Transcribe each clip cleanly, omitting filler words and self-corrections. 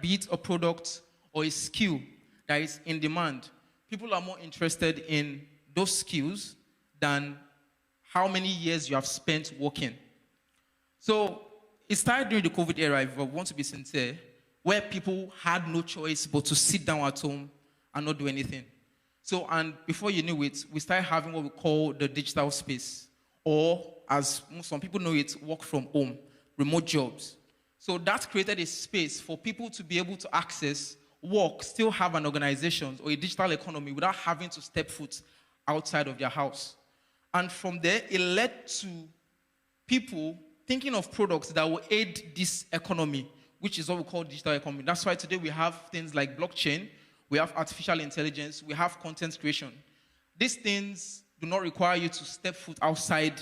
be it a product or a skill that is in demand, people are more interested in those skills than how many years you have spent working. So it started during the COVID era, if I want to be sincere, where people had no choice but to sit down at home and not do anything. So, and before you knew it, we started having what we call the digital space, or as some people know it, work from home, remote jobs. So that created a space for people to be able to access work, still have an organization or a digital economy without having to step foot outside of their house. And from there, it led to people thinking of products that will aid this economy, which is what we call digital economy. That's why today we have things like blockchain, we have artificial intelligence, we have content creation. These things do not require you to step foot outside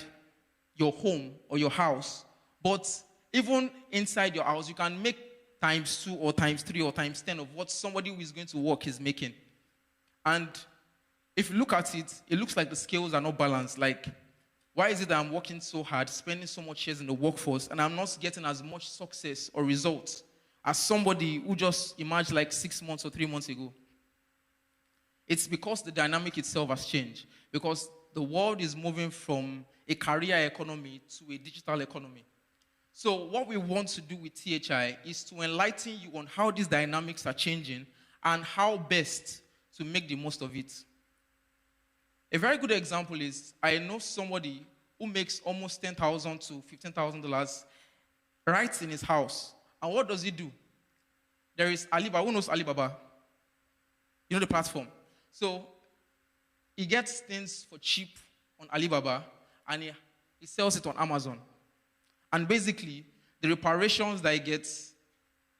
your home or your house, but even inside your house, you can make times 2 or times 3 or times 10 of what somebody who is going to work is making. And if you look at it, it looks like the scales are not balanced. Like, why is it that I'm working so hard, spending so much years in the workforce, and I'm not getting as much success or results as somebody who just emerged like 6 months or 3 months ago? It's because the dynamic itself has changed. Because the world is moving from a career economy to a digital economy. So what we want to do with THI is to enlighten you on how these dynamics are changing and how best to make the most of it. A very good example is, I know somebody who makes almost $10,000 to $15,000 right in his house. And what does he do? There is Alibaba. Who knows Alibaba? You know the platform. So he gets things for cheap on Alibaba and he sells it on Amazon. And basically, the reparations that he gets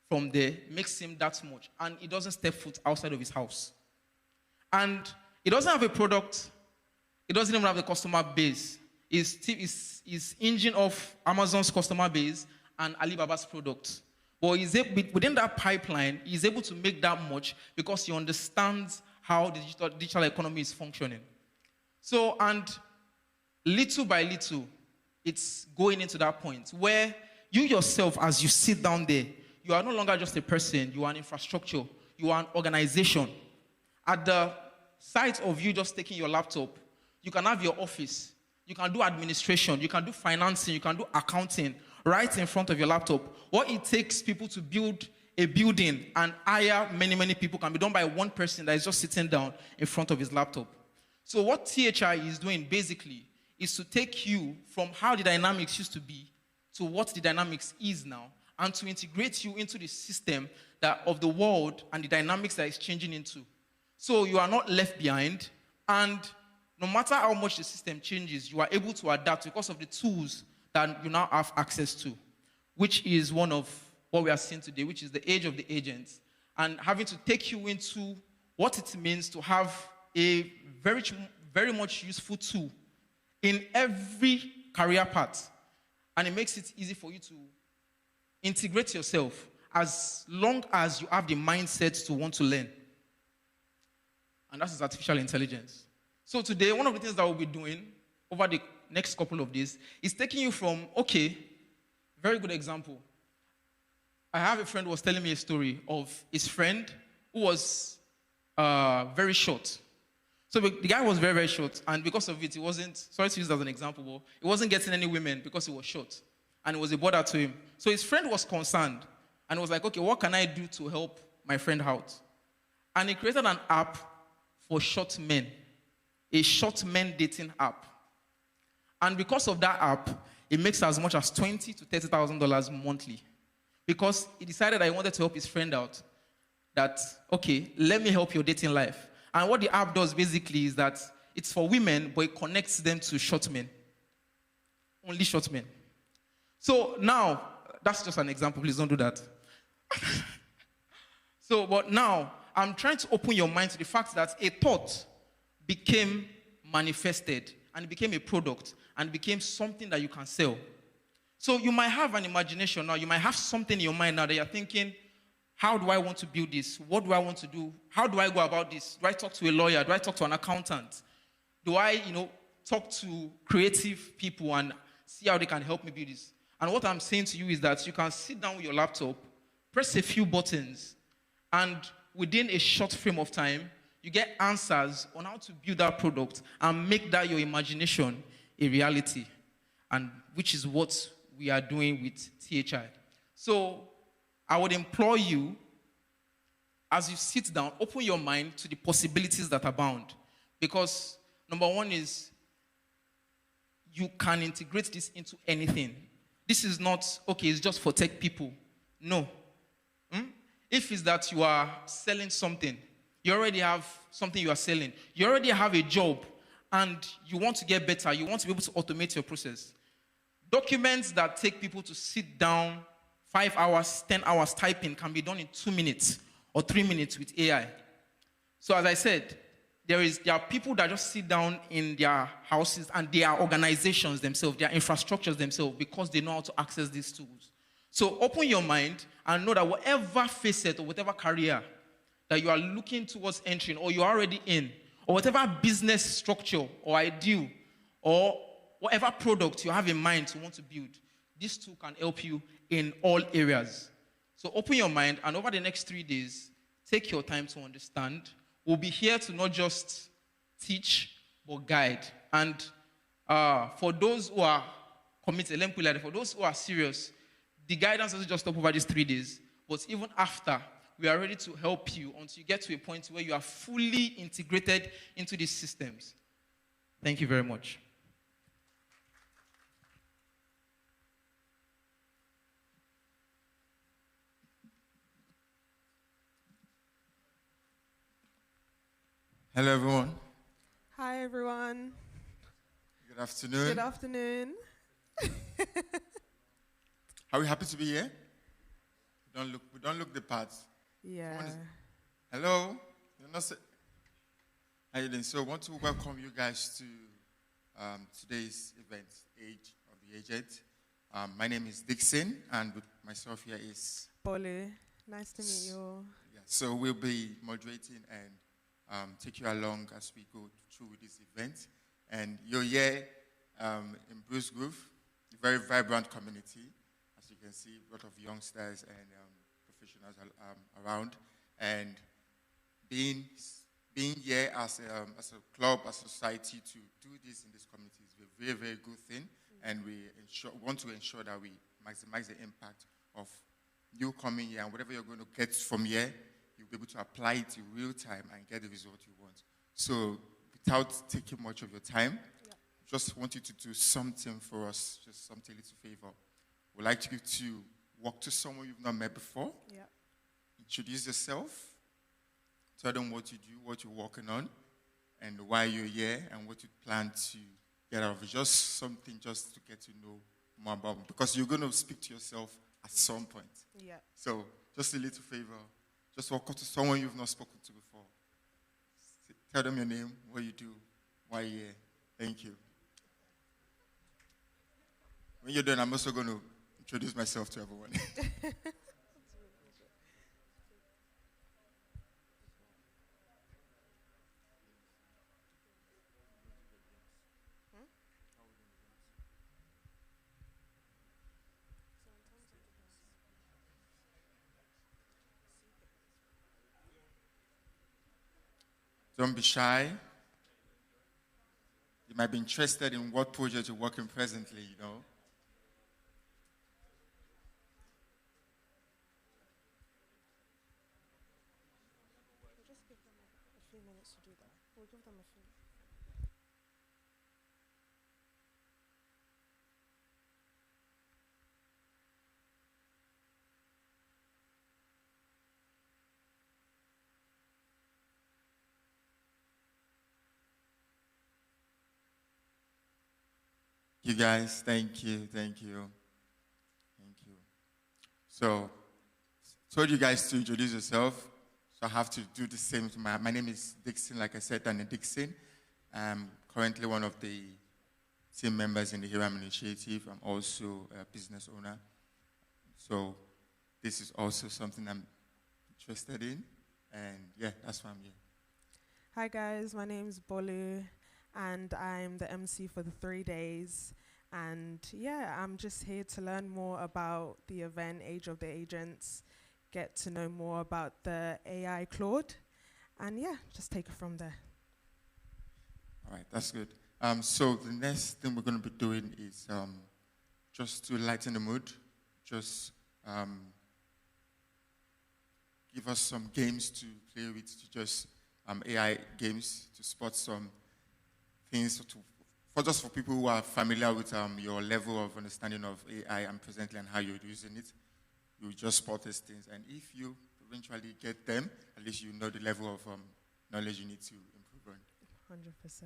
from there makes him that much. And he doesn't step foot outside of his house. And he doesn't have a product. He doesn't even have the customer base. He's engine of Amazon's customer base and Alibaba's product. But within that pipeline, he's able to make that much because he understands how the digital economy is functioning. So, and little by little, it's going into that point where you yourself, as you sit down there, you are no longer just a person, you are an infrastructure, you are an organization. At the sight of you just taking your laptop, you can have your office, you can do administration, you can do financing, you can do accounting right in front of your laptop. What it takes people to build a building and hire many, many people can be done by one person that is just sitting down in front of his laptop. So what THI is doing basically is to take you from how the dynamics used to be to what the dynamics is now, and to integrate you into the system of the world and the dynamics that it's changing into. So you are not left behind, and no matter how much the system changes, you are able to adapt because of the tools that you now have access to, which is one of what we are seeing today, which is the age of the agents, and having to take you into what it means to have a very, very much useful tool in every career path. And it makes it easy for you to integrate yourself as long as you have the mindset to want to learn. And that is artificial intelligence. So today, one of the things that we'll be doing over the next couple of days is taking you from, okay, very good example. I have a friend who was telling me a story of his friend who was very short. So the guy was very, very short, and because of it, he wasn't, sorry to use that as an example, but he wasn't getting any women because he was short, and it was a bother to him. So his friend was concerned, and was like, okay, what can I do to help my friend out? And he created an app for short men, a short men dating app. And because of that app, it makes as much as $20,000 to $30,000 monthly. Because he decided that he wanted to help his friend out, that, okay, let me help your dating life. And what the app does basically is that it's for women, but it connects them to short men. Only short men. So now, that's just an example. Please don't do that. So, but now, I'm trying to open your mind to the fact that a thought became manifested, and it became a product, and it became something that you can sell. So you might have an imagination now. You might have something in your mind now that you're thinking, how do I want to build this? What do I want to do? How do I go about this? Do I talk to a lawyer? Do I talk to an accountant? Do I, talk to creative people and see how they can help me build this? And what I'm saying to you is that you can sit down with your laptop, press a few buttons, and within a short frame of time, you get answers on how to build that product and make that your imagination a reality, and which is what we are doing with THI. So I would implore you, as you sit down, open your mind to the possibilities that abound. Because number one is you can integrate this into anything. This is not, okay, it's just for tech people. No. If it's that you are selling something, you already have something you are selling, you already have a job, and you want to get better, you want to be able to automate your process. Documents that take people to sit down 5 hours, 10 hours typing can be done in 2 minutes or 3 minutes with AI. So as I said, there are people that just sit down in their houses and they are organizations themselves, their infrastructures themselves, because they know how to access these tools. So open your mind and know that whatever facet or whatever career that you are looking towards entering or you're already in, or whatever business structure or ideal or whatever product you have in mind to want to build, this tool can help you in all areas. So open your mind, and over the next 3 days, take your time to understand. We'll be here to not just teach, but guide. And for those who are committed, let me put it like that, for those who are serious, the guidance doesn't just stop over these 3 days, but even after, we are ready to help you until you get to a point where you are fully integrated into these systems. Thank you very much. Hello, everyone. Hi, everyone. Good afternoon. Good afternoon. Are we happy to be here? We don't look the part. Yeah. Hello. You're not how you doing? So I want to welcome you guys to today's event, Age of the Aged. My name is Dixon, and with myself here is Bole. Nice to meet you all. Yeah, so we'll be moderating and take you along as we go through with this event. And you're here in Bruce Grove, a very vibrant community. As you can see, a lot of youngsters and professionals around. And being here as a club, as a society, to do this in this community is a very, very good thing. And we want to ensure that we maximize the impact of you coming here, and whatever you're going to get from here, you'll be able to apply it in real time and get the result you want. So without taking much of your time, just want you to do something for us, just something, a little favor. We'd like you to walk to someone you've not met before, introduce yourself, tell them what you do, what you're working on, and why you're here, and what you plan to get out of it. Just something just to get to know more about it, because you're going to speak to yourself at some point. Yeah. So just a little favor. Just walk up to someone you've not spoken to before. Tell them your name, what you do, why you're here. Thank you. When you're done, I'm also going to introduce myself to everyone. Don't be shy. You might be interested in what project you're working presently, you know. We'll just give them a few minutes to do that. We'll give them a few. You guys, thank you. So, told you guys to introduce yourself, so I have to do the same. My name is Dixon, like I said, Daniel Dixon. I'm currently one of the team members in the Hiram Initiative. I'm also a business owner. So, this is also something I'm interested in, and yeah, that's why I'm here. Hi, guys. My name's Bolu, and I'm the MC for the 3 days. And yeah, I'm just here to learn more about the event, Age of the Agents. get to know more about the AI Claude. And yeah, just take it from there. All right, that's good. So the next thing we're going to be doing is just to lighten the mood, just give us some games to play with, to just AI games to spot some things for people who are familiar with your level of understanding of AI and presently and how you're using it. You just spot these things, and if you eventually get them, at least you know the level of knowledge you need to improve on. 100%.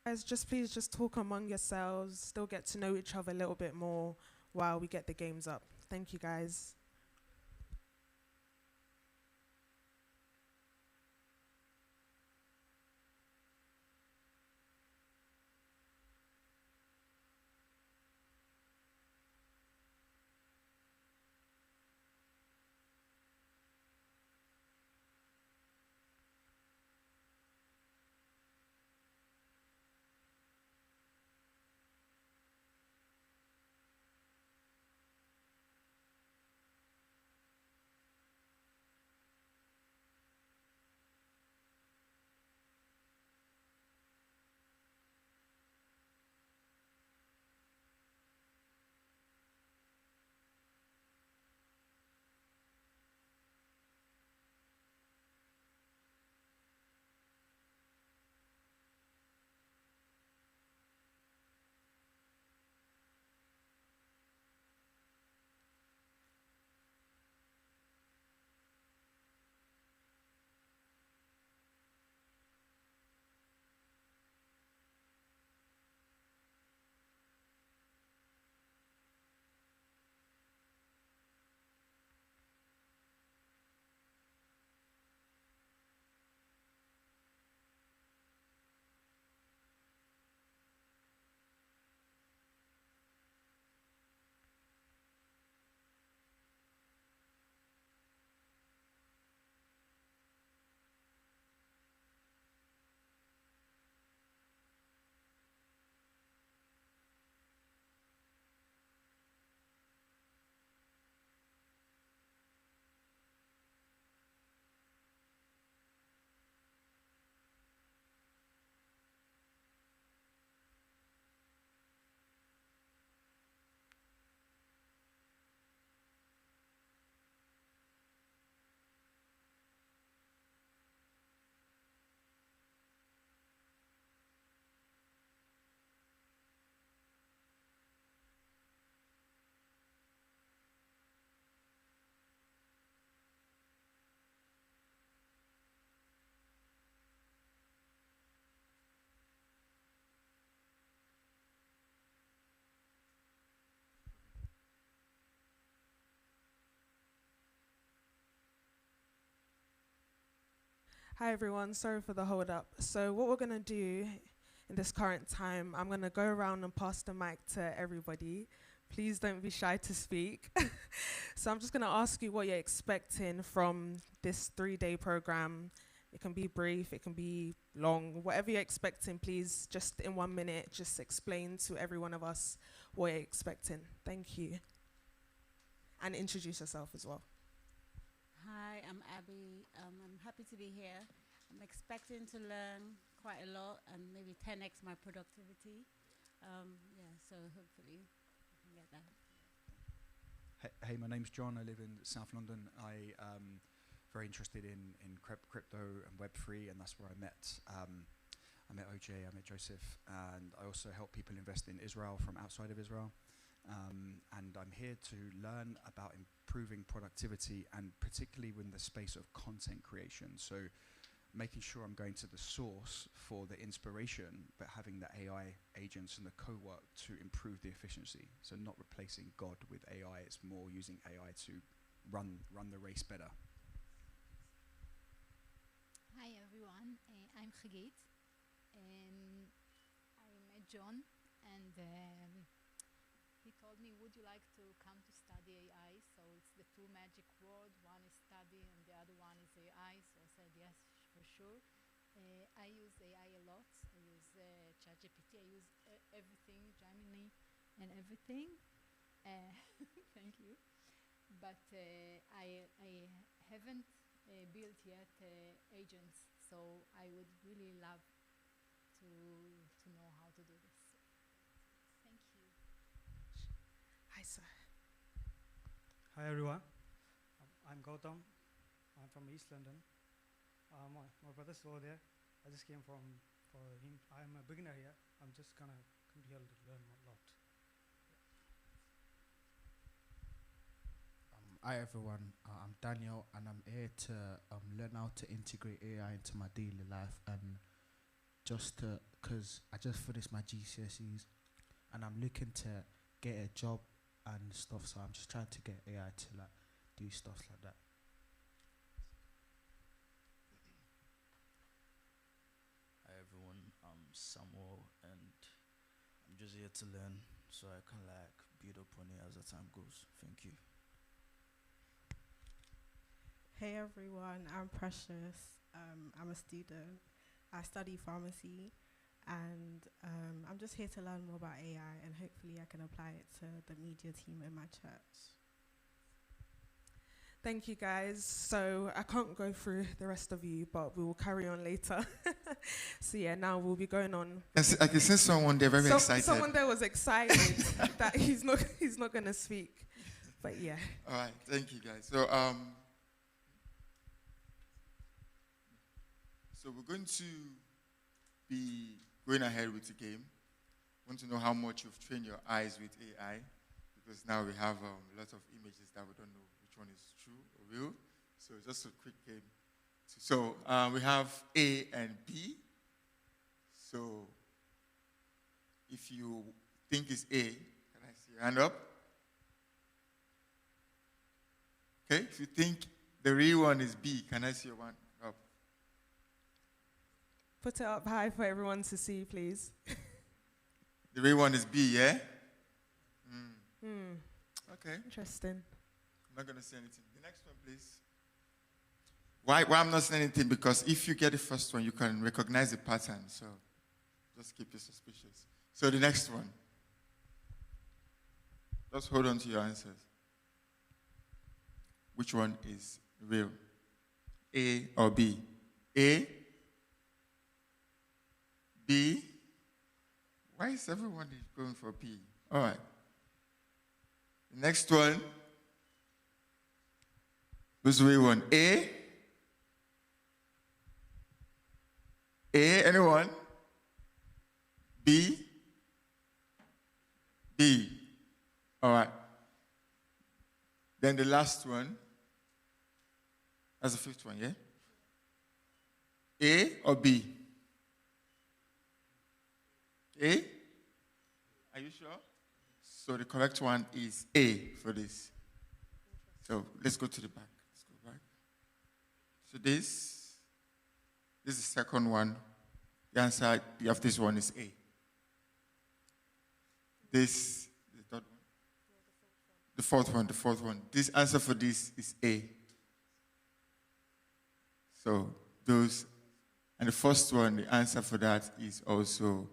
Guys, please just talk among yourselves, still get to know each other a little bit more while we get the games up. Thank you, guys. Hi everyone, sorry for the hold up. So what we're gonna do in this current time, I'm gonna go around and pass the mic to everybody. Please don't be shy to speak. So I'm just gonna ask you what you're expecting from this 3-day program. It can be brief, it can be long, whatever you're expecting, please just in 1 minute, just explain to every one of us what you're expecting. Thank you. And introduce yourself as well. Hi, I'm Abby. I'm happy to be here. I'm expecting to learn quite a lot and maybe 10x my productivity. Yeah, so hopefully I can get that. Hey, my name's John. I live in South London. Very interested in crypto and Web3, and that's where I met OJ, I met Joseph, and I also help people invest in Israel from outside of Israel. And I'm here to learn about improving productivity, and particularly in the space of content creation. So making sure I'm going to the source for the inspiration, but having the AI agents and the co-work to improve the efficiency. So not replacing God with AI, it's more using AI to run the race better. Hi everyone, I'm Hagit. I met John, and he told me, would you like to come to study AI? So it's the two magic words. One is study and the other one is AI. So I said yes, for sure. I use AI a lot. I use ChatGPT. I use everything, Gemini and everything. Thank you. But I haven't built yet agents. So I would really love to know how to do this. Thank you. Hi, sir. Hi everyone, I'm Gautam. I'm from East London. My brother's over there. I just came for him. I'm a beginner here. I'm just gonna come here to learn a lot. Hi everyone, I'm Daniel, and I'm here to learn how to integrate AI into my daily life, and because I just finished my GCSEs and I'm looking to get a job and stuff, so I'm just trying to get AI to like do stuff like that. Hi everyone, I'm Samuel, and I'm just here to learn so I can like build upon it as the time goes. Thank you. Hey everyone, I'm Precious. I'm a student. I study pharmacy, and I'm just here to learn more about AI, and hopefully I can apply it to the media team in my church. Thank you, guys. So I can't go through the rest of you, but we will carry on later. So yeah, now we'll be going on. I can see someone there very excited. Someone there was excited that he's not going to speak. But yeah. All right, thank you, guys. So we're going to be going ahead with the game. Want to know how much you've trained your eyes with AI, because now we have a lot of images that we don't know which one is true or real. So just a quick game. So we have A and B. So if you think it's A, can I see your hand up? Okay, if you think the real one is B, can I see your one up? Put it up high for everyone to see, please. The real one is B, yeah? Okay. Interesting. I'm not going to say anything. The next one, please. Why I'm not saying anything? Because if you get the first one, you can recognize the pattern. So just keep it suspicious. So the next one. Just hold on to your answers. Which one is real? A or B? A? B? Why is everyone going for B? All right. The next one. Who's the real one? A? A? Anyone? B? B. All right. Then the last one. That's the fifth one, yeah? A or B? A? Are you sure? So the correct one is A for this. So let's go to the back. Let's go back. So this is the second one. The answer of this one is A. This, the third one? The fourth one. This answer for this is A. So those, and the first one, the answer for that is also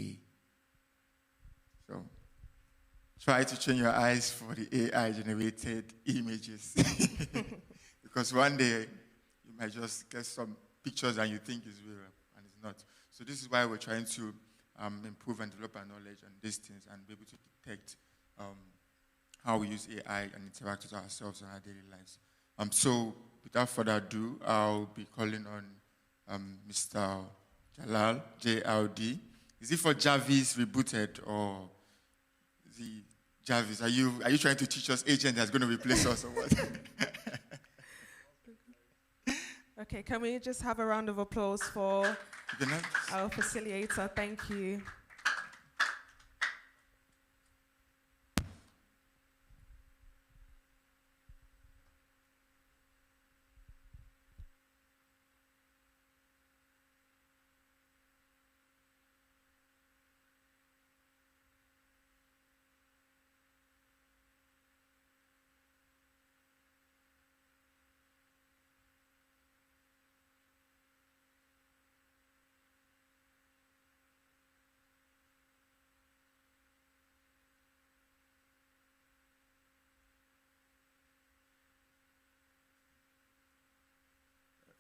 A. So try to train your eyes for the AI-generated images. Because one day you might just get some pictures and you think it's real and it's not. So this is why we're trying to improve and develop our knowledge on these things and be able to detect how we use AI and interact with ourselves in our daily lives. So without further ado, I'll be calling on Mr. Jalal, JLD. Is it for Jarvis rebooted or is he Jarvis? Are you trying to teach us agent that's going to replace us or what? Okay, can we just have a round of applause for our facilitator? Thank you.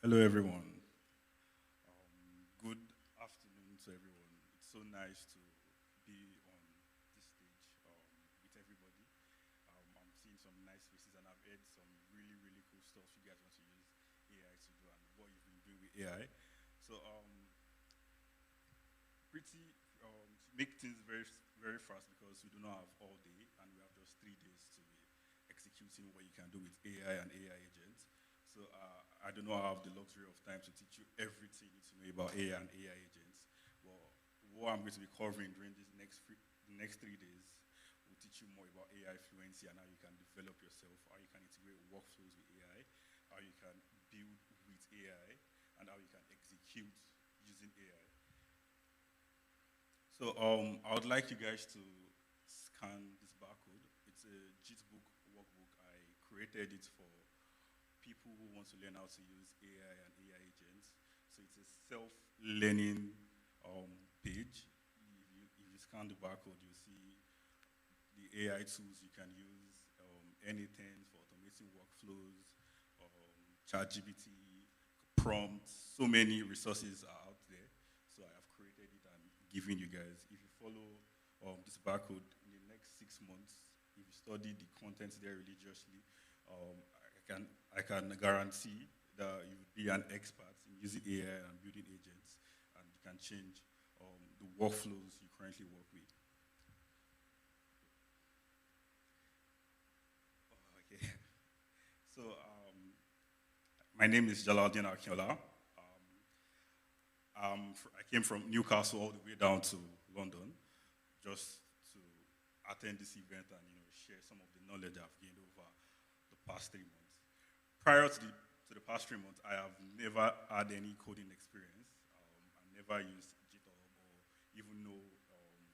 Hello, everyone. Good afternoon to everyone. It's so nice to be on this stage with everybody. I'm seeing some nice faces, and I've heard some really, really cool stuff you guys want to use AI to do and what you've been doing with AI. So, to make things very, very fast because we do not have all day, and we have just 3 days to be executing what you can do with AI and AI agents. So I do not have the luxury of time to teach you everything you need to know about AI and AI agents. But what I'm going to be covering during the next 3 days will teach you more about AI fluency and how you can develop yourself, how you can integrate workflows with AI, how you can build with AI, and how you can execute using AI. So I would like you guys to scan this barcode. It's a JIT-book workbook. I created it for people who want to learn how to use AI and AI agents. So it's a self-learning page. If you scan the barcode, you'll see the AI tools you can use, anything for automating workflows, ChatGPT, prompts, so many resources are out there. So I have created it and given you guys. If you follow this barcode in the next 6 months, if you study the content there religiously, I can guarantee that you will be an expert in using AI and building agents, and you can change the workflows you currently work with. Okay. So my name is Jalaluddin Akinola. I came from Newcastle all the way down to London just to attend this event and share some of the knowledge I've gained over the past 3 months. Prior to the past 3 months, I have never had any coding experience. I never used GitHub or even know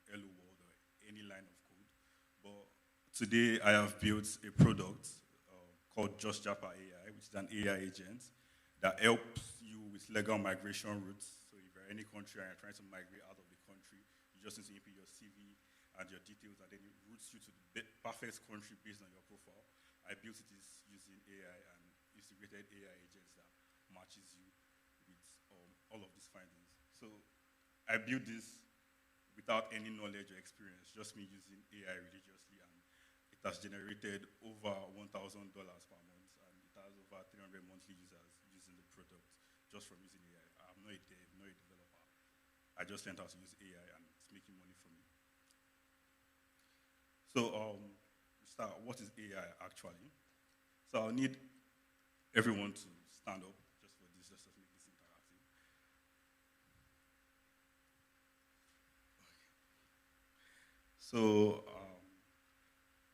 Hello World or any line of code. But today, I have built a product called Just Japa AI, which is an AI agent that helps you with legal migration routes. So if you're in any country and you're trying to migrate out of the country, you just need to input your CV and your details, and then it routes you to the perfect country based on your profile. I built it using AI and integrated AI agents that matches you with all of these findings. So I built this without any knowledge or experience, just me using AI religiously, and it has generated over $1,000 per month, and it has over 300 monthly users using the product just from using AI. I'm not a dev, not a developer. I just learned how to use AI, and it's making money for me. So start, what is AI actually? So I'll need everyone to stand up just for this, just to make this interactive. Okay. So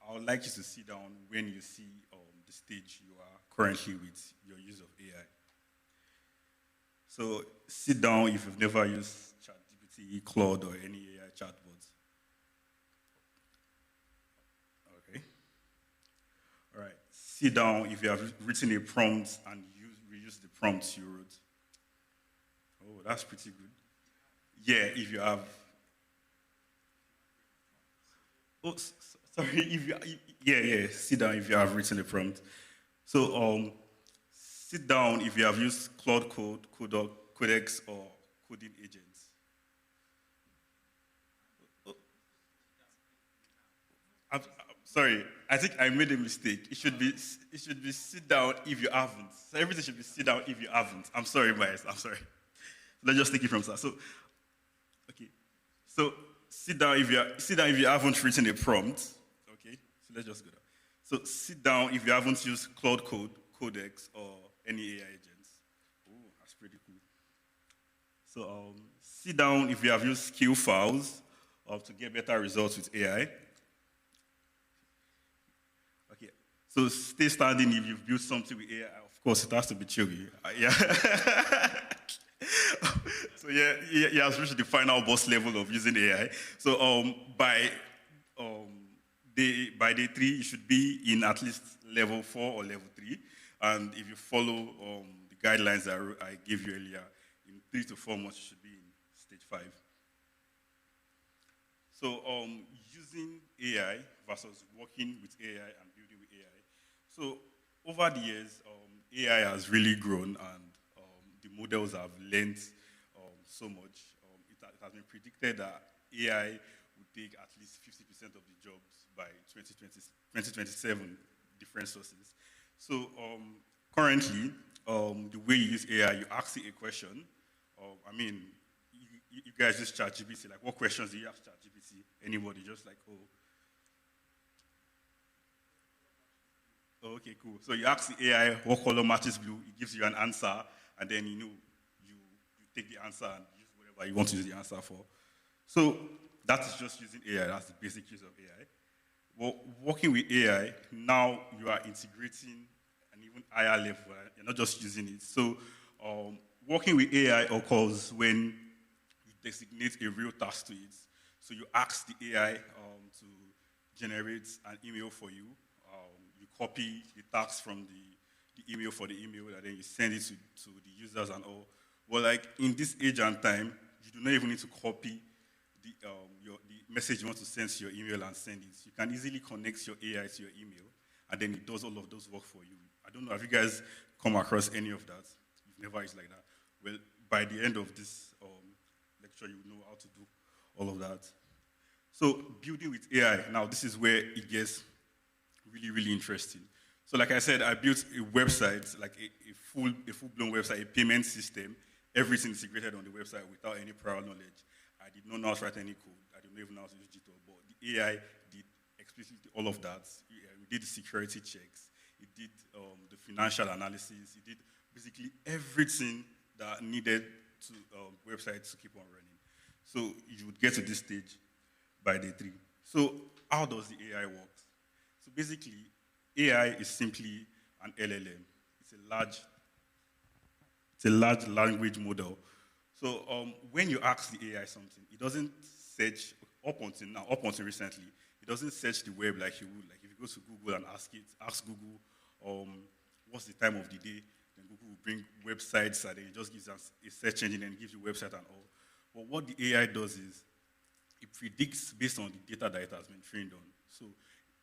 I would like you to sit down when you see the stage you are currently with your use of AI. So sit down if you've never used ChatGPT, Claude, or any AI chatbots. Okay. All right. Sit down if you have written a prompt and reuse the prompts you wrote. Oh, that's pretty good. Yeah, if you have. Oh, sorry. Sit down if you have written a prompt. So sit down if you have used Claude Code, Codex, or coding agents. I'm sorry, I think I made a mistake. It should be sit down if you haven't. So everything should be sit down if you haven't. I'm sorry, Miles. I'm sorry. Let's just take it from start. So, okay. So sit down if you haven't written a prompt. Okay. So let's just go down. So sit down if you haven't used Claude Code, Codex, or any AI agents. Oh, that's pretty cool. So sit down if you have used skill files to get better results with AI. Okay. So stay standing if you've built something with AI. Of course, it has to be chewy. Yeah. So he has reached the final boss level of using AI. So by day 3, you should be in at least level 4 or level 3. And if you follow the guidelines that I gave you earlier, in 3 to 4 months, you should be in stage 5. So using AI versus working with AI and building with AI. So over the years, AI has really grown, and the models have learned so much. It has been predicted that AI would take at least 50% of the jobs by 2027, different sources. So currently, the way you use AI, you ask it a question. You guys use ChatGPT. Like, what questions do you ask ChatGPT? Anybody? Just like, oh, okay, cool. So you ask the AI what color matches blue. It gives you an answer, and then you take the answer and use whatever you want to use the answer for. So that is just using AI. That's the basic use of AI. Well, working with AI, now you are integrating an even higher level. You're not just using it. So working with AI occurs when you designate a real task to it. So you ask the AI to generate an email for you. You copy the task from the email for the email, and then you send it to the users and all. Well, like in this age and time, you do not even need to copy the message you want to send to your email and send it. You can easily connect your AI to your email, and then it does all of those work for you. I don't know, have you guys come across any of that? You've never used like that. Well, by the end of this lecture, you will know how to do all of that. So building with AI, now this is where it gets really, really interesting. So like I said, I built a website, like a full-blown website, a payment system, everything integrated on the website without any prior knowledge. I did not know how to write any code. I didn't even know how to use GitHub, but the AI did explicitly all of that. We did the security checks. It did the financial analysis. It did basically everything that needed to websites to keep on running. So you would get to this stage by day 3. So how does the AI work? So basically, AI is simply an LLM. It's a large language model. So when you ask the AI something, it doesn't search up until recently. It doesn't search the web like you would. Like if you go to Google and ask Google, what's the time of the day? Then Google will bring websites, and then it just gives us a search engine and gives you website and all. But what the AI does is it predicts based on the data that it has been trained on. So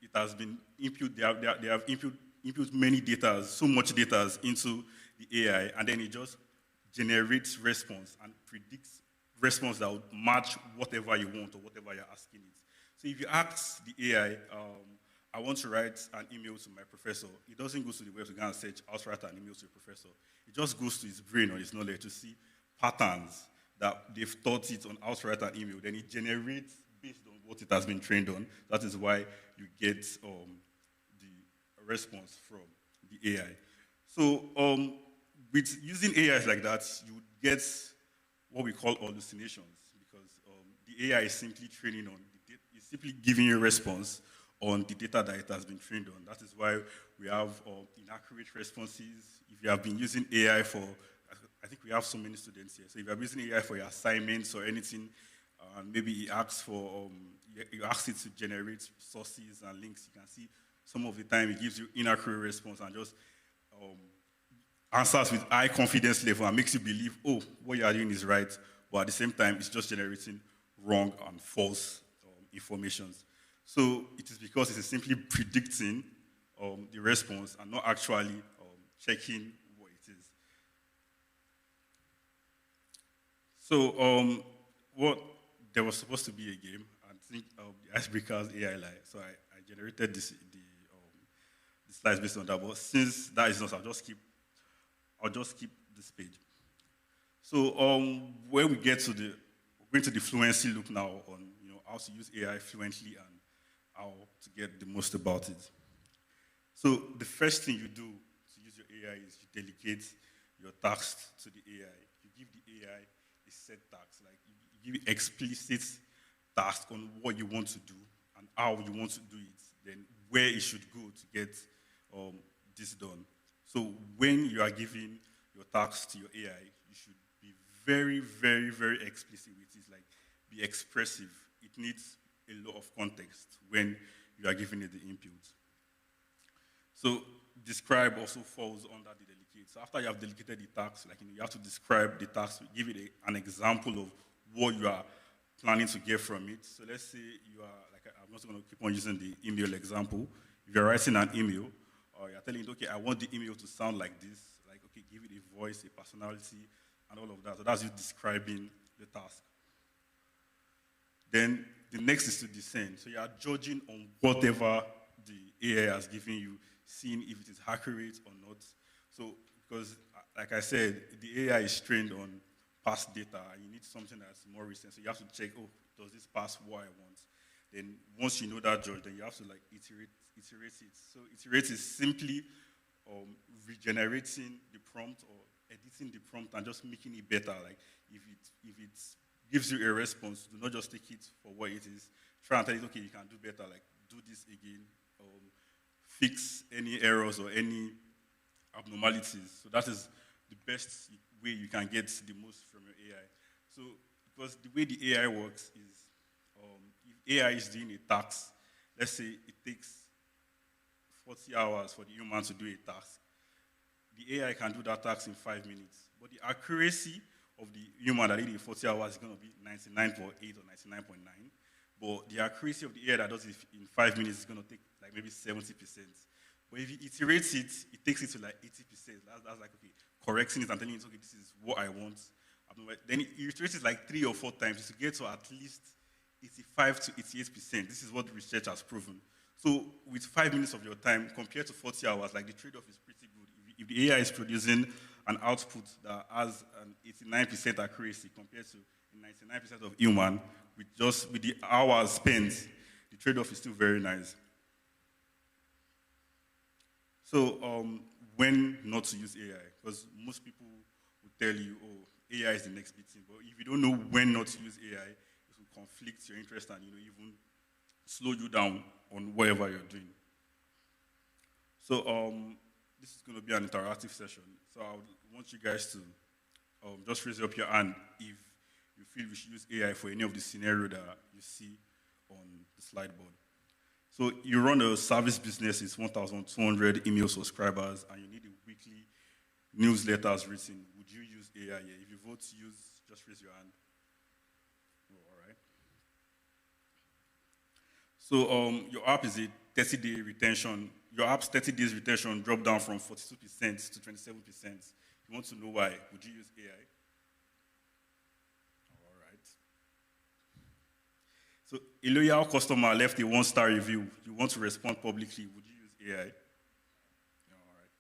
it has been input. They have input many data, so much data into the AI, and then it just generates response and predicts response that would match whatever you want or whatever you're asking it. So if you ask the AI, I want to write an email to my professor, it doesn't go to the web to go and search, I'll write an email to a professor. It just goes to his brain or his knowledge to see patterns that they've taught it on how to write an email. Then it generates based on what it has been trained on. That is why you get the response from the AI. So with using AIs like that, you would get what we call hallucinations, because the AI is simply training on, it's simply giving you a response on the data that it has been trained on. That is why we have inaccurate responses. If you have been using AI for, I think we have so many students here, so if you are using AI for your assignments or anything, maybe you ask it to generate sources and links, you can see some of the time it gives you inaccurate response and just answers with high confidence level and makes you believe, oh, what you are doing is right, but at the same time, it's just generating wrong and false informations. So it is because it is simply predicting the response and not actually checking what it So, what there was supposed to be a game. I think the icebreakers AI lie. So I generated the slides based on that. But since that is not, I'll just keep this page. So when we get to we're going to the fluency loop now on how to use AI fluently and how to get the most about it. So the first thing you do to use your AI is you delegate your tasks to the AI. You give the AI a set task, like you give it explicit task on what you want to do and how you want to do it, then where it should go to get this done. So when you are giving your tasks to your AI, you should be very, very, very explicit with it, like be expressive. It needs a lot of context when you are giving it the input. So describe also falls under the delegate. So after you have delegated the task, like you have to describe the task, give it an example of what you are planning to get from it. So let's say you are, like I'm not going to keep on using the email example. If you're writing an email, or you're telling it, okay, I want the email to sound like this, like, okay, give it a voice, a personality, and all of that. So that's you describing the task. Then the next is to descend. So you are judging on whatever the AI has given you, seeing if it is accurate or not. So, because, like I said, the AI is trained on past data, and you need something that's more recent. So you have to check, oh, does this pass what I want? Then once you know that judge, then you have to like iterate it. So iterate is simply regenerating the prompt or editing the prompt and just making it better. Like if it gives you a response, do not just take it for what it is. Try and tell it, okay, you can do better. Like do this again. Fix any errors or any abnormalities. So that is the best way you can get the most from your AI. So because the way the AI works is, if AI is doing a task, let's say it takes 40 hours for the human to do a task. The AI can do that task in 5 minutes. But the accuracy of the human that did it in 40 hours is going to be 99.8 or 99.9. But the accuracy of the AI that does it in 5 minutes is going to take like maybe 70%. But if you iterate it, it takes it to like 80%. That's like, okay, correcting it and telling it, okay, this is what I want. Then you iterate it like 3 or 4 times to get to at least 85 to 88%. This is what the research has proven. So with 5 minutes of your time compared to 40 hours, like the trade-off is pretty good. If the AI is producing an output that has an 89% accuracy compared to 99% of human, with the hours spent, the trade-off is still very nice. So when not to use AI, because most people will tell you, oh, AI is the next big thing. But if you don't know when not to use AI, it will conflict your interest and even slow you down on whatever you're doing. So this is going to be an interactive session. So I want you guys to just raise up your hand if you feel we should use AI for any of the scenario that you see on the slide board. So you run a service business, it's 1,200 email subscribers, and you need a weekly newsletters written. Would you use AI? Yeah. If you vote to use, just raise your hand. Oh, all right. So your app is a 30-day retention. Your app's 30 days retention dropped down from 42% to 27%. You want to know why? Would you use AI? All right. So a loyal customer left a 1-star review. You want to respond publicly. Would you use AI? All right.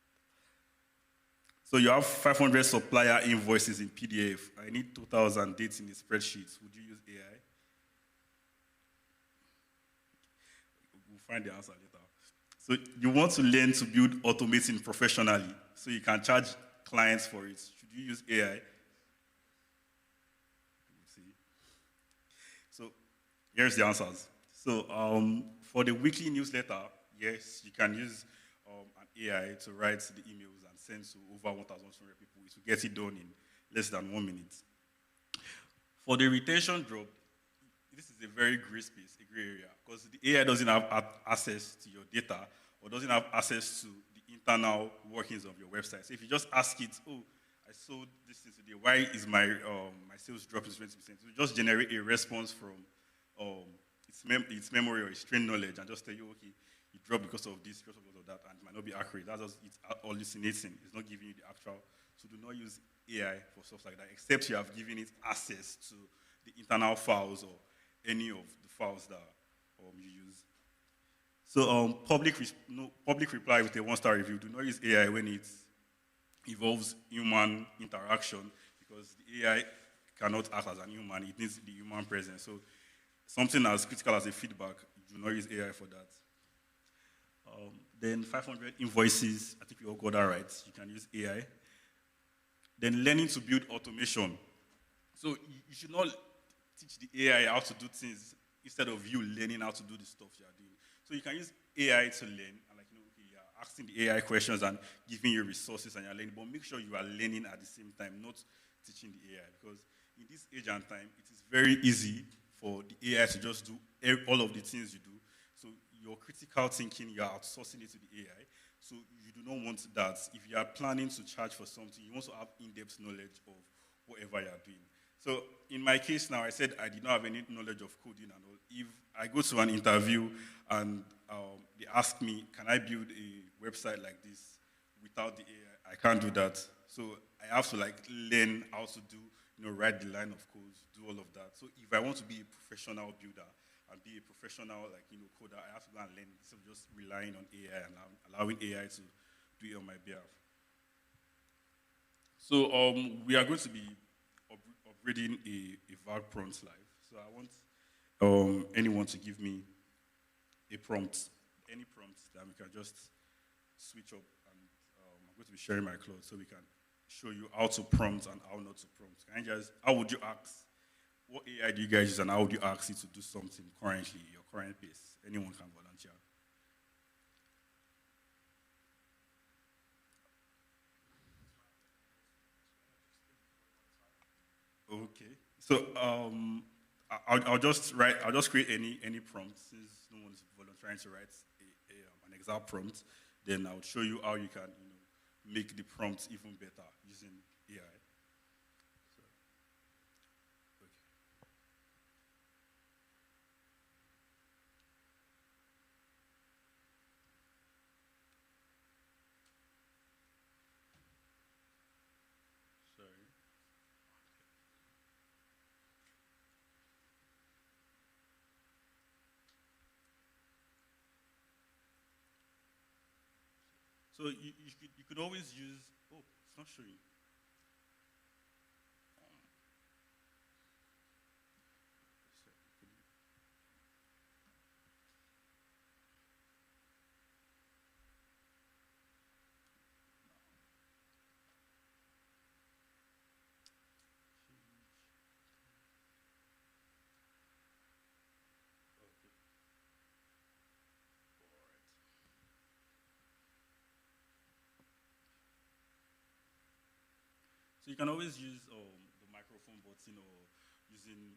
So you have 500 supplier invoices in PDF. I need 2,000 dates in a spreadsheet. Would you use AI? We'll find the answer later. So you want to learn to build automating professionally, so you can charge clients for it. Should you use AI? We'll see. So here's the answers. So for the weekly newsletter, yes, you can use an AI to write the emails and send to over 1,200 people. It will get it done in less than 1 minute. For the retention drop, this is a very gray space, a gray area, because the AI doesn't have access to your data or doesn't have access to the internal workings of your website. So if you just ask it, oh, I sold this thing today, why is my sales dropping 20%? So you just generate a response from its memory or its trained knowledge and just tell you, okay, it dropped because of this, because of that, and it might not be accurate. That's just it's hallucinating. It's not giving you the actual. So do not use AI for stuff like that, except you have given it access to the internal files or any of the files that you use. So public reply with a 1-star review. Do not use AI when it involves human interaction, because the AI cannot act as an human. It needs the human presence. So something as critical as a feedback, do not use AI for that. Then 500 invoices, I think we all got that right. You can use AI. Then learning to build automation. So you should not teach the AI how to do things instead of you learning how to do the stuff you are doing. So you can use AI to learn, and okay, you're asking the AI questions and giving you resources and you're learning, but make sure you are learning at the same time, not teaching the AI, because in this age and time, it is very easy for the AI to just do all of the things you do. So your critical thinking, you are outsourcing it to the AI. So you do not want that. If you are planning to charge for something, you want to have in-depth knowledge of whatever you are doing. So in my case now, I said I did not have any knowledge of coding and all. If I go to an interview and they ask me, can I build a website like this without the AI? I can't do that. So I have to learn how to do, write the line of codes, do all of that. So if I want to be a professional builder and be a professional coder, I have to go and learn instead of just relying on AI and allowing AI to do it on my behalf. So we are going to be upgrading a VAG prompt live. So I want anyone to give me a prompt, any prompt that we can just switch up, and I'm going to be sharing my cloud so we can show you how to prompt and how not to prompt. How would you ask? What AI do you guys use, and how would you ask it to do something currently, your current pace? Anyone can volunteer. Okay. So I'll just create any prompt, since no one's volunteering to write an exact prompt. Then I'll show you how you can make the prompt even better using AI. So, okay. Sorry. So you could always use, oh, it's not showing. So you can always use the microphone button, or using,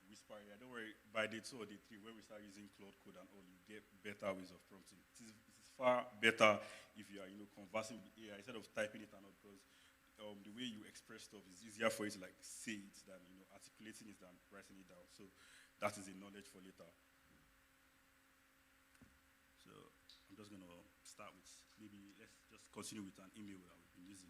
Whisper. Don't worry, by day 2 or day 3, when we start using Cloud Code and all, you get better ways of prompting. It is far better if you are, conversing with the AI instead of typing it and all, because the way you express stuff is easier for you to say it than, articulating it than writing it down. So that is a knowledge for later. So I'm just gonna start with, maybe let's just continue with an email that we've been using.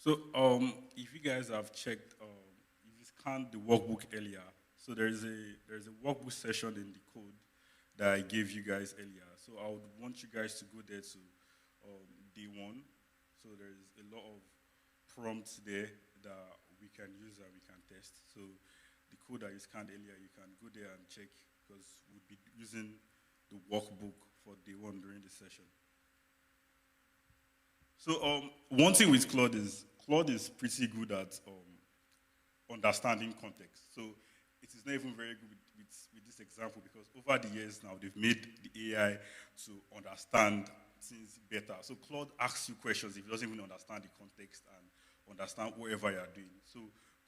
So if you guys have checked, if you scanned the workbook earlier, so there's a workbook session in the code that I gave you guys earlier. So I would want you guys to go there to day 1. So there's a lot of prompts there that we can use and we can test. So the code that you scanned earlier, you can go there and check, because we'll be using the workbook for day 1 during the session. So one thing with Claude is pretty good at understanding context. So it is not even very good with this example, because over the years now, they've made the AI to understand things better. So Claude asks you questions if he doesn't even understand the context and understand whatever you are doing. So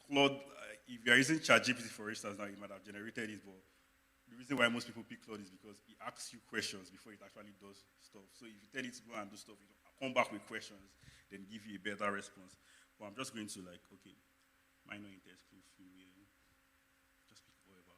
Claude, if you are using ChatGPT, for instance, now you might have generated it, but the reason why most people pick Claude is because it asks you questions before it actually does stuff. So if you tell it to go and do stuff, it will come back with questions, then give you a better response. But I'm just going to like, okay, minor interest, just pick whatever.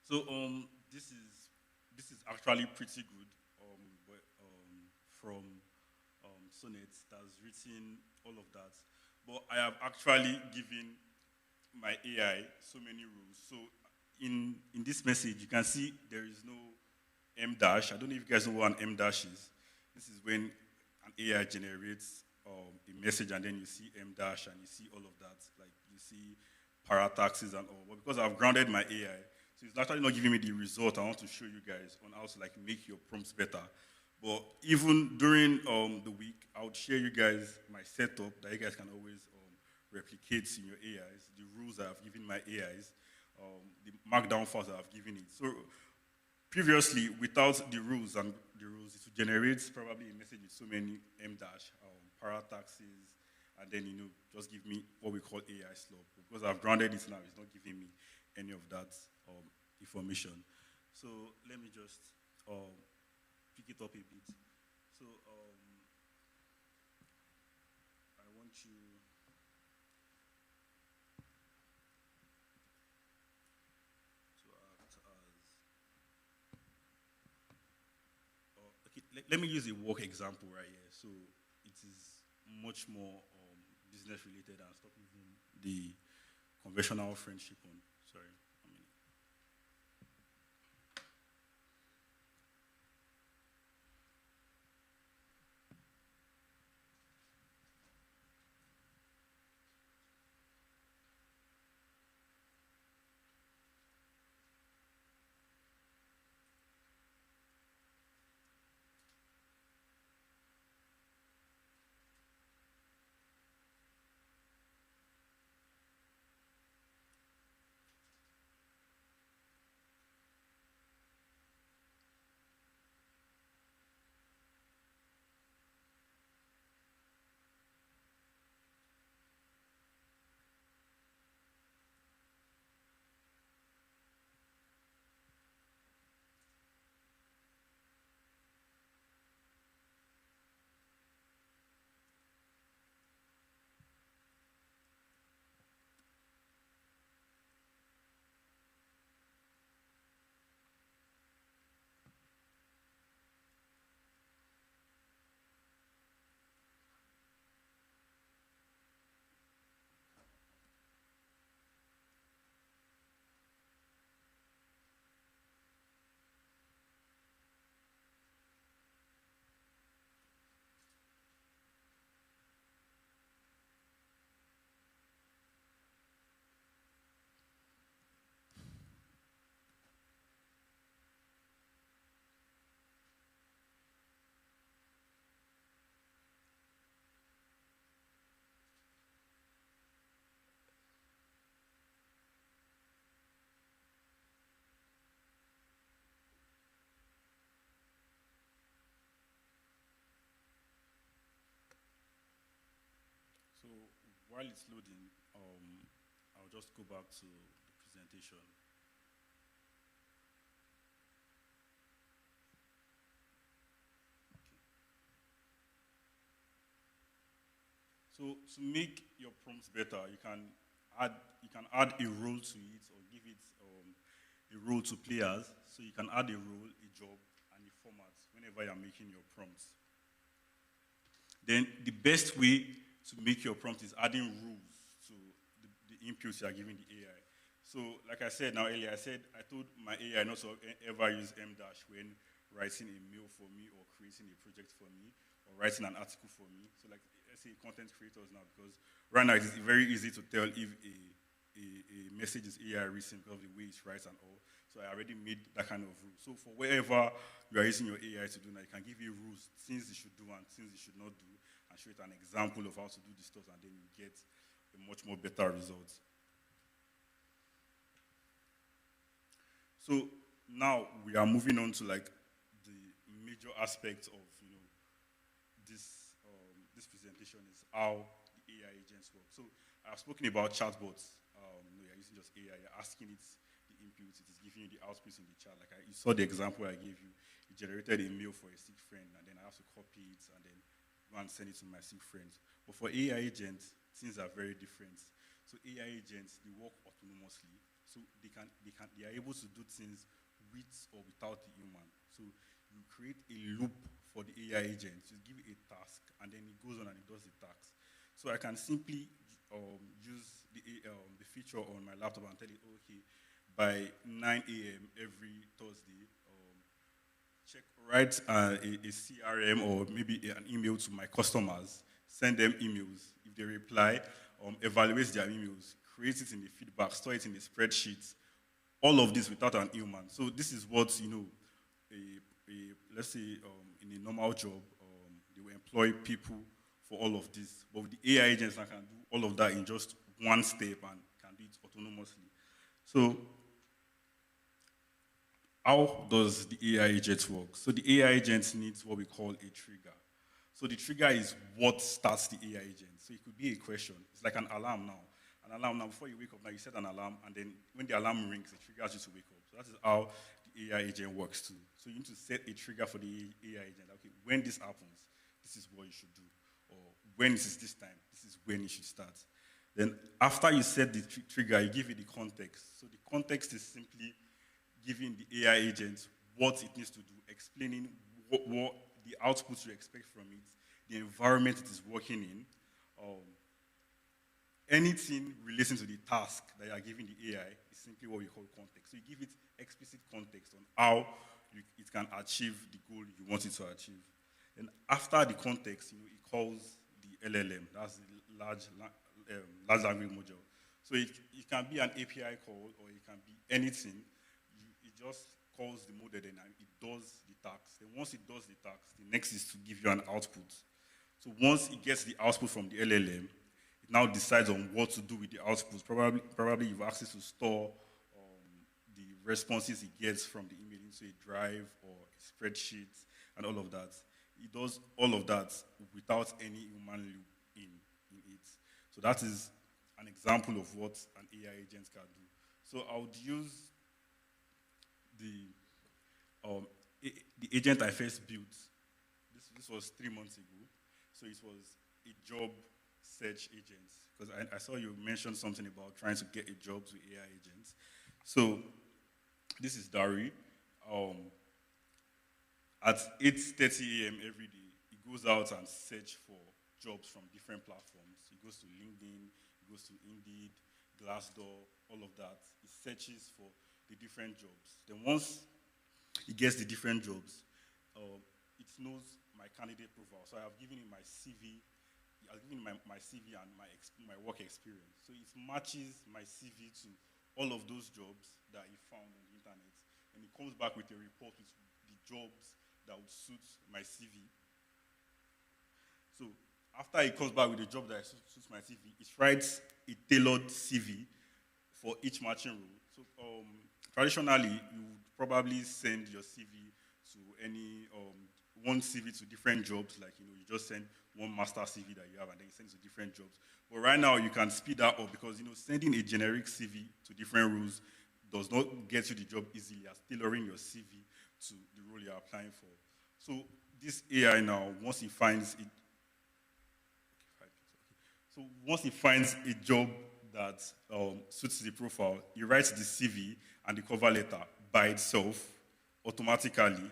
So this is actually pretty good. From Sonnet that's written all of that. But I have actually given my AI so many rules. So in this message, you can see there is no M dash. I don't know if you guys know what an M dash is. This is when an AI generates a message and then you see M dash and you see all of that. Like you see parataxes and all. But because I've grounded my AI, so it's actually not giving me the result I want to show you guys on how to like make your prompts better. But even during the week, I would share you guys my setup that you guys can always replicate in your AIs, the rules I've given my AIs, the markdown files I've given it. So previously, without the rules, it would generate probably a message with so many M dash, parataxes, and then just give me what we call AI slop. Because I've grounded it now, it's not giving me any of that information. So let me just pick it up a bit. So I want you to act as okay, let me use a work example right here. So it is much more business related and stop using the conventional friendship one. Sorry. So while it's loading, I'll just go back to the presentation. So to make your prompts better, you can add a role to it or give it a role to players. So you can add a role, a job, and a format whenever you're making your prompts. Then the best way to make your prompt is adding rules to the inputs you are giving the AI. So like I said now earlier, I told my AI not to ever use M dash when writing a mail for me or creating a project for me or writing an article for me. So like, let's say content creators now, because right now it is very easy to tell if a message is AI written because of the way it writes and all. So I already made that kind of rule. So for wherever you are using your AI to do now, you can give you rules, things it should do and things it should not do, and and show it an example of how to do the stuff, and then you get a much more better result. So now we are moving on to like the major aspects of this presentation is how the AI agents work. So I've spoken about chatbots. You're using just AI, you're asking it the inputs, it is giving you the outputs in the chat. Like you saw the example I gave you. It generated a mail for a sick friend, and then I have to copy it and then go and send it to my sick friends. But for AI agents, things are very different. So AI agents, they work autonomously. So they are able to do things with or without the human. So you create a loop for the AI agent. You give it a task, and then it goes on and it does the task. So I can simply use the feature on my laptop and tell it, okay, by 9 a.m. every Thursday, write a CRM or maybe an email to my customers, send them emails. If they reply, evaluate their emails, create it in the feedback, store it in the spreadsheet, all of this without an human. So this is what, let's say in a normal job, they will employ people for all of this. But with the AI agents, I can do all of that in just one step and can do it autonomously. So how does the AI agent work? So the AI agent needs what we call a trigger. So the trigger is what starts the AI agent. So it could be a question. It's like an alarm now. An alarm now, before you wake up, now you set an alarm, and then when the alarm rings, it triggers you to wake up. So that is how the AI agent works too. So you need to set a trigger for the AI agent. Okay, when this happens, this is what you should do. Or when it is this time, this is when you should start. Then after you set the trigger, you give it the context. So the context is simply giving the AI agent what it needs to do, explaining what the output you expect from it, the environment it is working in, anything relating to the task that you are giving the AI is simply what we call context. So you give it explicit context on how it can achieve the goal you want it to achieve. Then after the context, it calls the LLM. That's the large language module. So it can be an API call, or it can be anything. It just calls the model, and it does the task. Then once it does the task, the next is to give you an output. So once it gets the output from the LLM, it now decides on what to do with the output. Probably you've asked it to store the responses it gets from the email into a drive or a spreadsheet and all of that. It does all of that without any human loop in it. So that is an example of what an AI agent can do. So I would use the agent I first built. This was 3 months ago. So it was a job search agent, because I saw you mentioned something about trying to get a job to AI agents. So this is Dari. At 8:30 a.m. every day, he goes out and search for jobs from different platforms. He goes to LinkedIn, he goes to Indeed, Glassdoor, all of that. He searches for the different jobs. Then once he gets the different jobs, it knows my candidate profile. So I have given him my CV. I've given him my CV and my work experience. So it matches my CV to all of those jobs that he found on the internet. And he comes back with a report with the jobs that would suit my CV. So after he comes back with a job that suits my CV, it writes a tailored CV for each matching role. So traditionally, you would probably send your CV to any one CV to different jobs, like you just send one master CV that you have and then you send it to different jobs. But right now you can speed that up, because sending a generic CV to different roles does not get you the job easily as tailoring your CV to the role you're applying for. So this AI now, once he finds it, so once he finds a job that suits the profile, he writes the CV and the cover letter by itself automatically.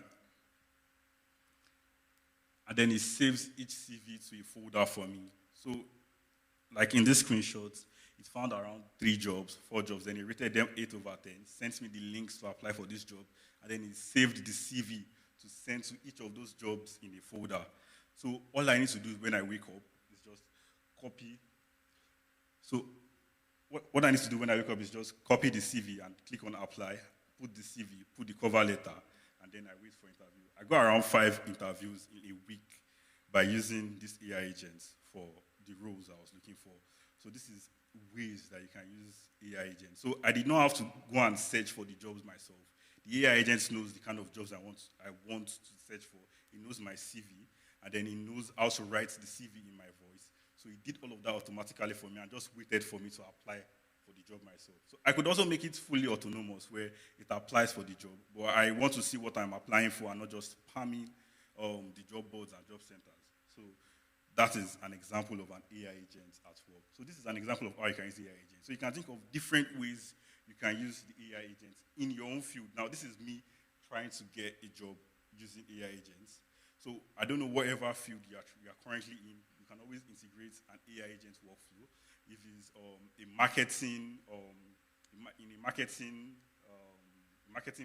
And then he saves each CV to a folder for me. So, like in this screenshot, it found around 3 jobs, 4 jobs. Then he rated them 8/10, sent me the links to apply for this job, and then he saved the CV to send to each of those jobs in a folder. So all I need to do when I wake up is just copy. So what I need to do when I wake up is just copy the CV and click on apply, put the CV, put the cover letter, and then I wait for interview. I go around 5 interviews in a week by using these AI agents for the roles I was looking for. So this is ways that you can use AI agents. So I did not have to go and search for the jobs myself. The AI agent knows the kind of jobs I want to search for. He knows my CV, and then he knows how to write the CV in my voice. So he did all of that automatically for me and just waited for me to apply for the job myself. So I could also make it fully autonomous where it applies for the job, but I want to see what I'm applying for and not just spamming the job boards and job centers. So that is an example of an AI agent at work. So this is an example of how you can use the AI agent. So you can think of different ways you can use the AI agents in your own field. Now, this is me trying to get a job using AI agents. So I don't know whatever field you are currently in, you can always integrate an AI agent workflow. If it's a marketing, in a marketing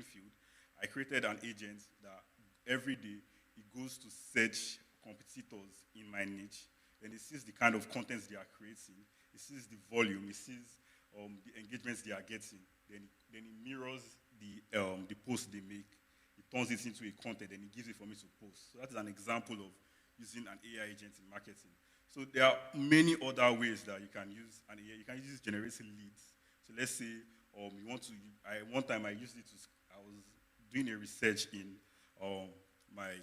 field, I created an agent that every day it goes to search competitors in my niche, and it sees the kind of contents they are creating, it sees the volume, it sees the engagements they are getting, then it mirrors the posts they make, it turns it into a content, and it gives it for me to post. So that is an example of using an AI agent in marketing. So there are many other ways that you can use an AI. You can use generating leads. So let's say one time I used it I was doing a research in my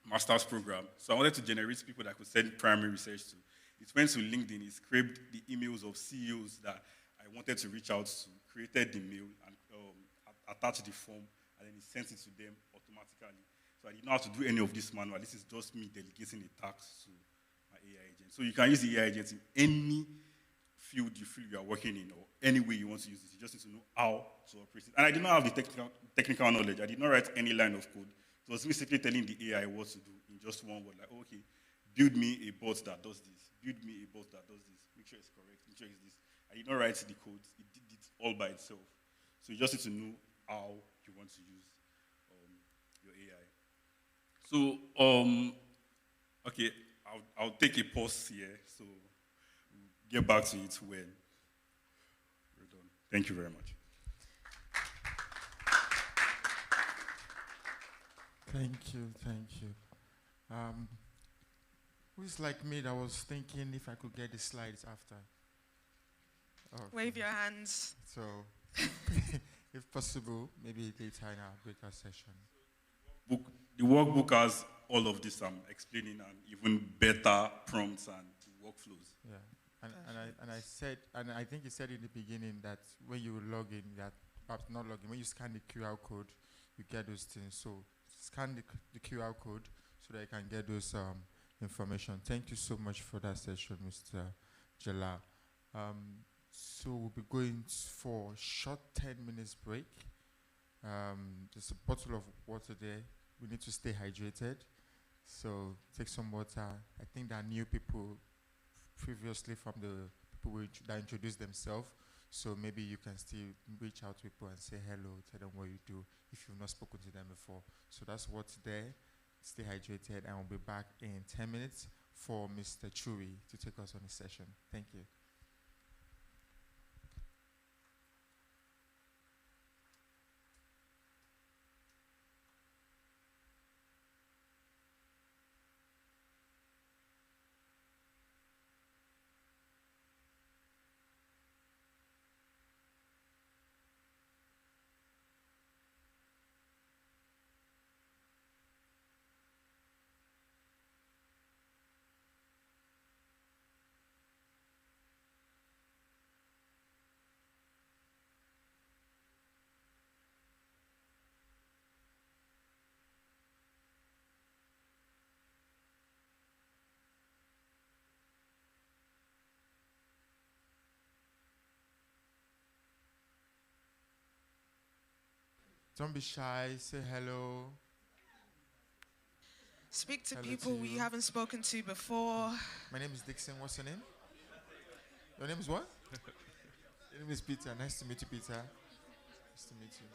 master's program. So I wanted to generate people that I could send primary research to. It went to LinkedIn, it scraped the emails of CEOs that I wanted to reach out to, created the mail, and attached the form, and then it sent it to them automatically. So I didn't know how to do any of this manual. This is just me delegating the task to my AI agent. So you can use the AI agent in any field you feel you are working in or any way you want to use it. You just need to know how to operate it. And I did not have the technical knowledge. I did not write any line of code. It was basically telling the AI what to do in just one word, like, oh, okay, build me a bot that does this. Build me a bot that does this. Make sure it's correct. Make sure it's this. I did not write the code. It did it all by itself. So you just need to know how you want to use your AI. So, okay, I'll take a pause here. So we'll get back to it when we're done. Thank you very much. Thank you, thank you. Who's like me that was thinking if I could get the slides after? Okay. Wave your hands. So, if possible, maybe later in our breakout session. The workbook has all of this I'm explaining and even better prompts and workflows. Yeah, and I think you said in the beginning that when you log in, that perhaps not log in, when you scan the QR code, you get those things. So scan the QR code so that you can get those information. Thank you so much for that session, Mr. Jala. So we'll be going for a short 10 minutes break. There's a bottle of water there. We need to stay hydrated. So take some water. I think there are new people previously from the people that introduced themselves. So maybe you can still reach out to people and say hello, tell them what you do if you've not spoken to them before. So that's what's there. Stay hydrated, and we'll be back in 10 minutes for Mr. Chewy to take us on the session. Thank you. Don't be shy, say hello. Speak to Hello people to we you. haven't spoken to before. My name is Dixon. What's your name? Your name is what? Your name is Peter. Nice to meet you, Peter. Nice to meet you.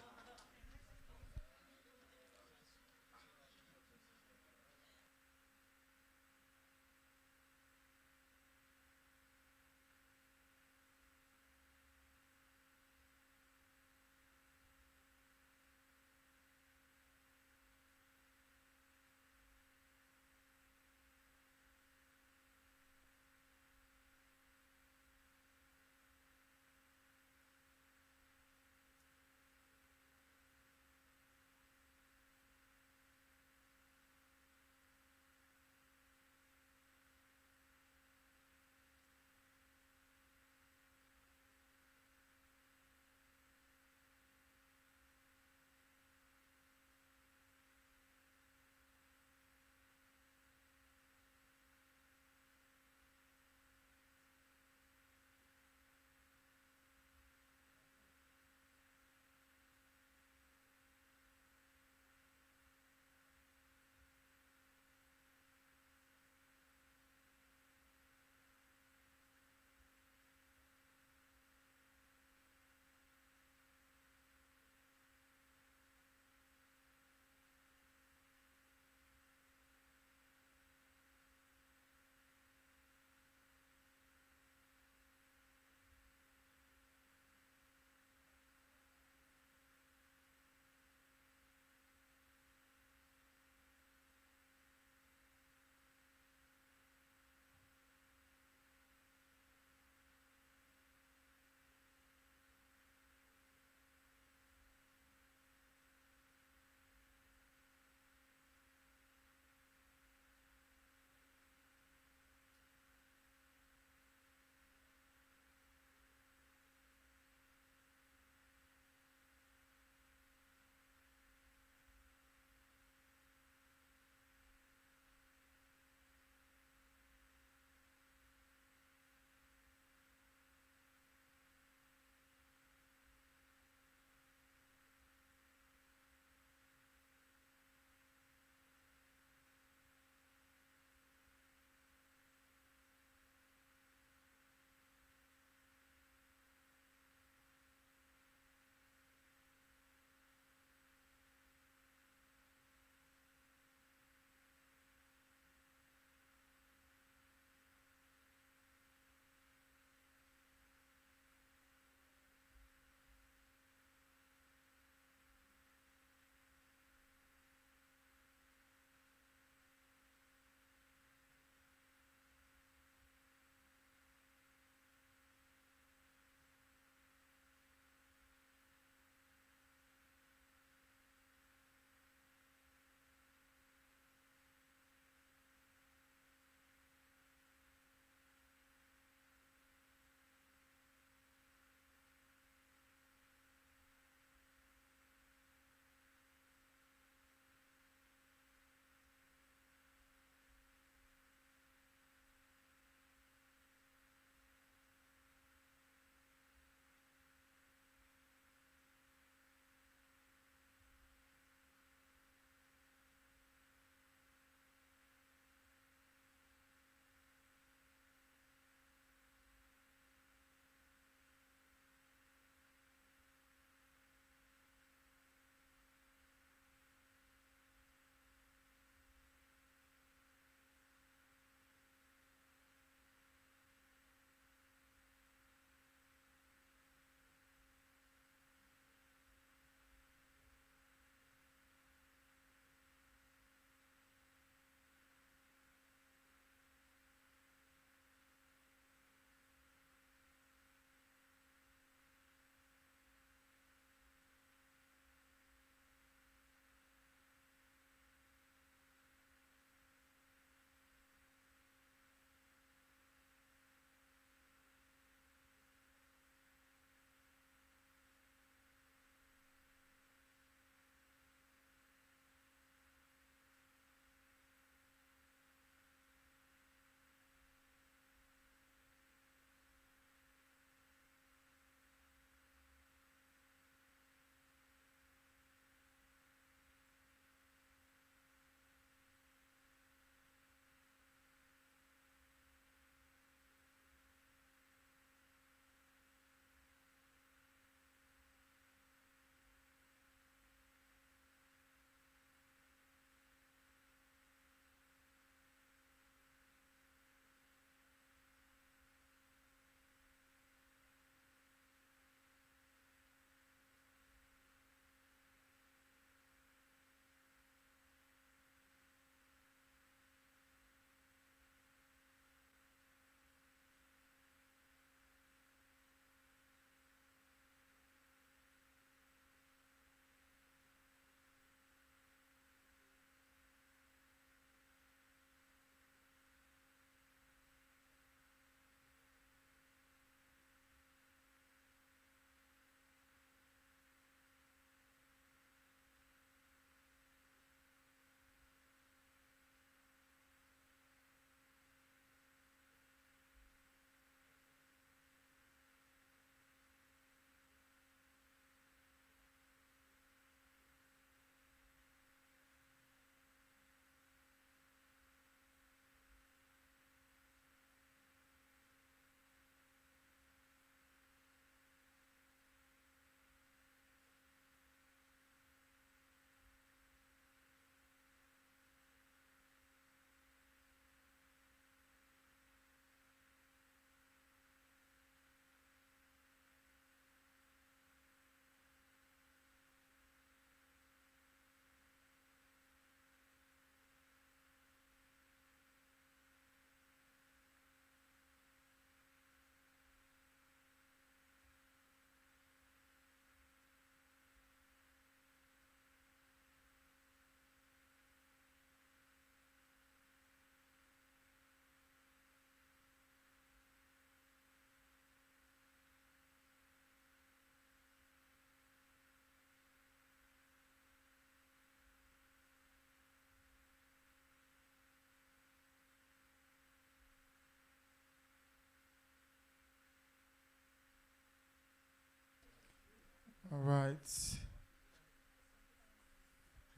right.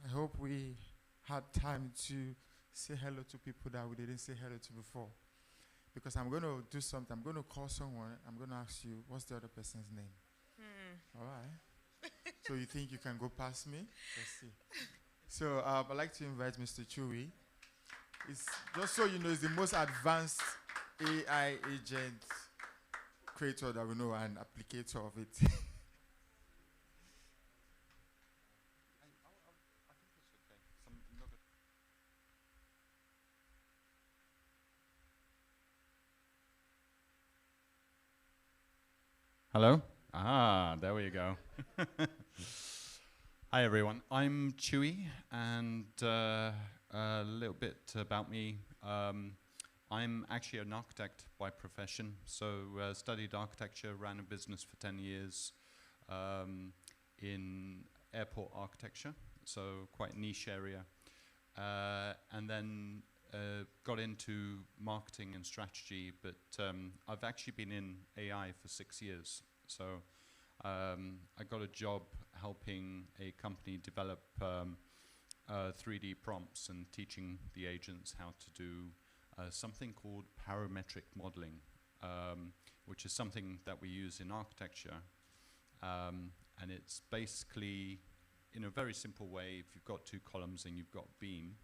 I hope we had time to say hello to people that we didn't say hello to before. Because I'm going to do something. I'm going to call someone. I'm going to ask you, what's the other person's name? All right. So you think you can go past me? Let's see. So I'd like to invite Mr. Chewy. It's, just so you know, he's the most advanced AI agent creator that we know and applicator of it. Hello? Ah, there we go. Hi, everyone. I'm Chewy, and a little bit about me. I'm actually an architect by profession, so studied architecture, ran a business for 10 years in airport architecture, so quite a niche area. And then got into marketing and strategy, but I've actually been in AI for 6 years. So I got a job helping a company develop 3D prompts and teaching the agents how to do something called parametric modeling, which is something that we use in architecture. And it's basically, in a very simple way, if you've got two columns and you've got beam,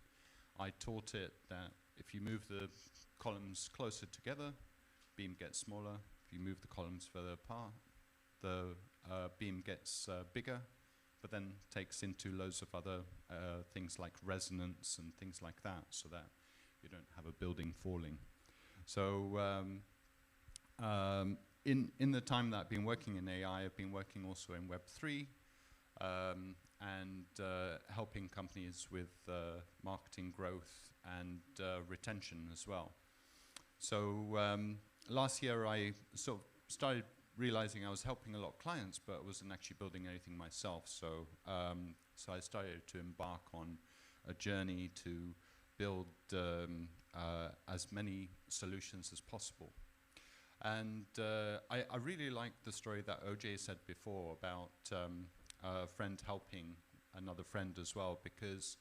I taught it that if you move the columns closer together, beam gets smaller. If you move the columns further apart, the beam gets bigger, but then takes into loads of other things like resonance and things like that, so that you don't have a building falling. So in the time that I've been working in AI, I've been working also in Web3, and helping companies with marketing growth and retention as well. So last year I sort of started realizing I was helping a lot of clients, but I wasn't actually building anything myself. So so I started to embark on a journey to build as many solutions as possible. And I really like the story that OJ said before about a friend helping another friend as well, because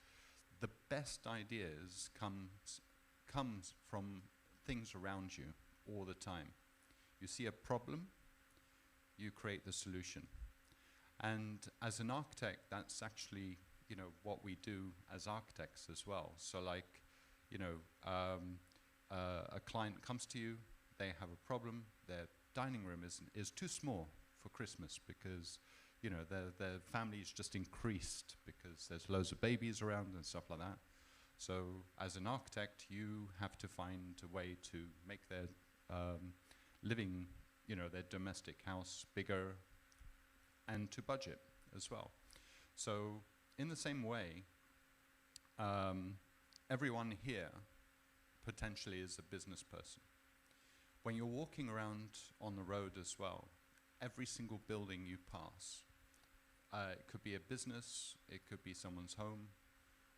the best ideas comes from things around you all the time. You see a problem, you create the solution. And as an architect, that's actually, you know, what we do as architects as well. So like, you know, a client comes to you, they have a problem, their dining room is too small for Christmas because, you know, their family's just increased because there's loads of babies around and stuff like that. So as an architect, you have to find a way to make their living, you know, their domestic house bigger and to budget as well. So in the same way, everyone here potentially is a business person. When you're walking around on the road as well, every single building you pass, it could be a business, it could be someone's home.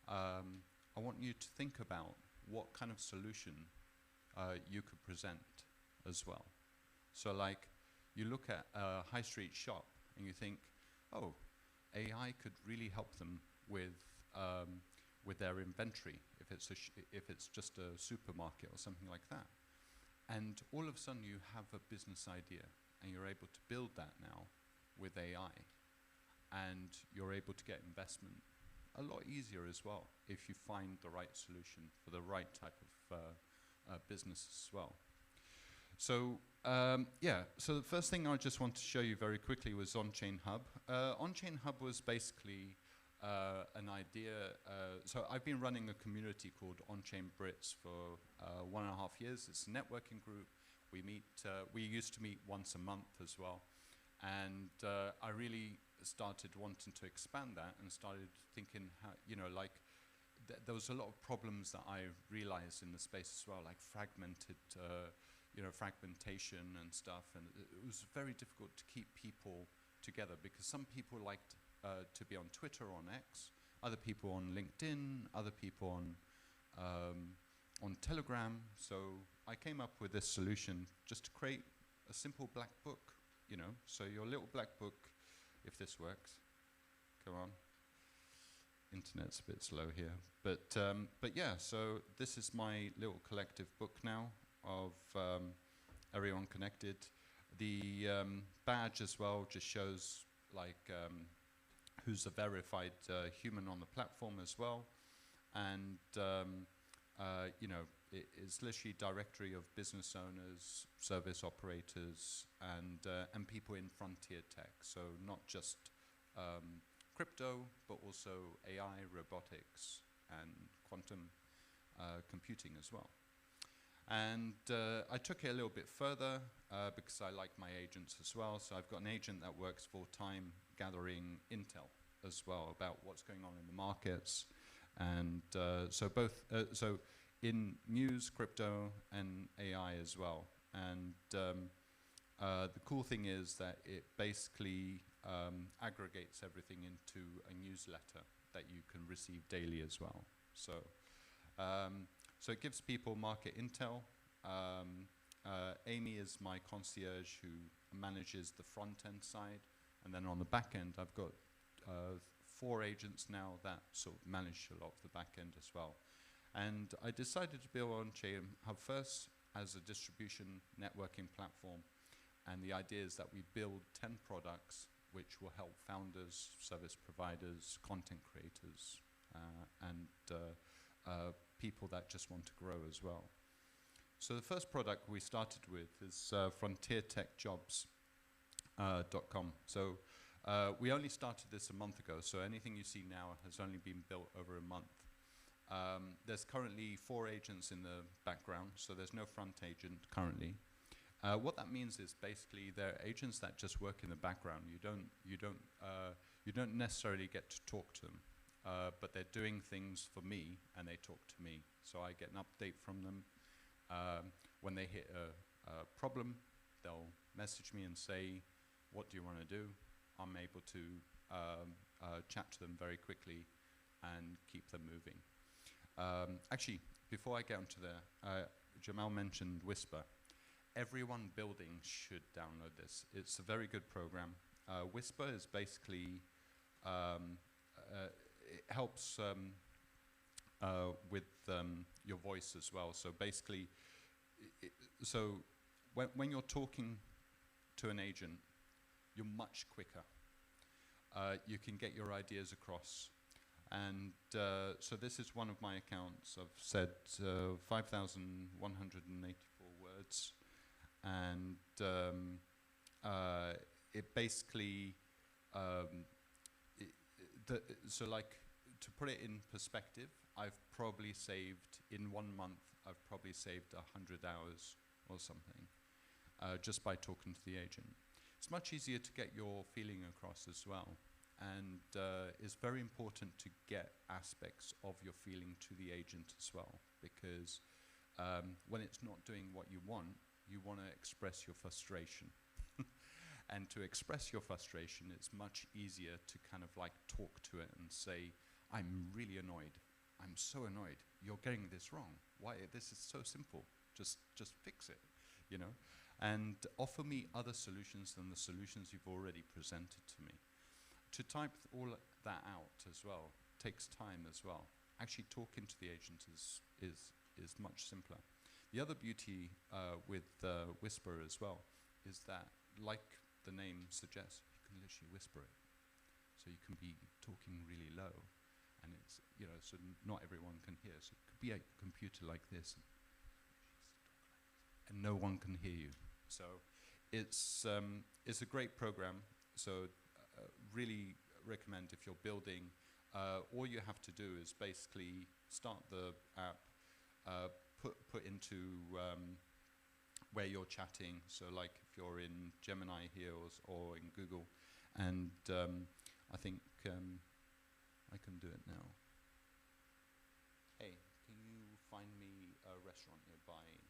I want you to think about what kind of solution you could present as well. So like, you look at a high street shop and you think, oh, AI could really help them with their inventory, if it's just a supermarket or something like that. And all of a sudden you have a business idea and you're able to build that now with AI. And you're able to get investment a lot easier as well if you find the right solution for the right type of business as well. So yeah, so the first thing I just want to show you very quickly was On-Chain Hub. On-Chain Hub was basically an idea. So I've been running a community called On-Chain Brits for 1.5 years. It's a networking group. We meet. We used to meet once a month as well, and I really started wanting to expand that and started thinking how, you know, like there was a lot of problems that I realized in the space as well, like fragmented, you know, fragmentation and stuff, and it was very difficult to keep people together because some people liked to be on Twitter or on X, other people on LinkedIn, other people on Telegram. So I came up with this solution just to create a simple black book, you know. So your little black book, if this works, Come on. Internet's a bit slow here. But yeah, so this is my little collective book now of everyone connected. The badge as well just shows like who's a verified human on the platform as well. And you know, it's literally directory of business owners, service operators, and people in frontier tech. So not just crypto, but also AI, robotics, and quantum computing as well. And I took it a little bit further because I like my agents as well. So I've got an agent that works full-time gathering intel as well about what's going on in the markets. And so both, so in news, crypto, and AI as well. And the cool thing is that it basically aggregates everything into a newsletter that you can receive daily as well. So, so it gives people market intel. Amy is my concierge who manages the front end side. And then on the back end, I've got 4 agents now that sort of manage a lot of the back end as well. And I decided to build on JM Hub first as a distribution networking platform. And the idea is that we build 10 products which will help founders, service providers, content creators, and people that just want to grow as well. So the first product we started with is frontiertechjobs.com. So we only started this a month ago, so anything you see now has only been built over a month. There's currently 4 agents in the background, so there's no front agent currently. What that means is basically they're agents that just work in the background. You don't necessarily get to talk to them, but they're doing things for me, and they talk to me. So I get an update from them. When they hit a problem, they'll message me and say, "What do you want to do?" I'm able to chat to them very quickly and keep them moving. Actually, before I get onto there, Jamal mentioned Whisper. Everyone building should download this. It's a very good program. Whisper is basically, it helps with your voice as well. So basically, so when you're talking to an agent, you're much quicker. You can get your ideas across. And so this is one of my accounts. I've said 5,184 words. And it basically, so like, to put it in perspective, I've probably saved, in 1 month, I've probably saved 100 hours or something, just by talking to the agent. It's much easier to get your feeling across as well. And it's very important to get aspects of your feeling to the agent as well, because when it's not doing what you want to express your frustration. And to express your frustration, it's much easier to kind of like talk to it and say, "I'm really annoyed. I'm so annoyed. You're getting this wrong. Why? This is so simple. Just fix it," you know? And offer me other solutions than the solutions you've already presented to me. To type all that out as well takes time as well. Actually talking to the agent is much simpler. The other beauty with Whisper as well is that, like the name suggests, you can literally whisper it. So you can be talking really low, and it's, you know, so not everyone can hear. So it could be a computer like this, and no one can hear you. So it's a great program. So really recommend if you're building. All you have to do is basically start the app, put into where you're chatting. So like if you're in Gemini here or in Google, and I think I can do it now. Hey, can you find me a restaurant nearby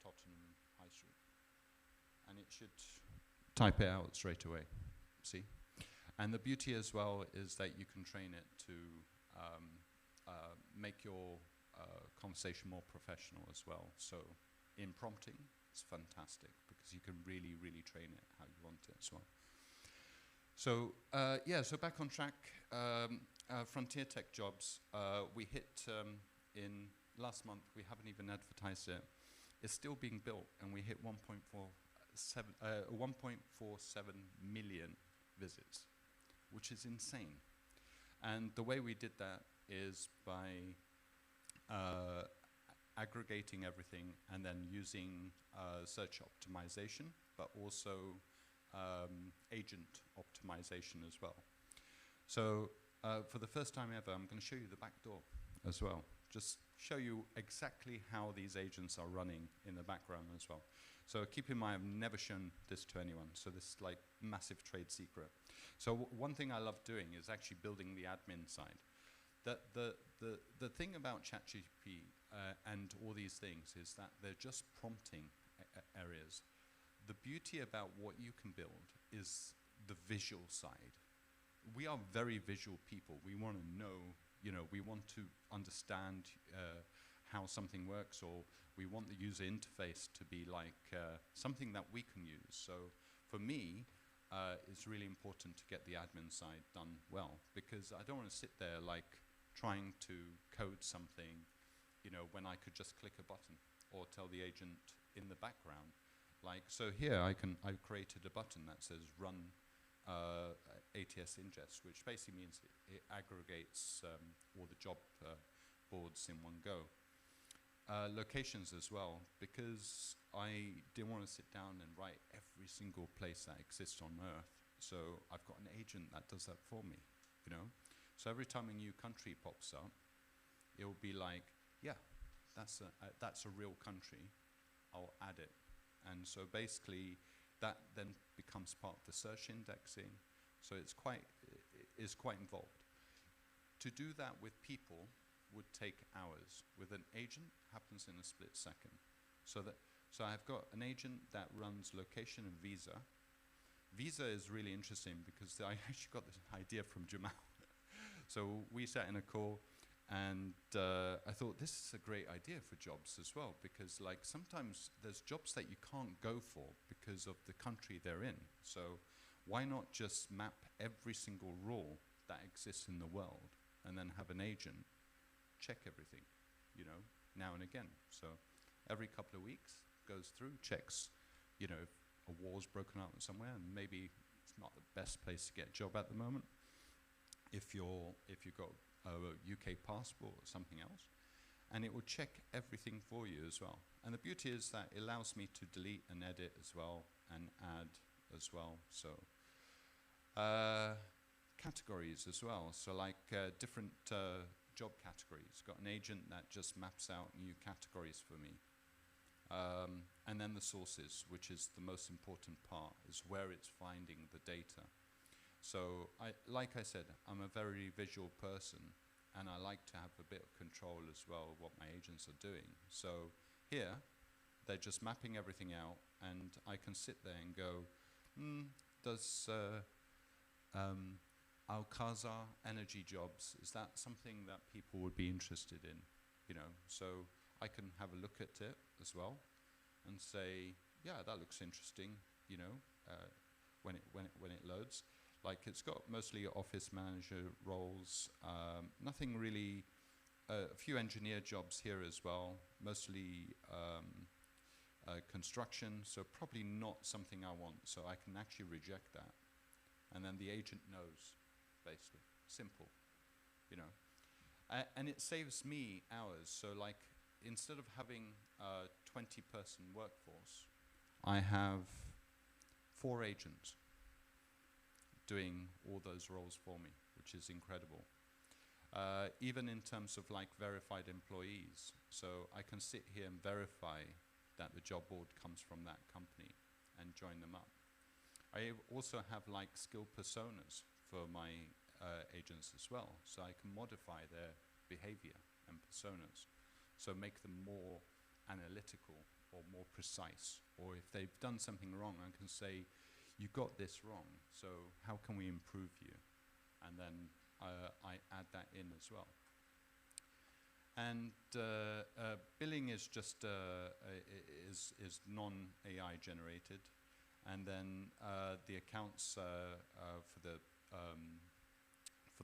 Tottenham High Street? And it should type it out straight away. See? And the beauty as well is that you can train it to make your conversation more professional as well. So in prompting, it's fantastic because you can really, really train it how you want it as well. So so back on track. Frontier Tech jobs. We hit in last month. We haven't even advertised it. It's still being built, and we hit 1.47 million visits, which is insane. And the way we did that is by aggregating everything and then using search optimization, but also agent optimization as well. So for the first time ever, I'm going to show you the back door as well. Just show you exactly how these agents are running in the background as well. So keep in mind, I've never shown this to anyone, so this is like massive trade secret. So one thing I love doing is actually building the admin side. The thing about ChatGPT and all these things is that they're just prompting areas. The beauty about what you can build is the visual side. We are very visual people. We want to know, we want to understand how something works, or we want the user interface to be like something that we can use. So for me, it's really important to get the admin side done well, because I don't want to sit there like trying to code something, when I could just click a button or tell the agent in the background. Like, so here I've created a button that says run ATS ingest, which basically means it aggregates all the job boards in one go. Locations as well, because I didn't want to sit down and write every single place that exists on Earth. So I've got an agent that does that for me, So every time a new country pops up, it will be like, yeah, that's a real country. I'll add it. And so basically, that then becomes part of the search indexing. So it's quite involved. To do that with people would take hours. With an agent, happens in a split second. So I've got an agent that runs location and visa. Visa is really interesting because I actually got this idea from Jamal. So we sat in a call, and I thought this is a great idea for jobs as well, because like sometimes there's jobs that you can't go for because of the country they're in. So why not just map every single rule that exists in the world and then have an agent check everything, now and again. So every couple of weeks goes through, checks, if a war's broken out somewhere, and maybe it's not the best place to get a job at the moment. If you've got a UK passport or something else, and it will check everything for you as well. And the beauty is that it allows me to delete and edit as well, and add as well. So categories as well. So like different job categories. Got an agent that just maps out new categories for me. And then the sources, which is the most important part, is where it's finding the data. So like I said, I'm a very visual person, and I like to have a bit of control as well of what my agents are doing. So here, they're just mapping everything out, and I can sit there and go, does Al-Khazar energy jobs, is that something that people would be interested in? So I can have a look at it as well and say, yeah, that looks interesting, when it loads. Like, it's got mostly office manager roles, nothing really, a few engineer jobs here as well, mostly construction, so probably not something I want, so I can actually reject that. And then the agent knows, basically. Simple, and it saves me hours. So like, instead of having a 20-person workforce, I have 4 agents doing all those roles for me, which is incredible. Even in terms of like verified employees. So I can sit here and verify that the job board comes from that company and join them up. I also have like skill personas for my agents as well. So I can modify their behavior and personas. So make them more analytical or more precise. Or if they've done something wrong, I can say, you got this wrong, so how can we improve you? And then I add that in as well. And billing is just is non-AI generated, and then the accounts for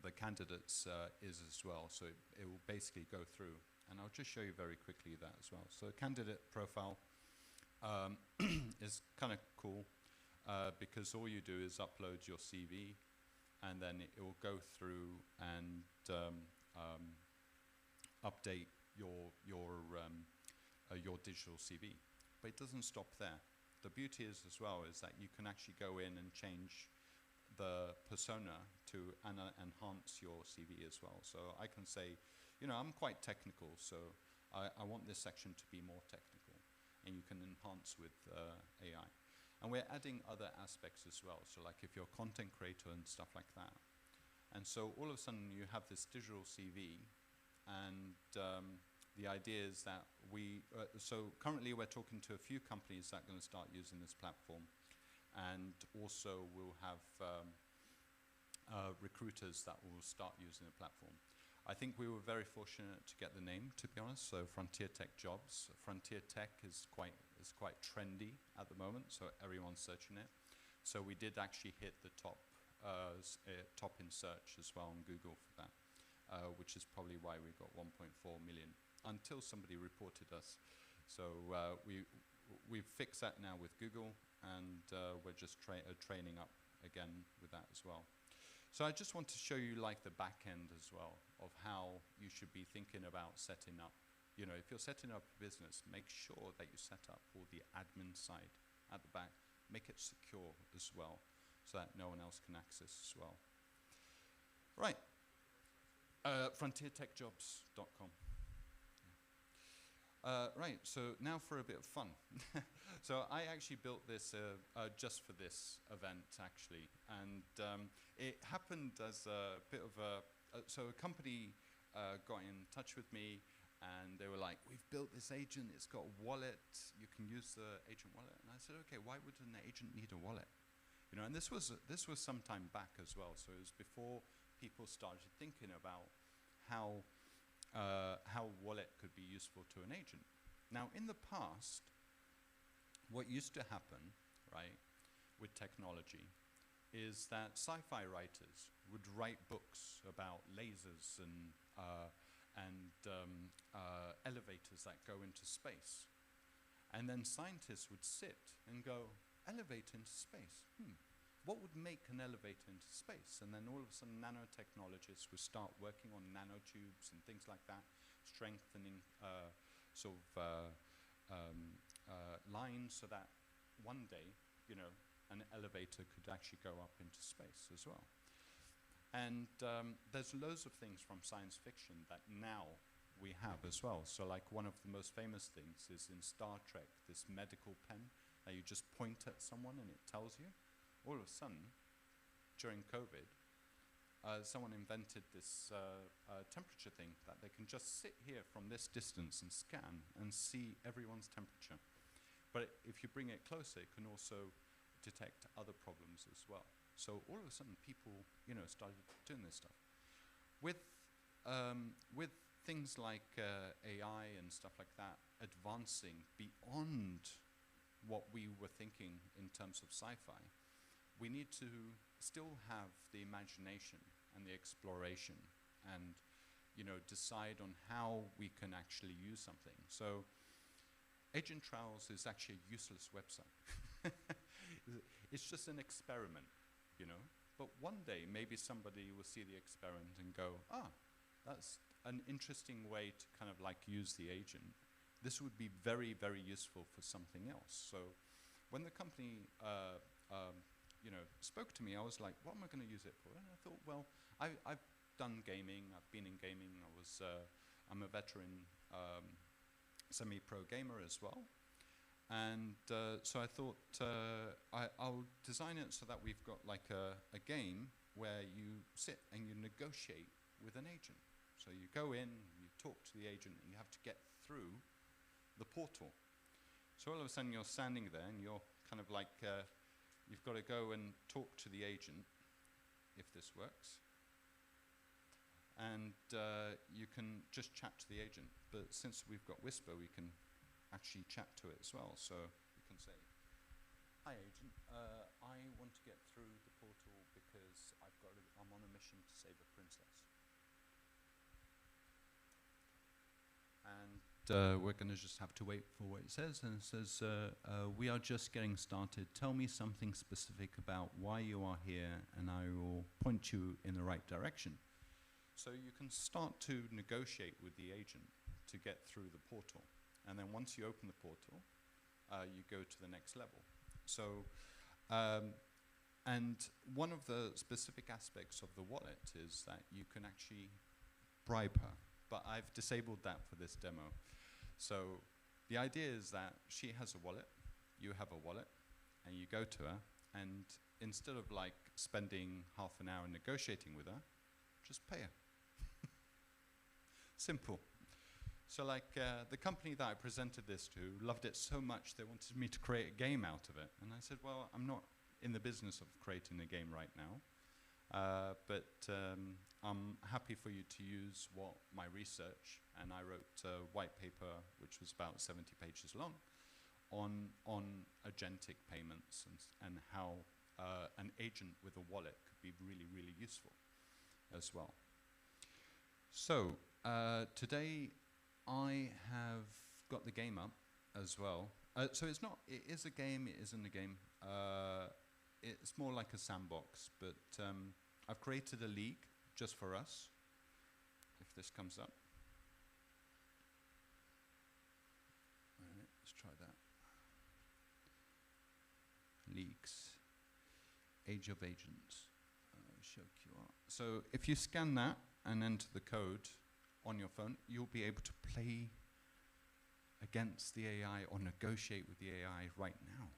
the candidates is as well. So it will basically go through, and I'll just show you very quickly that as well. So candidate profile is kind of cool because all you do is upload your CV, and then it will go through and update your digital CV. But it doesn't stop there. The beauty is as well is that you can actually go in and change the persona to enhance your CV as well. So I can say, you know, I'm quite technical, so I want this section to be more technical, and you can enhance with AI. And we're adding other aspects as well, so like if you're a content creator and stuff like that. And so all of a sudden you have this digital CV, and the idea is that so currently we're talking to a few companies that are going to start using this platform, and also we'll have recruiters that will start using the platform. I think we were very fortunate to get the name, to be honest. So Frontier Tech Jobs. Frontier Tech is quite trendy at the moment, so everyone's searching it. So we did actually hit the top in search as well on Google for that, which is probably why we got 1.4 million until somebody reported us. So we've fixed that now with Google, and we're just training up again with that as well. So I just want to show you like the back end as well of how you should be thinking about setting up. You know, if you're setting up a business, make sure that you set up all the admin side at the back. Make it secure as well, so that no one else can access as well. Right, frontiertechjobs.com. Right, so now for a bit of fun. So I actually built this just for this event, actually. And it happened as a bit of so a company got in touch with me, and they were like, we've built this agent, it's got a wallet, you can use the agent wallet. And I said, okay, why would an agent need a wallet? You know, and this was some time back as well, so it was before people started thinking about how wallet could be useful to an agent. Now, in the past, what used to happen, right, with technology, is that sci-fi writers would write books about lasers and elevators that go into space. And then scientists would sit and go, elevator into space? What would make an elevator into space? And then all of a sudden nanotechnologists would start working on nanotubes and things like that, strengthening lines so that one day, you know, an elevator could actually go up into space as well. And there's loads of things from science fiction that now we have as well. So like one of the most famous things is in Star Trek, this medical pen that you just point at someone and it tells you. All of a sudden, during COVID, someone invented this temperature thing that they can just sit here from this distance and scan and see everyone's temperature. But if you bring it closer, it can also detect other problems as well. So all of a sudden, people, you know, started doing this stuff. With things like AI and stuff like that advancing beyond what we were thinking in terms of sci-fi, we need to still have the imagination and the exploration and, you know, decide on how we can actually use something. So Agent Trials is actually a useless website. It's just an experiment, you know. But one day, maybe somebody will see the experiment and go, that's an interesting way to kind of like use the agent. This would be very, very useful for something else. So when the company you know, spoke to me, I was like, what am I going to use it for? And I thought, well, I've done gaming, I've been in gaming, I'm a veteran semi-pro gamer as well. And so I thought I'll design it so that we've got like a game where you sit and you negotiate with an agent. So you go in, you talk to the agent, and you have to get through the portal. So all of a sudden you're standing there and you're kind of like, you've got to go and talk to the agent, if this works. And you can just chat to the agent. But since we've got Whisper, we can actually chat to it as well. So you can say, Hi, agent. I want to get through the portal because I'm on a mission to save a princess. And we're going to just have to wait for what it says. And it says, we are just getting started. Tell me something specific about why you are here, and I will point you in the right direction. So you can start to negotiate with the agent to get through the portal. And then once you open the portal, you go to the next level. So, and one of the specific aspects of the wallet is that you can actually bribe her. But I've disabled that for this demo. So the idea is that she has a wallet, you have a wallet, and you go to her, and instead of like spending half an hour negotiating with her, just pay her. Simple. So like the company that I presented this to loved it so much they wanted me to create a game out of it. And I said, well, I'm not in the business of creating a game right now, but I'm happy for you to use my research. And I wrote a white paper, which was about 70 pages long, on agentic payments and how an agent with a wallet could be really, really useful as well. So today I have got the game up as well. So it is a game, it isn't a game. It's more like a sandbox, but I've created a league just for us, if this comes up. All right, let's try that. Leagues, Age of Agents, show QR. So if you scan that and enter the code on your phone, you'll be able to play against the AI or negotiate with the AI right now.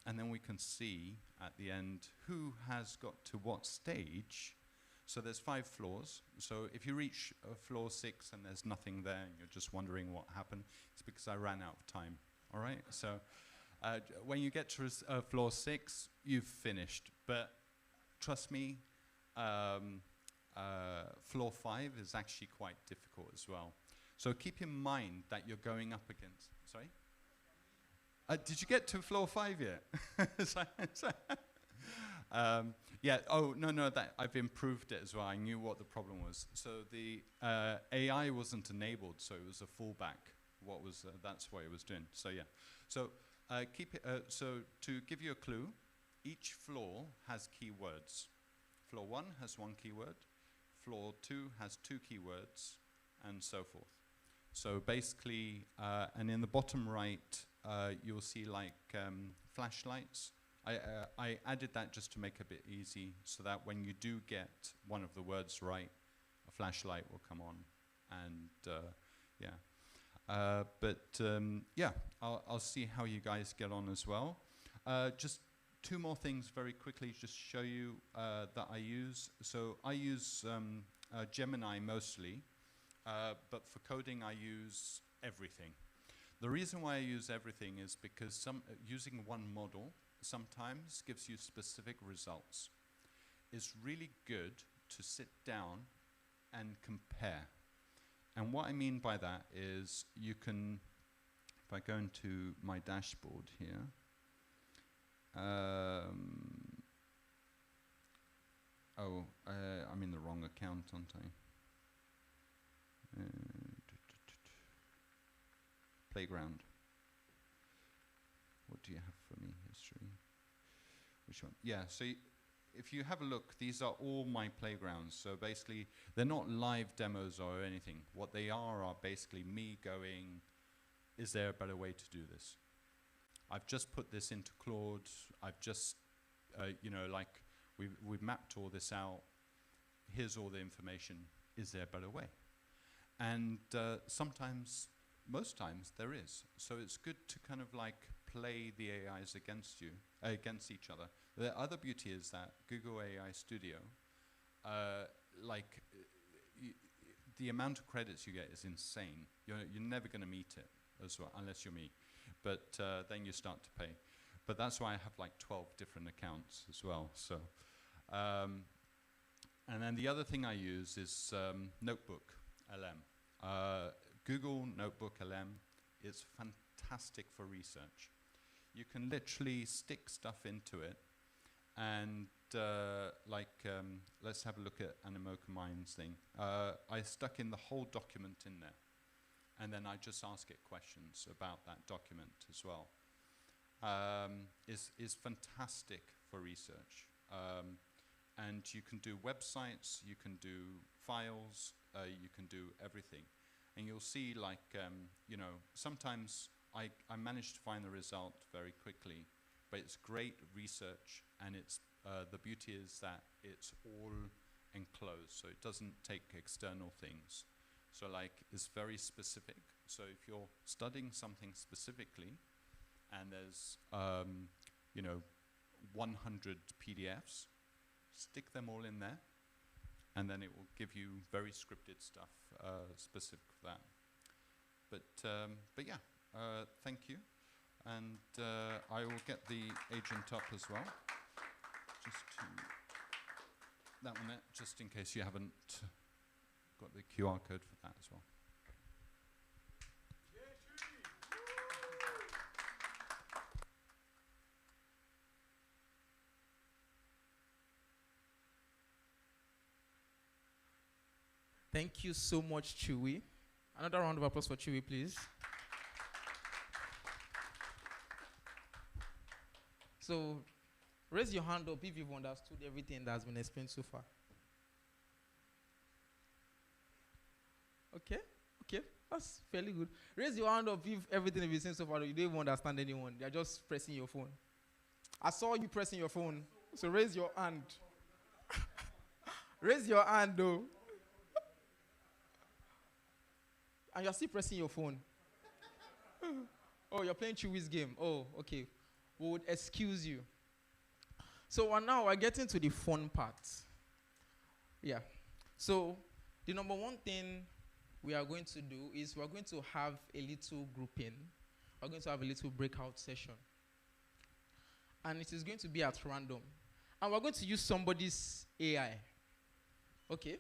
And then we can see at the end who has got to what stage. So there's 5 floors. So if you reach floor 6 and there's nothing there and you're just wondering what happened, it's because I ran out of time. All right? So when you get to floor 6, you've finished. But trust me, floor 5 is actually quite difficult as well. So keep in mind that you're going up against, sorry? Did you get to floor 5 yet? Yeah, oh, no, that I've improved it as well. I knew what the problem was. So the AI wasn't enabled, so it was a fallback. That's what it was doing, so yeah. So keep it, so to give you a clue, each floor has keywords. Floor 1 has 1 keyword, floor 2 has 2 keywords, and so forth. So basically, and in the bottom right, you'll see like flashlights. I added that just to make it a bit easy, so that when you do get one of the words right, a flashlight will come on, and yeah. Yeah, I'll see how you guys get on as well. Just 2 more things very quickly, just show you that I use. So I use Gemini mostly, but for coding I use everything. The reason why I use everything is because using one model sometimes gives you specific results. It's really good to sit down and compare. And what I mean by that is you can, if I go into my dashboard here, I'm in the wrong account, aren't I? Playground. What do you have for me? History. Which one? Yeah, so if you have a look, these are all my playgrounds. So basically, they're not live demos or anything. What they are basically me going, is there a better way to do this? I've just put this into Claude. I've just, like we've mapped all this out. Here's all the information. Is there a better way? And sometimes, most times, there is. So it's good to kind of like play the AIs against each other. The other beauty is that Google AI Studio, the amount of credits you get is insane. You're never going to meet it as well, unless you're me. But then you start to pay. But that's why I have like 12 different accounts as well. So, and then the other thing I use is Notebook LM. Google Notebook LM is fantastic. fantastic for research. You can literally stick stuff into it, and let's have a look at Animoca Minds thing. I stuck in the whole document in there, and then I just ask it questions about that document as well. Is fantastic for research. And you can do websites, you can do files, you can do everything. And you'll see, sometimes I manage to find the result very quickly, but it's great research, and it's the beauty is that it's all enclosed, so it doesn't take external things. So it's very specific. So if you're studying something specifically, and there's 100 PDFs, stick them all in there, and then it will give you very scripted stuff specific for that. But yeah, thank you, and I will get the agent up as well, just to that one there, just in case you haven't got the QR code for that as well. Thank you so much, Chewy. Another round of applause for Chewy, please. So, raise your hand up if you've understood everything that has been explained so far. Okay, that's fairly good. Raise your hand up if everything you've been saying so far, you don't even understand anyone. You're just pressing your phone. I saw you pressing your phone, so raise your hand. Raise your hand, though. And you're still pressing your phone. Oh, you're playing Chewy's game. Oh, okay. We would excuse you. So now we're getting to the fun part. Yeah. So the number one thing we are going to do is we're going to have a little grouping. We're going to have a little breakout session. And it is going to be at random. And we're going to use somebody's AI. Okay?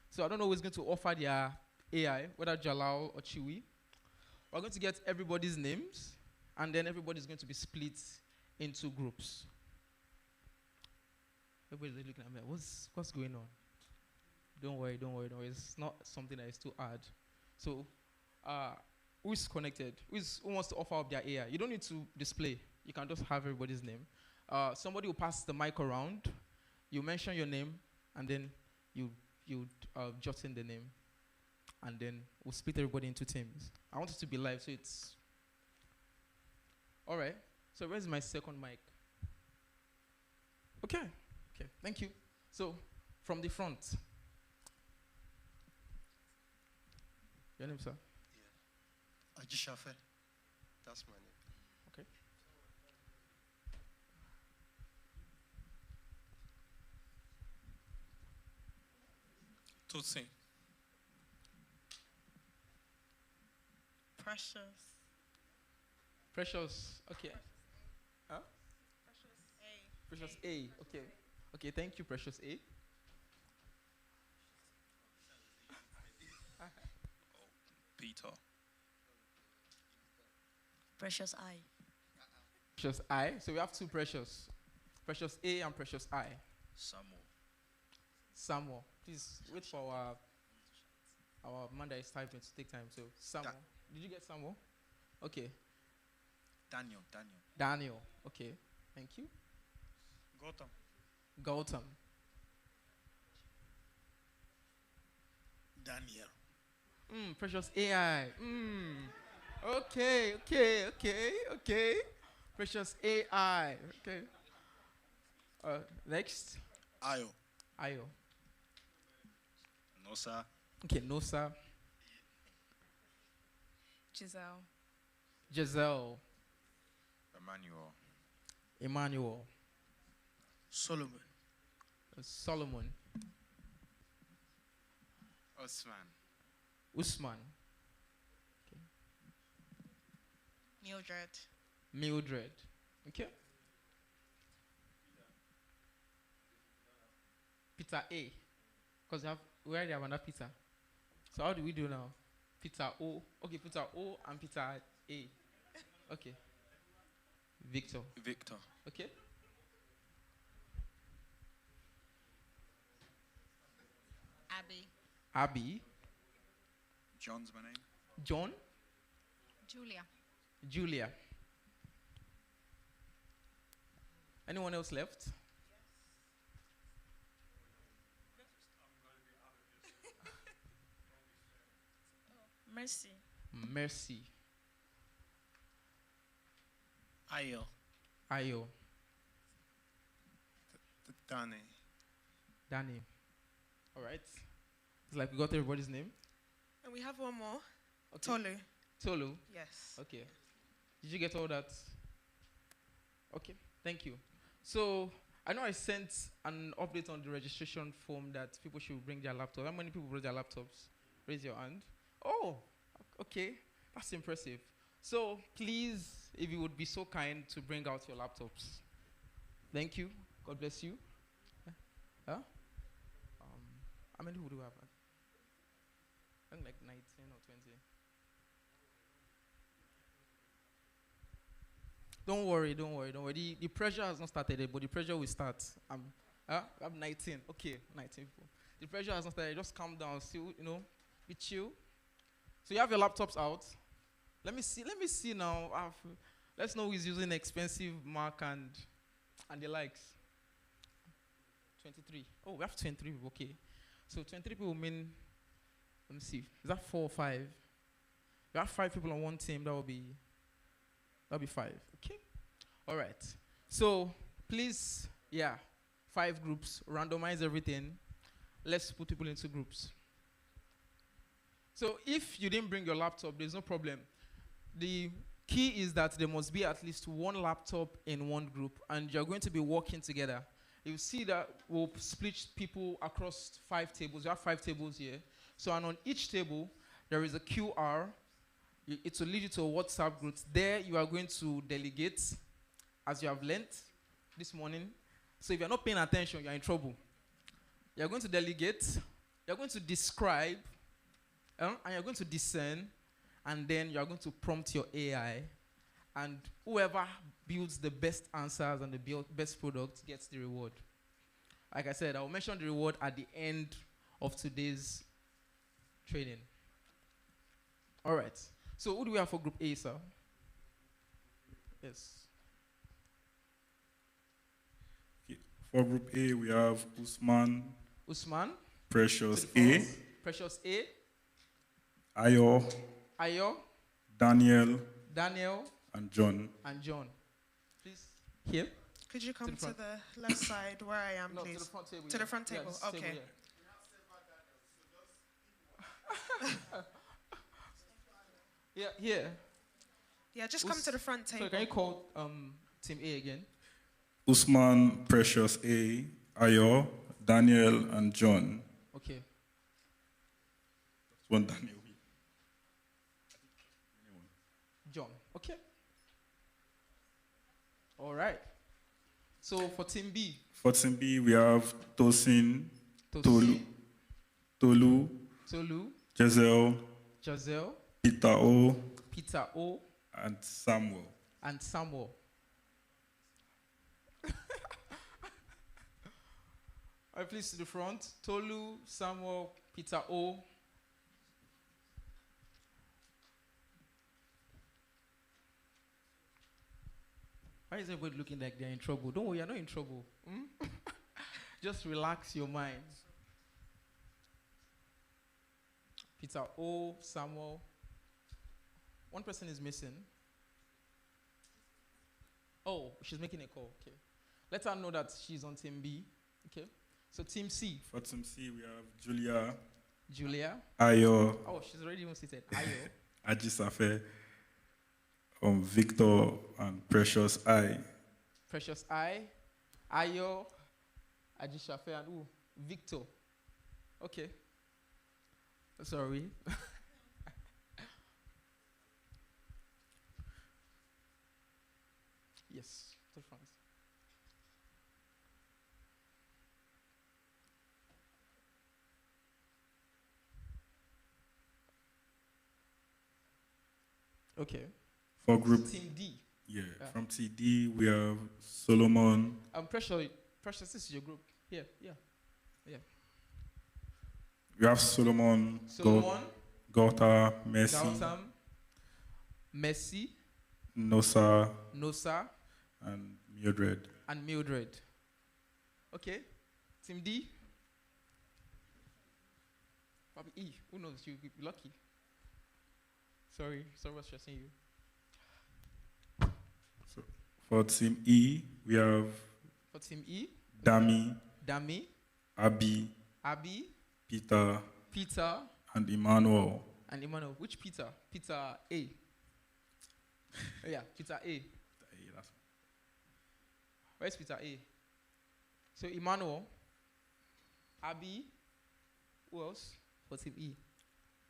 So I don't know who's going to offer their AI, whether Jalal or Chewy. We're going to get everybody's names, and then everybody's going to be split into groups. Everybody's looking at me, what's going on? Don't worry. It's not something that is too hard. So, who's connected? Who wants to offer up their AI? You don't need to display. You can just have everybody's name. Somebody will pass the mic around. You mention your name, and then you jot in the name. And then we'll split everybody into teams. I want it to be live, so it's... All right. So where's my second mic? Okay, thank you. So, from the front. Your name, sir? Yeah. Ajishafe. That's my name. Okay. Tutsi. Precious, okay. Huh? Precious A, okay. Okay, thank you, Precious A. Peter. Precious I. Precious I. So we have two Precious. Precious A and Precious I. Samuel. Please wait for our man that is typing to take time. So Samuel. Did you get Samuel? Okay. Daniel. Okay. Thank you. Gautam. Daniel. Precious AI. Okay. Precious AI. Okay. Next. Ayo. Nosa. Okay, Nosa. Giselle. Emmanuel. Solomon. Usman. Okay. Mildred. Okay. Peter A. Because we already have another Peter. So how do we do now? Peter O. Okay, Peter O and Peter A. Okay. Victor. Victor. Okay. Abby. Abby. John's my name. John. Julia. Julia. Anyone else left? Mercy. Mercy. Ayo. Ayo. Danny. Danny. All right. It's like we got everybody's name. And we have one more. Okay. Tolu. Tolu. Yes. Okay. Did you get all that? Okay. Thank you. So I know I sent an update on the registration form that people should bring their laptop. How many people brought their laptops? Raise your hand. Oh, okay. That's impressive. So please, if you would be so kind to bring out your laptops. Thank you. God bless you. Huh? How many people do we have? I think like 19 or 20. Don't worry. The pressure has not started yet, but the pressure will start. I'm 19. Okay, 19 people. The pressure has not started. Just calm down. Still, be chill. So you have your laptops out. Let me see now. Let's know who's using expensive Mac and the likes. 23. Oh, we have 23 people. Okay. So 23 people mean, let me see. Is that 4 or 5? You have 5 people on one team. That'll be 5. Okay. All right. So please, 5 groups. Randomize everything. Let's put people into groups. So if you didn't bring your laptop, there's no problem. The key is that there must be at least one laptop in one group, and you're going to be working together. You see that we'll split people across 5 tables. You have 5 tables here. So, and on each table, there is a QR. It will lead you to a WhatsApp group. There, you are going to delegate, as you have learnt this morning. So if you're not paying attention, you're in trouble. You're going to delegate. You're going to describe. And you're going to discern. And then you're going to prompt your AI. And whoever builds the best answers and the best product gets the reward. Like I said, I'll mention the reward at the end of today's training. All right. So who do we have for Group A, sir? Yes. Okay. For Group A, we have Usman. Precious A. Precious A. Ayo. Daniel. And John. Please, here. Could you come to the left side where I am, please? To the front table. To the front table, okay. Table, here. Yeah, just come to the front table. So can you call Team A again? Usman, Precious A, Ayo, Daniel, and John. Okay. That's one Daniel. John. Okay. All right. So for Team B. For Team B, we have Tosin, Tolu, Giselle, Peter O, and Samuel. All right, please to the front. Tolu, Samuel, Peter O. Why is everybody looking like they're in trouble? Don't worry, you're not in trouble. Just relax your mind. Peter O, Samuel. One person is missing. Oh, she's making a call. Okay. Let her know that she's on Team B. Okay. So Team C. For Team C, we have Julia. Ayo. Oh, she's already even seated. Ayo. Ajisafe. Victor and Precious I. Precious I. Ayo. Ajishafe and who? Victor. Okay. Sorry. Yes, to the front. Okay. For group, Team D. yeah, Yeah. from TD we have Solomon, Precious, this is your group. Here, yeah. we have Solomon, Solomon, Gauta, Messi, Gautam, Messi, Nosa, Nosa, and Mildred. and Mildred. Okay. Team D. Probably E. Who knows? You'll be lucky. Sorry for stressing you. So for team E, we have For Team E, Dami, Dami, Abi, Abby, Peter, Peter, and Emmanuel. and Emmanuel. Which Peter? Peter A. Oh, yeah, Peter A. Where's Peter A? So Emmanuel, Abby, who else for Team E?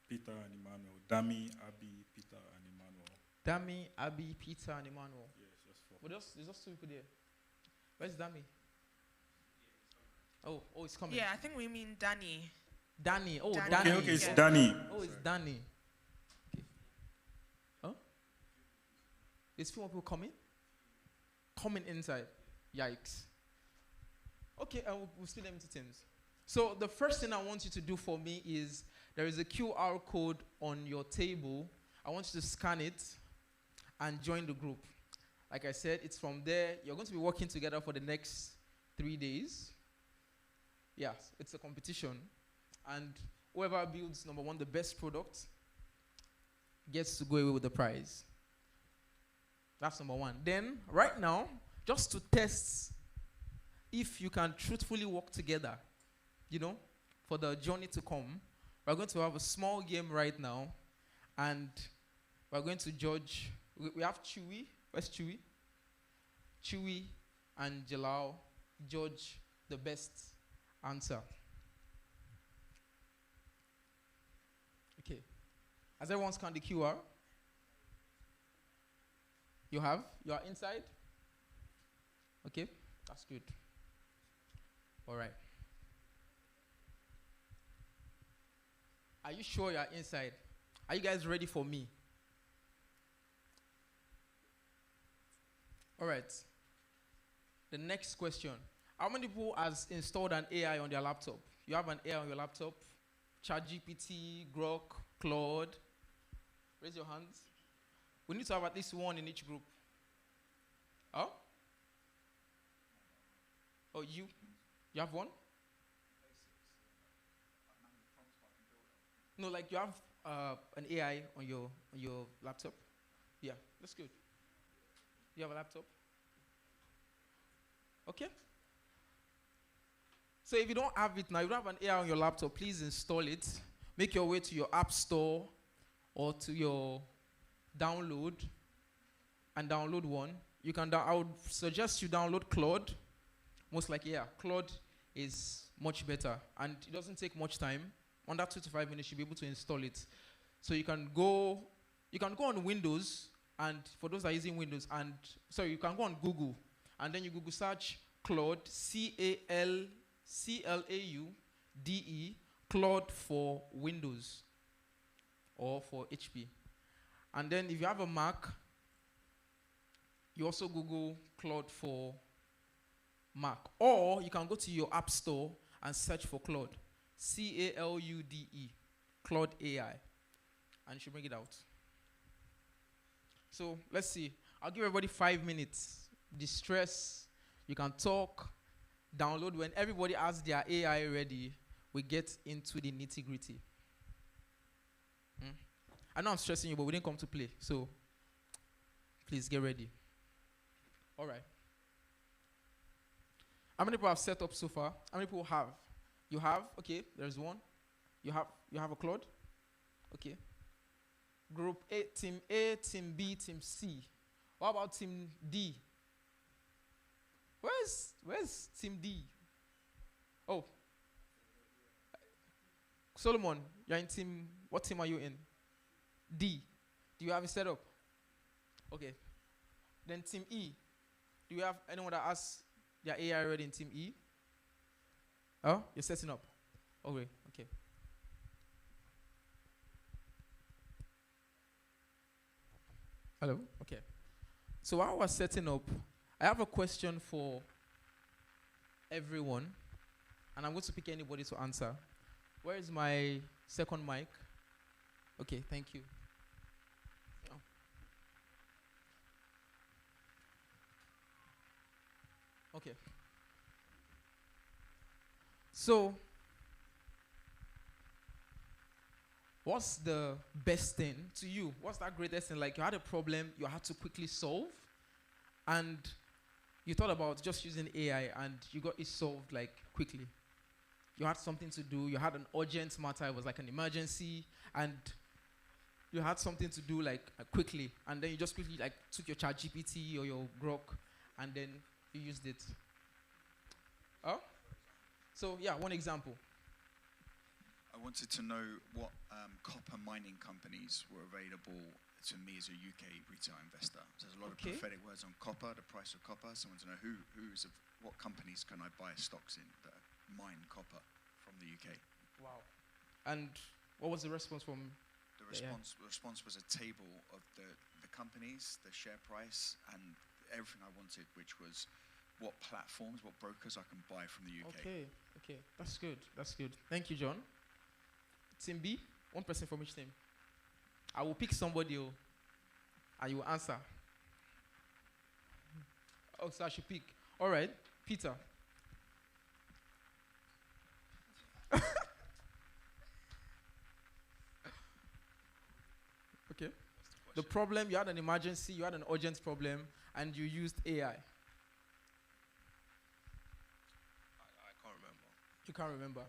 Peter and Emmanuel. Dami, Abi, Peter, and Emmanuel. Dami, Abby, Peter, and Emmanuel. Yes, just four. But there's just 2 people there. Where's Dami? Oh, it's coming. Yeah, I think we mean Danny. Danny. Oh, Danny. Danny. Okay, it's Yeah. Danny. Oh, it's Danny. Okay. Huh? There's 4 more people coming? Coming inside. Yikes. Okay, we'll split them into teams. So the first thing I want you to do for me is there is a QR code on your table. I want you to scan it and join the group. Like I said, it's from there. You're going to be working together for the next 3 days. Yes, it's a competition. And whoever builds, number 1, the best product gets to go away with the prize. That's number 1. Then, right now, just to test if you can truthfully work together, for the journey to come, we're going to have a small game right now, and we're going to judge. We have Chewy. Where's Chewy? Chewy and Jalal judge the best answer. Okay. Has everyone scanned the QR? You have? You are inside? Okay, that's good. All right. Are you sure you are inside? Are you guys ready for me? All right. The next question. How many people has installed an AI on their laptop? You have an AI on your laptop? ChatGPT, Grok, Claude? Raise your hands. We need to have at least 1 in each group. Oh? Oh, you have 1? No, like you have an AI on your laptop? Yeah, that's good. You have a laptop? Okay. So if you don't have it now, if you don't have an AI on your laptop, please install it. Make your way to your app store or to your download and download one. You can. I would suggest you download Claude. Most likely, yeah. Claude is much better, and it doesn't take much time. Under 2 to 5 minutes, you'll be able to install it. So you can go on Windows, and for those that are using Windows, you can go on Google, and then you Google search Claude, CLAUDE, Claude for Windows or for HP. And then if you have a Mac, you also Google Claude for Mac. Or you can go to your app store and search for Claude, CALUDE, Claude AI, and you should bring it out. So let's see. I'll give everybody 5 minutes. Distress, you can talk, download. When everybody has their AI ready, we get into the nitty-gritty. I know I'm stressing you, but we didn't come to play. So please get ready. All right. How many people have set up so far? How many people have? You have? Okay, there's one. You have a Claude? Okay. Group A, Team B, Team C. What about Team D? Where's Team D? Oh. Solomon, you're in team. What team are you in? D. Do you have it set up? Okay. Then Team E. Do you have anyone that has their AI ready in Team E? Oh, you're setting up. Okay. Okay. Hello? Okay. So while I was setting up, I have a question for everyone, and I'm going to pick anybody to answer. Where is my second mic? Okay, thank you. Oh. Okay. So, what's the best thing to you? What's that greatest thing? Like you had a problem you had to quickly solve, and you thought about just using AI, and you got it solved like quickly. You had something to do, you had an urgent matter, it was like an emergency, and you had something to do like quickly, and then you just quickly like took your chat GPT or your Grok, and then you used it. Oh? So yeah, one example. I wanted to know what copper mining companies were available to me as a UK retail investor. So there's a lot of prophetic words on copper, the price of copper. So I want to know what companies can I buy stocks in that mine copper from the UK. Wow. And what was the response from? The response was a table of the companies, the share price, and everything I wanted, which was what platforms, what brokers I can buy from the UK. Okay, that's good. That's good. Thank you, John. Team B, one person from each team. I will pick somebody, and you will answer. Oh, so I should pick. All right, Peter. Okay. The problem, you had an emergency, you had an urgent problem, and you used AI. I can't remember. You can't remember?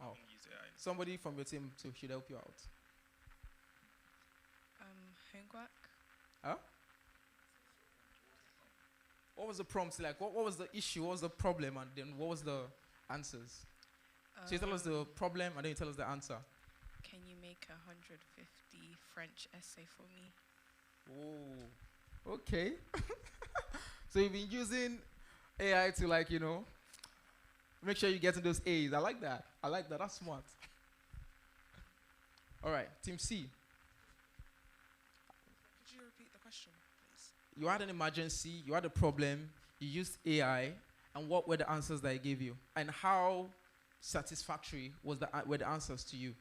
Oh. I don't use AI. Somebody from your team should help you out. Homework. Huh? What was the prompt like? What was the issue? What was the problem? And then what was the answers? So you tell us the problem and then you tell us the answer. Can you make a 150 French essay for me? Oh, okay. So you've been using AI to make sure you get in those A's. I like that. That's smart. All right, Team C. Could you repeat the question, please? You had an emergency, you had a problem, you used AI, and what were the answers that it gave you? And how satisfactory were the answers to you?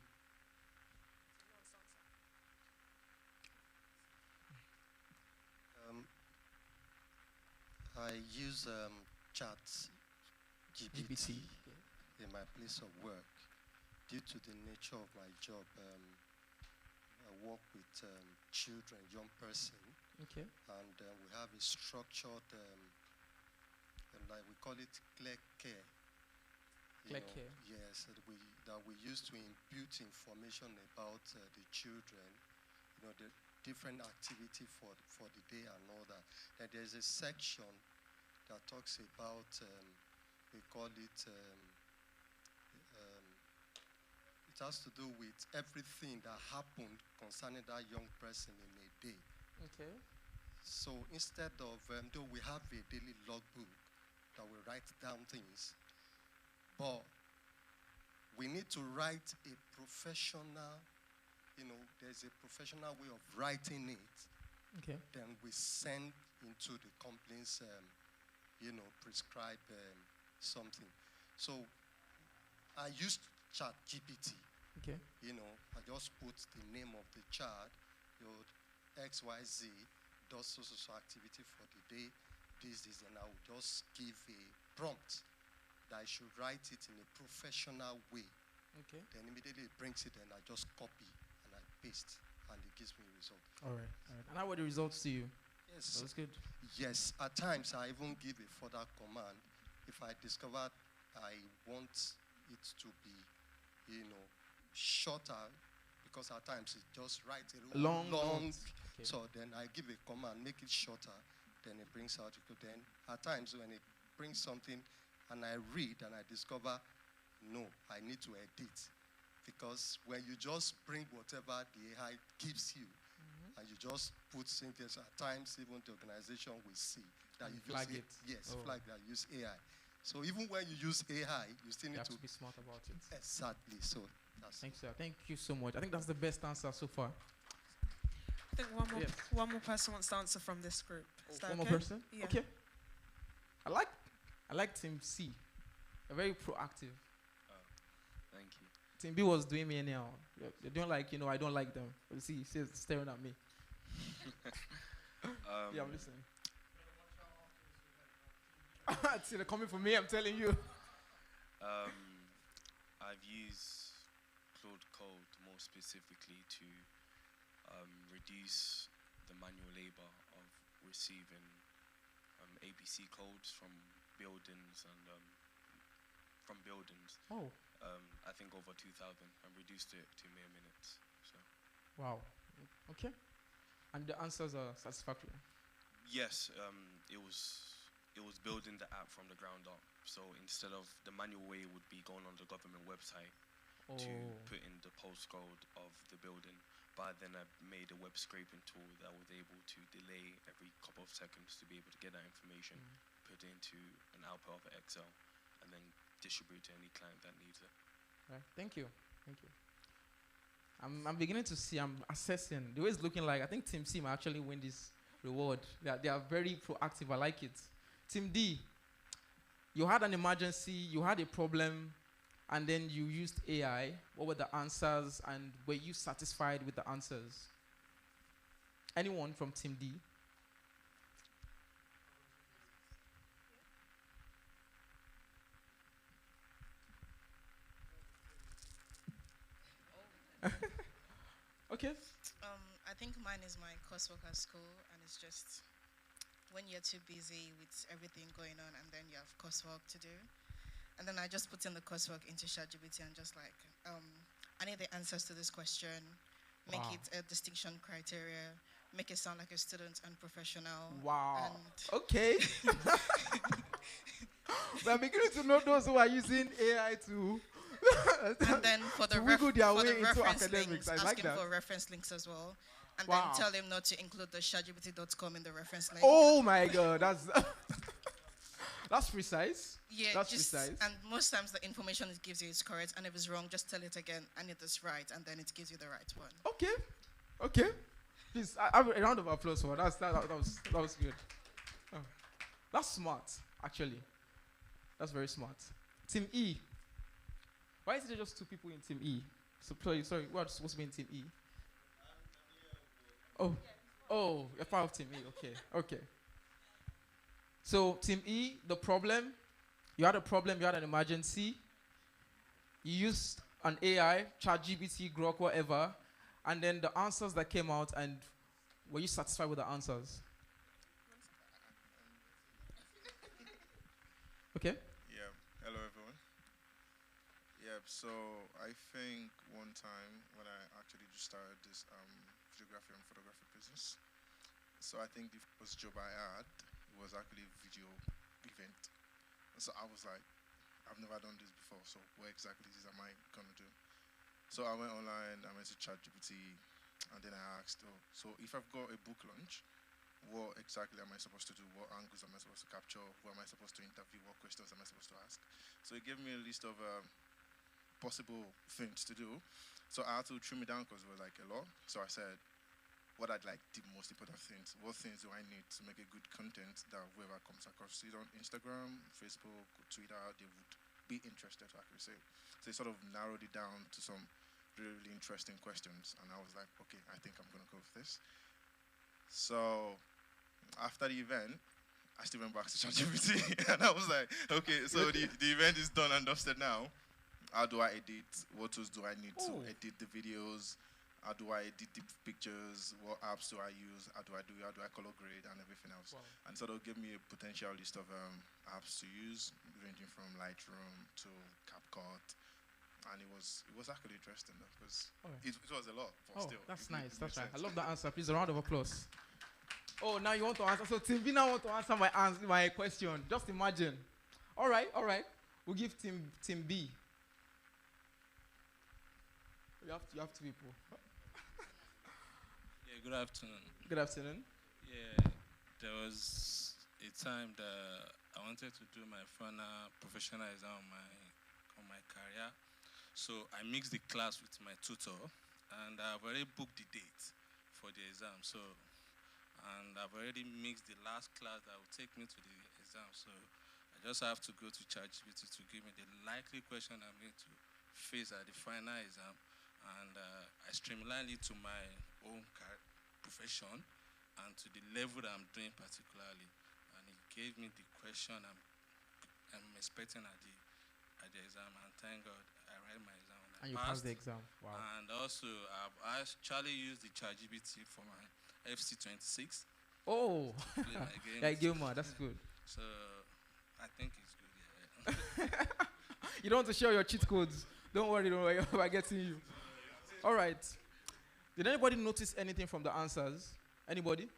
I use chat GPT in my place of work. Due to the nature of my job, I work with children, young person. Okay. And we have a structured, like we call it clear care. Clear care. Yes, that we use to impute information about the children, the different activity for the day and all that. Then there's a section that talks about, we call it, it has to do with everything that happened concerning that young person in a day. Okay. So instead of, though we have a daily logbook that we write down things, but we need to write a professional, there's a professional way of writing it. Okay. Then we send into the company's, prescribe something. So I used chat GPT. Okay. I just put the name of the child, XYZ does so activity for the day, this, and I will just give a prompt that I should write it in a professional way. Okay. Then immediately it brings it and I just copy and I paste and it gives me a result. All right. And how were the results to you? Yes. That was good. Yes. At times I even give a further command. If I discover I want it to be, shorter, because at times it just writes a long. Okay. So then I give a command, make it shorter, then it brings out. Then at times when it brings something and I read and I discover, no, I need to edit. Because when you just bring whatever the AI gives you, and you just put things, at times even the organization will see that you flag use it. Yes, flag that you use AI. So even when you use AI, you still need have to be smart about it. Exactly. So thanks, sir. Thank you so much. I think that's the best answer so far. think one more person wants to answer from this group. Is that One more okay? person? Yeah. Okay. I like Team C. They're very proactive. Thank you. Team B was doing me anyhow. They don't like, I don't like them. But you see, he's staring at me. Yeah, I'm listening. See, they're coming for me, I'm telling you. I've used Claude Code more specifically to reduce the manual labor of receiving ABC codes from buildings and from buildings. Oh. I think over 2,000 and reduced it to mere minutes. So. Wow. Okay. And the answers are satisfactory. Yes, it was building the app from the ground up. So instead of the manual way would be going on the government website to put in the postcode of the building. But then I made a web scraping tool that was able to delay every couple of seconds to be able to get that information, put it into an output of Excel, and then distribute to any client that needs it. Right. Thank you. Thank you. I'm beginning to see, I'm assessing. The way it's looking like, I think Team C might actually win this reward. They are very proactive. I like it. Team D, you had an emergency, you had a problem, and then you used AI. What were the answers, and were you satisfied with the answers? Anyone from Team D? Okay. I think mine is my coursework at school, and it's just when you're too busy with everything going on, and then you have coursework to do, and then I just put in the coursework into ChatGPT and just like, I need the answers to this question, make it a distinction criteria, make it sound like a student and professional. Wow. And okay. We're beginning to know those who are using AI to and then for the wiggle their for way the into reference academics. links, I ask like him that. for reference links as well, and Wow. then tell him not to include the chatgpt.com in the reference link. Oh my God, that's precise. Yeah, that's just, precise. and most times the information it gives you is correct, and if it's wrong, just tell it again, I need this right, and then it gives you the right one. Okay. Please, I have a round of applause for that. That was good. Oh. That's smart, actually. That's very smart. Team E. Why is there just two people in Team E? So, sorry, we're supposed to be in Team E. Oh, you're part of Team E. Okay. So, Team E, the problem. You had a problem, you had an emergency. You used an AI, ChatGPT, Grok, whatever, and then the answers that came out, and were you satisfied with the answers? Okay. Yeah. Hello, everyone. Yeah. So I think one time when I actually just started this videography and photography business, so I think the first job I had was actually a video event. So I was like, I've never done this before. So what exactly am I gonna do? So I went online. I went to ChatGPT, and then I asked, so if I've got a book launch, what exactly am I supposed to do? What angles am I supposed to capture? Who am I supposed to interview? What questions am I supposed to ask? So it gave me a list of possible things to do. So I had to trim it down because it was like a lot. So I said, what I'd like the most important things. What things do I need to make a good content that whoever comes across it on Instagram, Facebook, Twitter, they would be interested to actually say. So it sort of narrowed it down to some really, really interesting questions. And I was like, okay, I think I'm going to go with this. So after the event, I still went back to ChatGPT and I was like, okay, so the event is done and dusted now. How do I edit? What tools do I need to edit the videos? How do I edit the pictures? What apps do I use? How do I color grade and everything else? Wow. And sort of give me a potential list of apps to use, ranging from Lightroom to CapCut. And it was actually interesting though, because it was a lot, but still. That's nice. That's right. I love the answer. Please, a round of applause. Oh, now you want to answer. So Team B now want to answer my question. Just imagine. All right. We'll give Team B. You have two people. Yeah, good afternoon. Good afternoon. Yeah, there was a time that I wanted to do my final professional exam on my career. So I mixed the class with my tutor, and I've already booked the date for the exam. So, and I've already mixed the last class that will take me to the exam. So I just have to go to ChatGPT to give me the likely question I'm going to face at the final exam. And I streamlined it to my own profession and to the level that I'm doing particularly. And it gave me the question I'm expecting at the exam. And thank God I read my exam. And you passed the exam. Wow. And also, I've actually used the ChatGPT for my FC26. Oh, to play my games. yeah, gamer, that's good. So I think it's good. Yeah. You don't want to share your cheat codes. Don't worry, I'm getting you. All right. Did anybody notice anything from the answers? Anybody?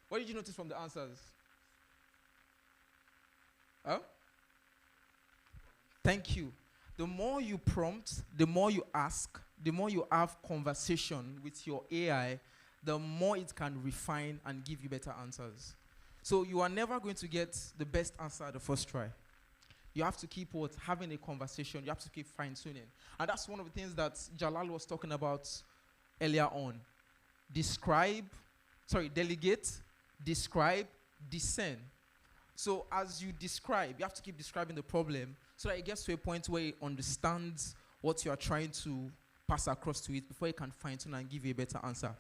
What did you notice from the answers? Huh? Thank you. The more you prompt, the more you ask, the more you have conversation with your AI, the more it can refine and give you better answers. So you are never going to get the best answer at the first try. You have to keep having a conversation. You have to keep fine-tuning. And that's one of the things that Jalal was talking about earlier on. Delegate, describe, discern. So as you describe, you have to keep describing the problem so that it gets to a point where it understands what you are trying to pass across to it before it can fine-tune and give you a better answer.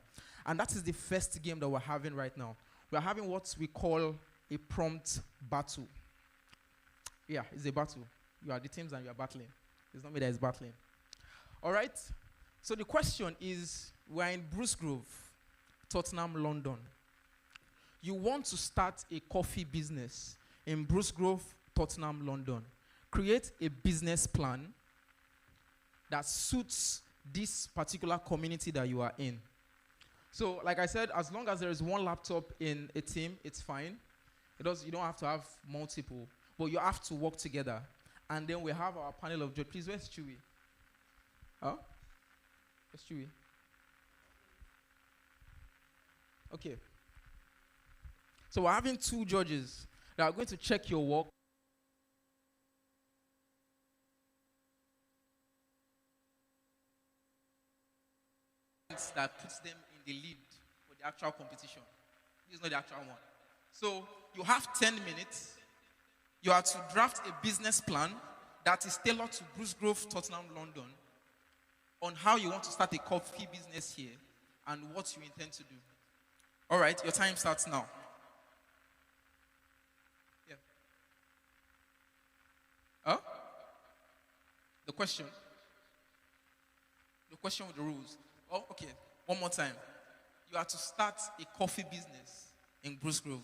And that is the first game that we're having right now. We're having what we call a prompt battle. Yeah, it's a battle. You are the teams and you are battling. It's not me that is battling. All right? So the question is, we're in Bruce Grove, Tottenham, London. You want to start a coffee business in Bruce Grove, Tottenham, London. Create a business plan that suits this particular community that you are in. So, like I said, as long as there is one laptop in a team, it's fine. You don't have to have multiple, but you have to work together. And then we have our panel of judges. Please, where's Chewy? Huh? Where's Chewy? Okay. So we're having two judges that are going to check your work. That puts them in the lead for the actual competition. This is not the actual one. So you have 10 minutes. You are to draft a business plan that is tailored to Bruce Grove, Tottenham, London, on how you want to start a coffee business here and what you intend to do. All right, your time starts now. Yeah. Huh? The question with the rules. Oh, okay. One more time. You are to start a coffee business in Bruce Grove.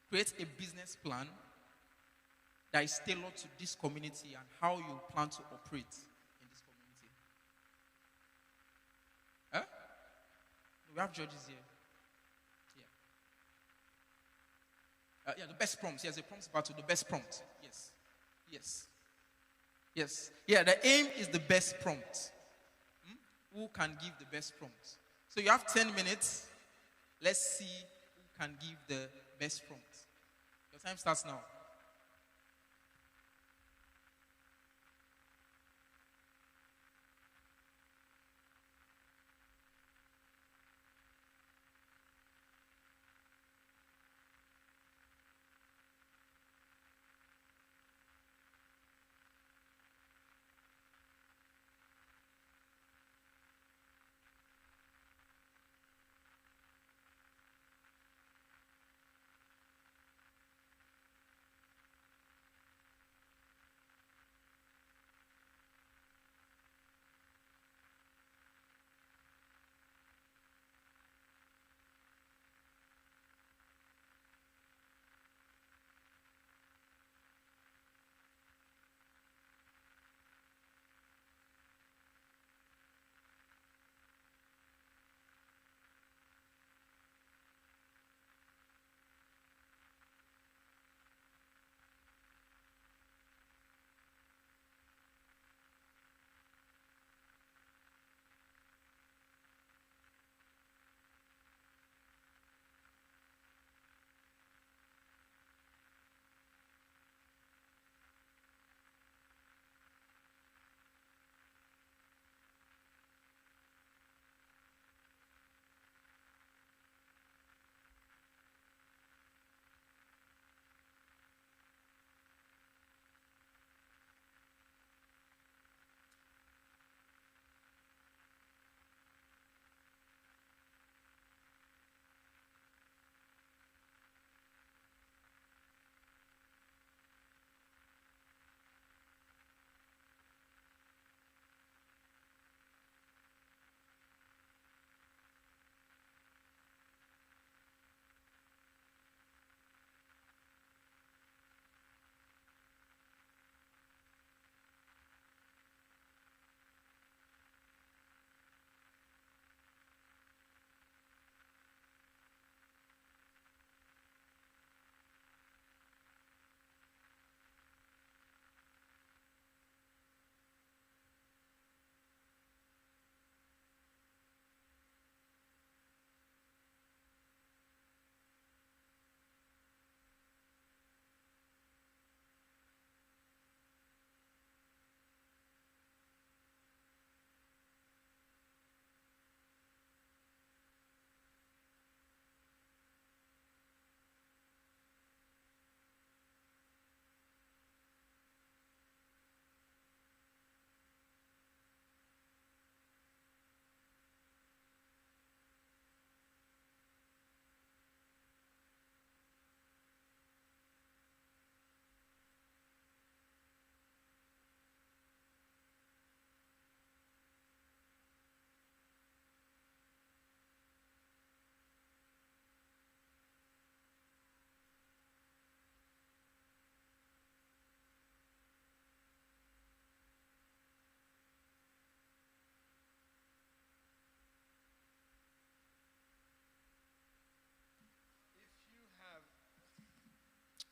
Create a business plan that is tailored to this community and how you plan to operate in this community. Huh? We have judges here. Yeah, the best prompts. Yes, the prompts battle, the best prompt. Yes. Yes. Yes. Yeah, the aim is the best prompt. Who can give the best prompt? So you have 10 minutes. Let's see who can give the best prompt. Your time starts now.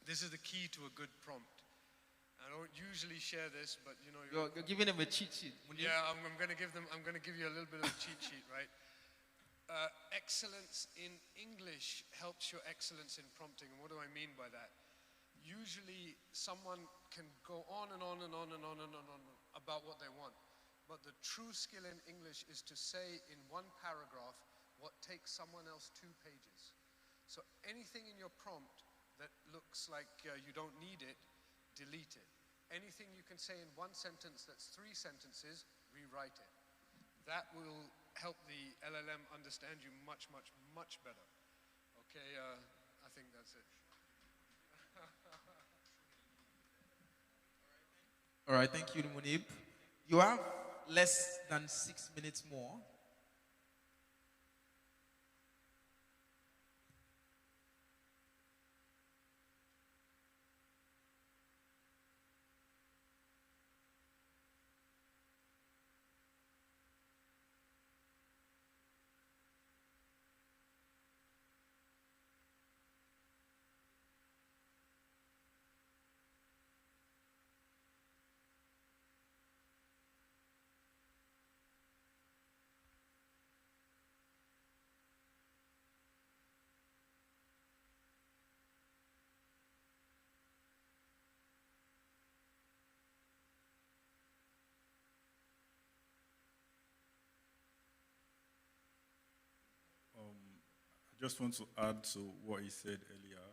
this is the key to a good prompt. I don't usually share this, but you know, you're giving them a cheat sheet. Yeah, I'm going to give you a little bit of a cheat sheet, right? Excellence in English helps your excellence in prompting. And what do I mean by that? Usually, someone can go on and on and on and on and on about what they want. But the true skill in English is to say in one paragraph what takes someone else 2 pages. So anything in your prompt that looks like you don't need it, delete it. Anything you can say in 1 sentence that's 3 sentences, rewrite it. That will help the LLM understand you much, much, much better. Okay, I think that's it. All right, thank you, Munib. You have less than 6 minutes more. I just want to add to what he said earlier.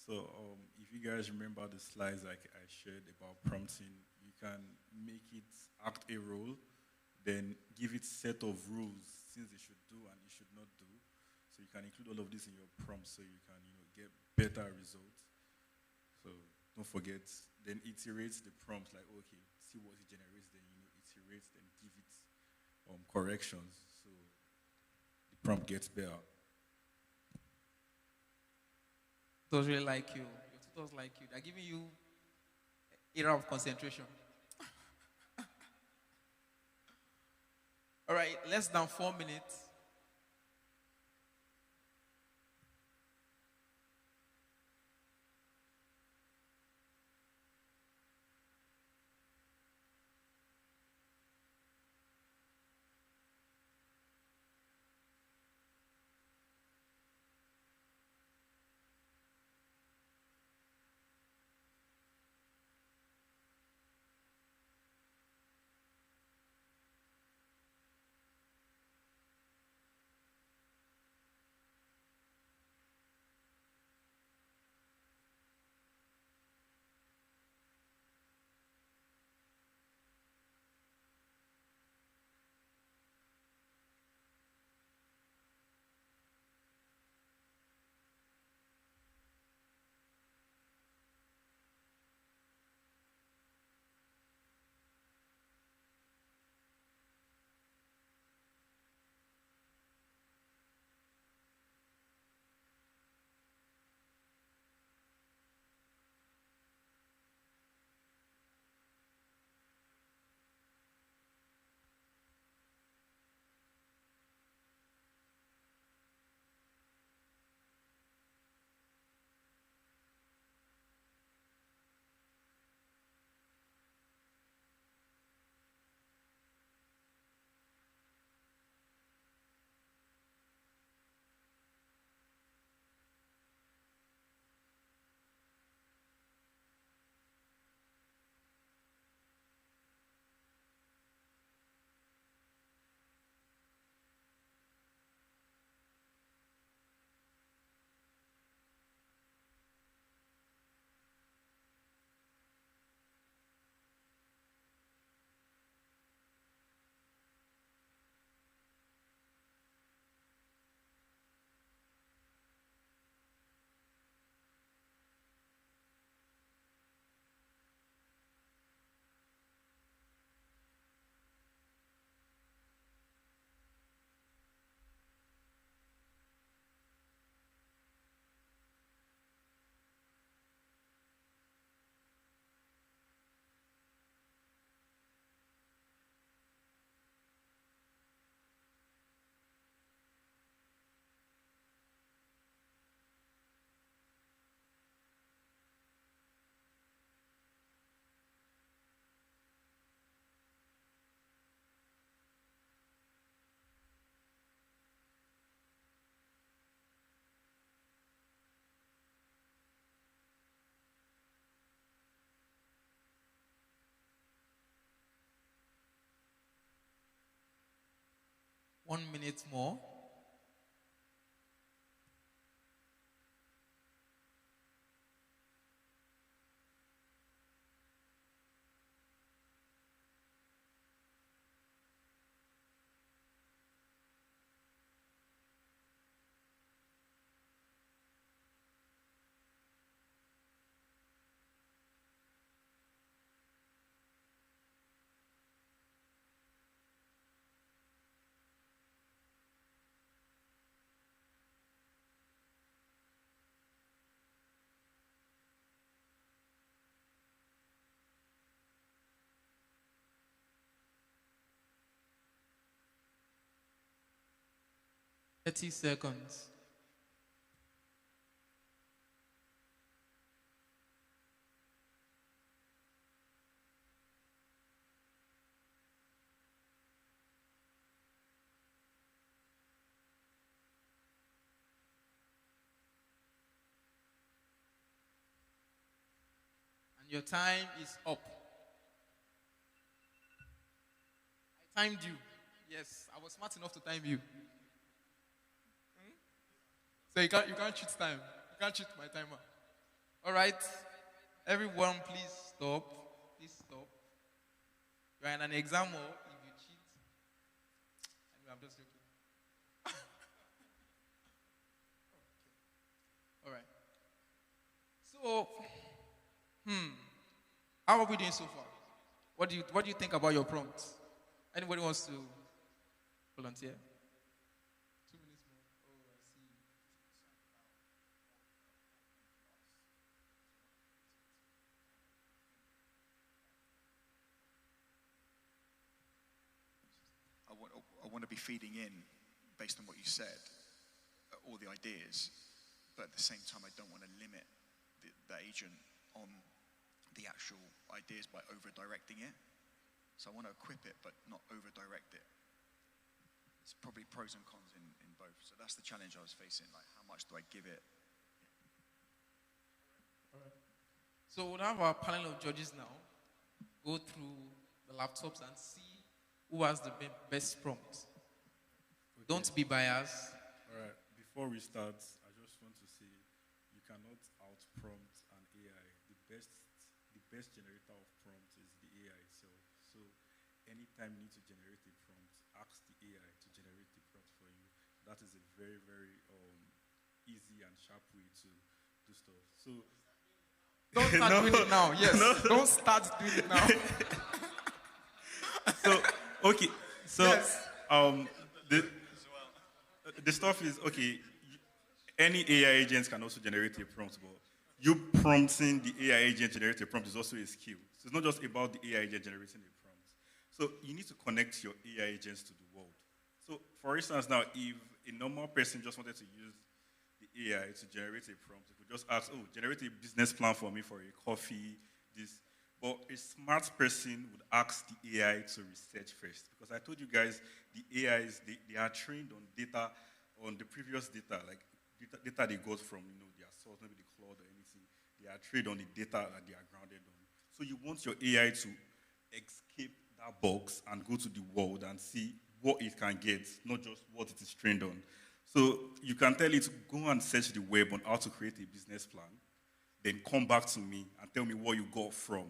So if you guys remember the slides I shared about prompting, you can make it act a role, then give it set of rules, things it should do and it should not do. So you can include all of this in your prompt so you can get better results. So don't forget, then iterate the prompt, like, okay, see what it generates, then iterate, then give it corrections. So the prompt gets better. Tutors really like you. Your tutors like you. They're giving you era of concentration. All right, less than 4 minutes. 1 minute more. Thirty seconds. And your time is up. I timed you. Yes, I was smart enough to time you. So you can't cheat time. You can't cheat my timer. All right. Everyone, please stop. Please stop. You are in an exam hall. If you cheat, anyway, I'm just joking. All right. So, how are we doing so far? What do you think about your prompt? Anybody wants to volunteer? 2 minutes more. Oh, I see. I want to be feeding in, based on what you said, all the ideas, but at the same time, I don't want to limit the agent on the actual ideas by over-directing it. So I want to equip it, but not over-direct it. It's probably pros and cons in both. So that's the challenge I was facing. Like, how much do I give it? All right. So we'll have our panel of judges now go through the laptops and see who has the best prompt. Okay. Don't be biased. All right. Before we start, I just want to say you cannot out-prompt an AI. The best generator of prompts is the AI itself. So anytime you need to generate a prompt, ask the AI to generate the prompt for you. That is a very, very easy and sharp way to do stuff. So don't start doing it now. Yes. No. Don't start doing it now. So okay. So yes. The stuff is okay. Any AI agents can also generate a prompt, but you prompting the AI agent generate a prompt is also a skill. So it's not just about the AI agent generating a prompt. So you need to connect your AI agents to the world. So for instance, now if a normal person just wanted to use the AI to generate a prompt, it could just ask, oh, generate a business plan for me for a coffee, this. But a smart person would ask the AI to research first. Because I told you guys, the AIs, they are trained on data, on the previous data, like data they got from, their source, maybe the cloud or anything. They are trained on the data that they are grounded on. So you want your AI to escape that box and go to the world and see what it can get, not just what it is trained on. So you can tell it to go and search the web on how to create a business plan, then come back to me and tell me what you got from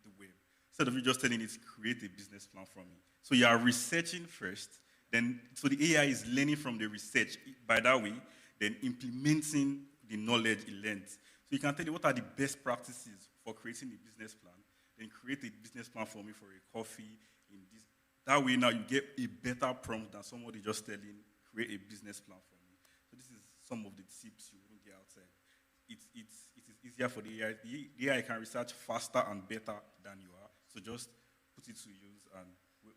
the web. Instead of you just telling it to create a business plan for me. So you are researching first, so the AI is learning from the research by that way, then implementing the knowledge it learned. So you can tell it what are the best practices for creating a business plan, then create a business plan for me for a coffee in this. That way now you get a better prompt than somebody just telling, create a business plan for me. So this is some of the tips you wouldn't get outside. It is easier for the AI. The AI can research faster and better than you are. So just put it to use and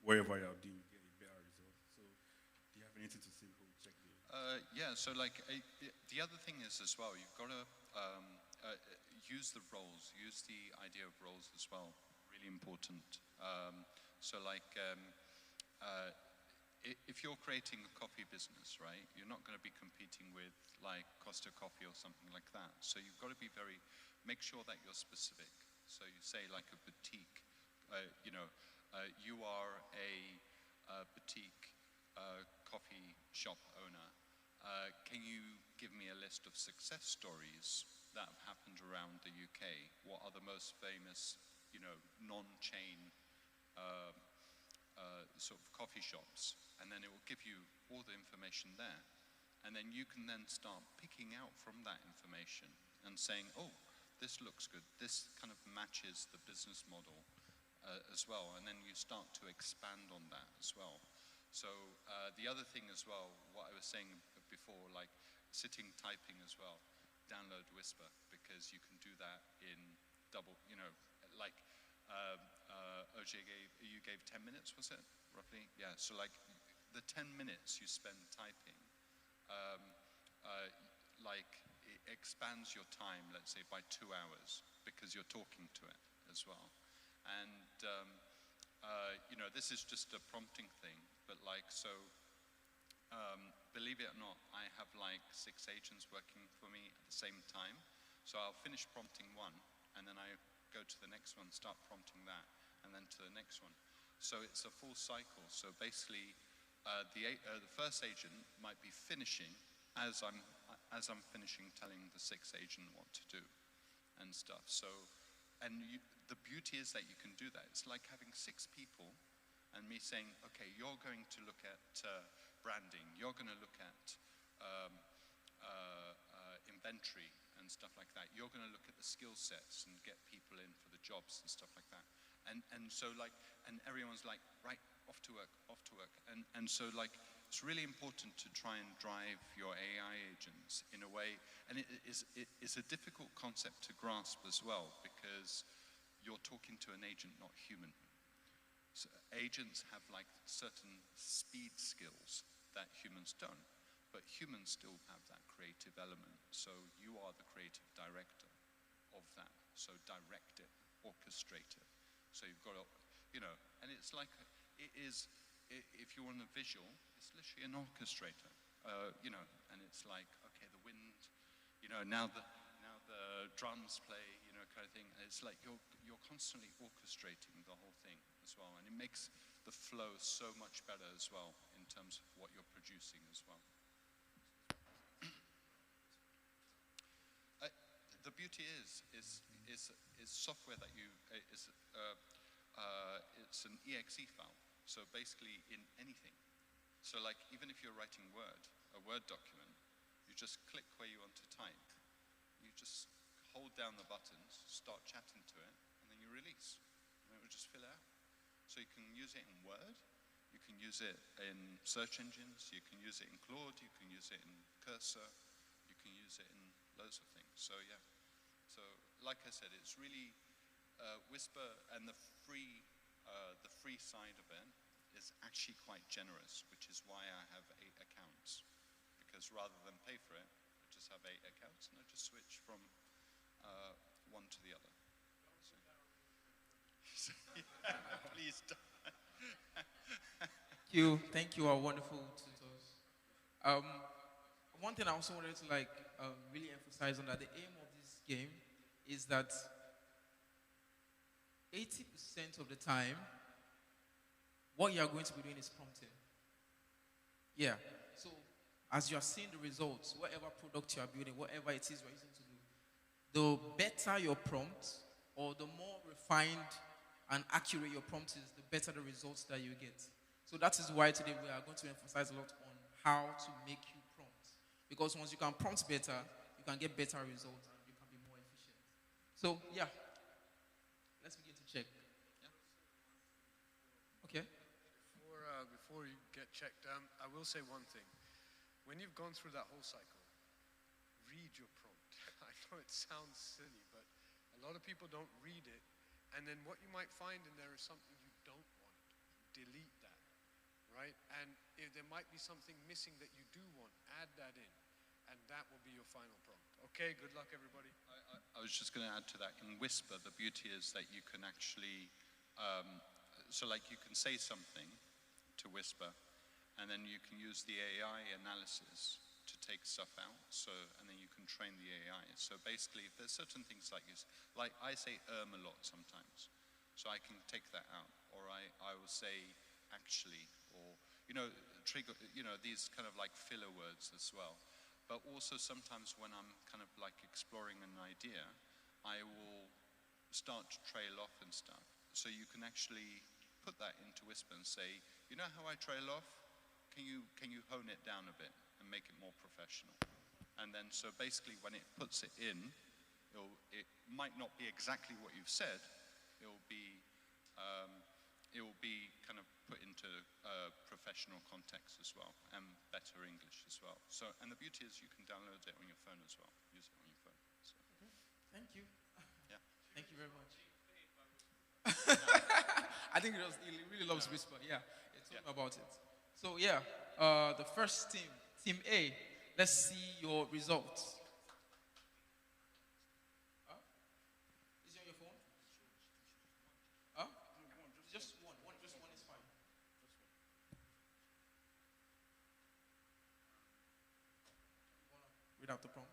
wherever you are doing, you get a better result. So do you have anything to say before we check the... Yeah, so the other thing is as well, you've got to use the roles, use the idea of roles as well, really important. If you're creating a coffee business, right, you're not going to be competing with like Costa Coffee or something like that. So you've got to be make sure that you're specific. So you say like a boutique, you are a boutique coffee shop owner, can you give me a list of success stories that have happened around the UK? What are the most famous, non-chain sort of coffee shops? And then it will give you all the information there. And then you can then start picking out from that information and saying, oh, this looks good. This kind of matches the business model as well. And then you start to expand on that as well. So the other thing as well, what I was saying before, like sitting typing as well, download Whisper, because you can do that in double, like OJ you gave 10 minutes, was it, roughly? Yeah, so like the 10 minutes you spend typing, like it expands your time, let's say, by 2 hours, because you're talking to it as well. And, this is just a prompting thing, but like, so, believe it or not, I have like 6 agents working for me at the same time. So I'll finish prompting one, and then I go to the next one, start prompting that, and then to the next one. So it's a full cycle. So basically, the first agent might be finishing as I'm finishing telling the 6th agent what to do and stuff. So, and the beauty is that you can do that. It's like having 6 people and me saying, okay, you're going to look at branding, you're going to look at inventory and stuff like that. You're going to look at the skill sets and get people in for the jobs and stuff like that. And so like, and everyone's like, right, off to work, off to work. And so like, it's really important to try and drive your AI agents in a way, and it's a difficult concept to grasp as well, because you're talking to an agent, not human. So agents have like certain speed skills that humans don't, but humans still have that creative element. So you are the creative director of that. So direct it, orchestrate it. So you've got to, and it's like, it is, if you want a visual, it's literally an orchestrator, and it's like, okay, the wind, now the drums play, kind of thing. And it's like you're constantly orchestrating the whole thing as well, and it makes the flow so much better as well in terms of what you're producing as well. The beauty is software that it's an exe file. So basically in anything. So like even if you're writing a Word document, you just click where you want to type. You just hold down the buttons, start chatting to it, and then you release. And it will just fill it out. So you can use it in Word, you can use it in search engines, you can use it in Claude, you can use it in Cursor, you can use it in loads of things. So yeah. So like I said, it's really Whisper, and the free side of it is actually quite generous, which is why I have 8 accounts. Because rather than pay for it, I just have 8 accounts, and I just switch from one to the other. So, yeah, please don't. Thank you, our wonderful tutors. One thing I also wanted to really emphasize on that the aim of this game is that 80% of the time, what you are going to be doing is prompting. Yeah. So as you are seeing the results, whatever product you are building, whatever it is you're using to do, the better your prompt, or the more refined and accurate your prompt is, the better the results that you get. So that is why today we are going to emphasize a lot on how to make you prompt. Because once you can prompt better, you can get better results and you can be more efficient. So yeah, let's begin to check. Yeah. Okay. Before you get checked, I will say one thing. When you've gone through that whole cycle, read your prompt. I know it sounds silly, but a lot of people don't read it. And then what you might find in there is something you don't want. Delete that, right? And if there might be something missing that you do want, add that in. And that will be your final prompt. Okay, good luck, everybody. I was just going to add to that. In Whisper, the beauty is that you can actually, so like you can say something to Whisper, and then you can use the AI analysis to take stuff out. So, and then you can train the AI. So basically, if there's certain things like this, like I say a lot sometimes, so I can take that out. Or I will say actually, or, trigger, these kind of like filler words as well. But also sometimes when I'm kind of like exploring an idea, I will start to trail off and stuff. So you can actually put that into Whisper and say, you know how I trail off? Can you hone it down a bit and make it more professional? And then so basically when it puts it in, it might not be exactly what you've said. It will be kind of put into a professional context as well, and better English as well. So, and the beauty is you can download it on your phone as well, use it on your phone. So. Okay. Thank you. Yeah. Thank you very much. I think he really loves Whisper. Yeah, he told me about it. So yeah, the first team, Team A, let's see your results. Is it on your phone? Just one. Just one is fine. Read out the prompt.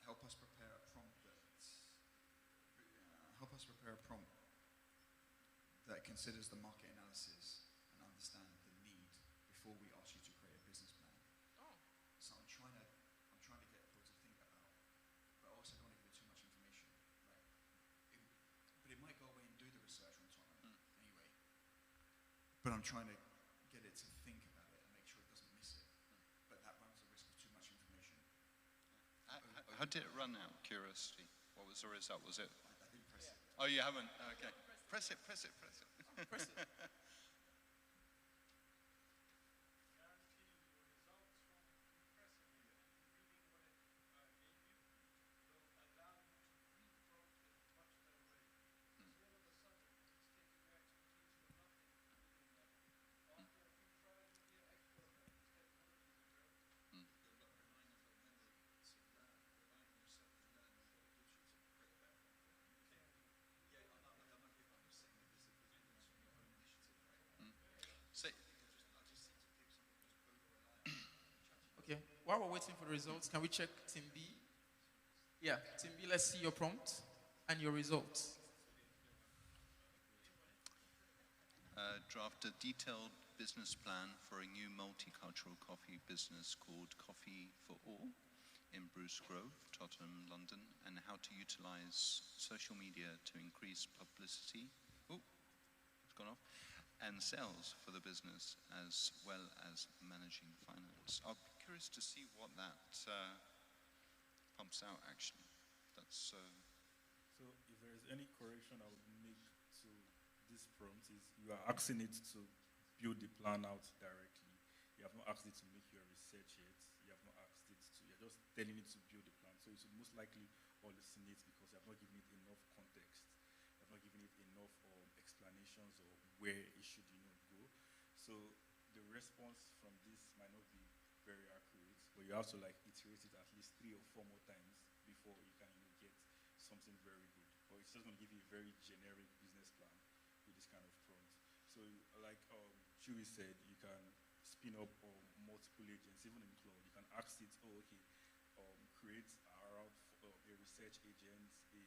Help us prepare a prompt that considers the market analysis and understand the need before we ask you to create a business plan. So I'm trying to get people to think about, but also don't want to give it too much information. But it might go away and do the research on Tottenham anyway. But I'm trying to get it to think about it and make sure it doesn't miss it. But that runs the risk of too much information. How did it run out? Curiosity. What was the result? Was it? I didn't press it. Oh, you haven't? Okay. Press it. Press it. Press it. Okay, while we're waiting for the results, can we check Team B? Yeah, Team B, let's see your prompt and your results. Draft a detailed business plan for a new multicultural coffee business called Coffee for All in Bruce Grove, Tottenham, London, and how to utilize social media to increase publicity. Oh, it's gone off. And sales for the business, as well as managing finance. I'll be curious to see what that pumps out, actually. That's So if there is any correction I would make to this prompt is you are asking it to build the plan out directly. You have not asked it to make your research yet. You have not asked it to, you're just telling it to build the plan. So it should most likely hallucinate because you have not given it enough context. You have not given it enough explanations or where it should go. So the response from this might not be very accurate, but you have to iterate it at least 3 or 4 more times before you can get something very good. Or it's just going to give you a very generic business plan with this kind of prompt. So like Chewy said, you can spin up multiple agents, even in Cloud. You can ask it, create around a research agent, a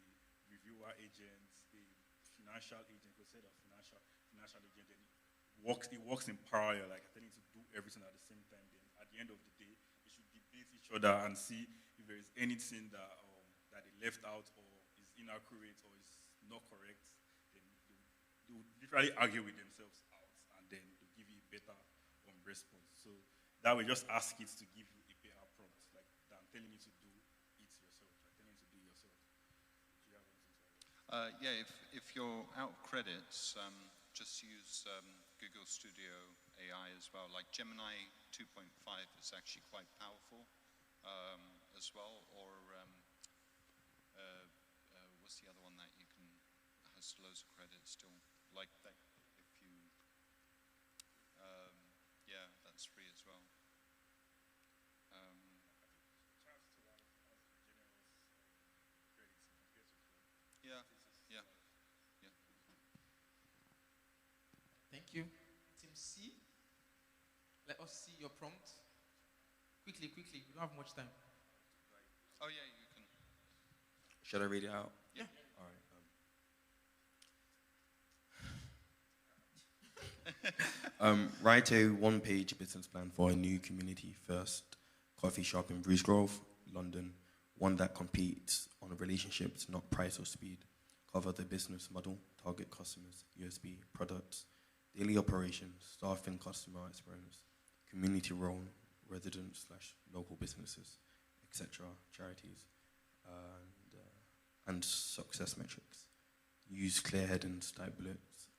reviewer agent, a financial agent, instead of financial agent, then it works in parallel, like telling it to do everything at the same time. Then at the end of the day, it should debate each other and see if there is anything that they left out or is inaccurate or is not correct. Then they would literally argue with themselves out, and then they'll give you a better response. So that way, just ask it to give you a better prompt, like than telling you to do it yourself, like telling you to do it yourself. Do you have anything to add? Yeah, if you're out of credits, just use Google Studio AI as well. Like Gemini 2.5 is actually quite powerful as well. Or what's the other one that you can has loads of credits still? Like that, if you yeah, that's free as well. Yeah. Thank you. Team C, let us see your prompt. Quickly, quickly. We don't have much time. Oh yeah, you can. Should I read it out? Yeah. All right. Write a one-page business plan for a new community-first coffee shop in Bruce Grove, London. One that competes on relationships, not price or speed. Cover the business model, target customers, USB, products, daily operations, staff and customer experience, community role, resident/local businesses, etc., charities, and success metrics. Use clear headings, type bullets,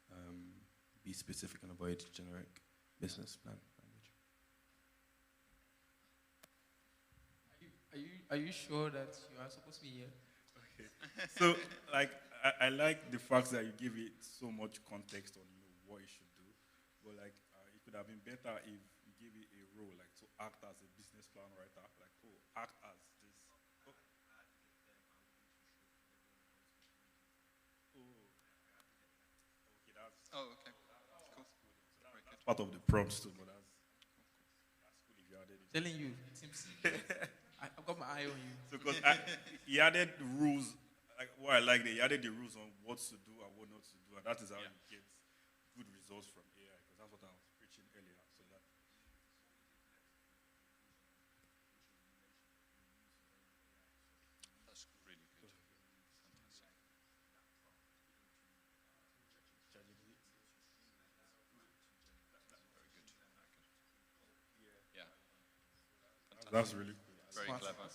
be specific and avoid generic business plan language. Are you sure that you are supposed to be here? Okay. So, like, I like the fact that you give it so much context on what it should do, but like, it could have been better if you gave it a role, like to act as a business plan writer, like act as this. Oh. Okay, that's. Oh, okay. Cool. So that's part of the prompts too, but that's cool if you added it. Telling you, Team C. I've got my eye on you. So, because he added rules, like what I like, he added the rules on what to do and what not to do, and that is how you get good results from AI, because that's what I was preaching earlier. So that. That's really good. Fantastic. Very good. Yeah. Fantastic. That's really cool. Very Smart. clever.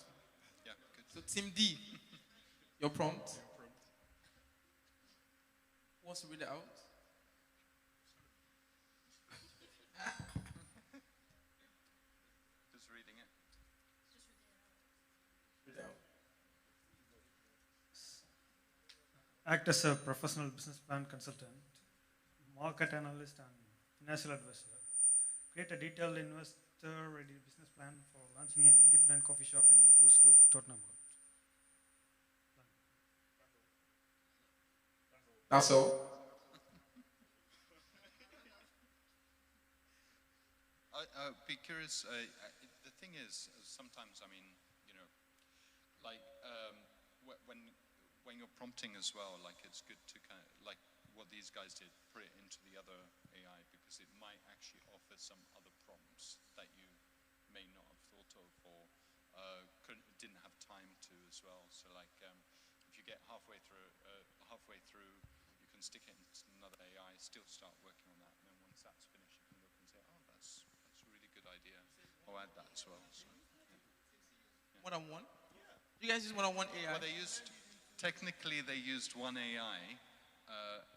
Yeah, good. So Team D, your prompt. Who wants to read it out? Just reading it. Read it out. Act as a professional business plan consultant, market analyst, and financial advisor. Create a detailed investor-ready business plan for launching an independent coffee shop in Bruce Grove, Tottenham. That's all. I'd be curious. The thing is, sometimes, I mean, you know, like when you're prompting as well, like it's good to kind of like what these guys did, put it into the other AI because it might actually offer some other prompts that you may not have thought of or didn't have time to as well. So like if you get halfway through, you can stick it into another AI, still start working on that, and then once that's finished, you can look and say, oh, that's a really good idea. I'll add that as well. So, yeah. One-on-one? You guys use one-on-one AI? Well, technically they used one AI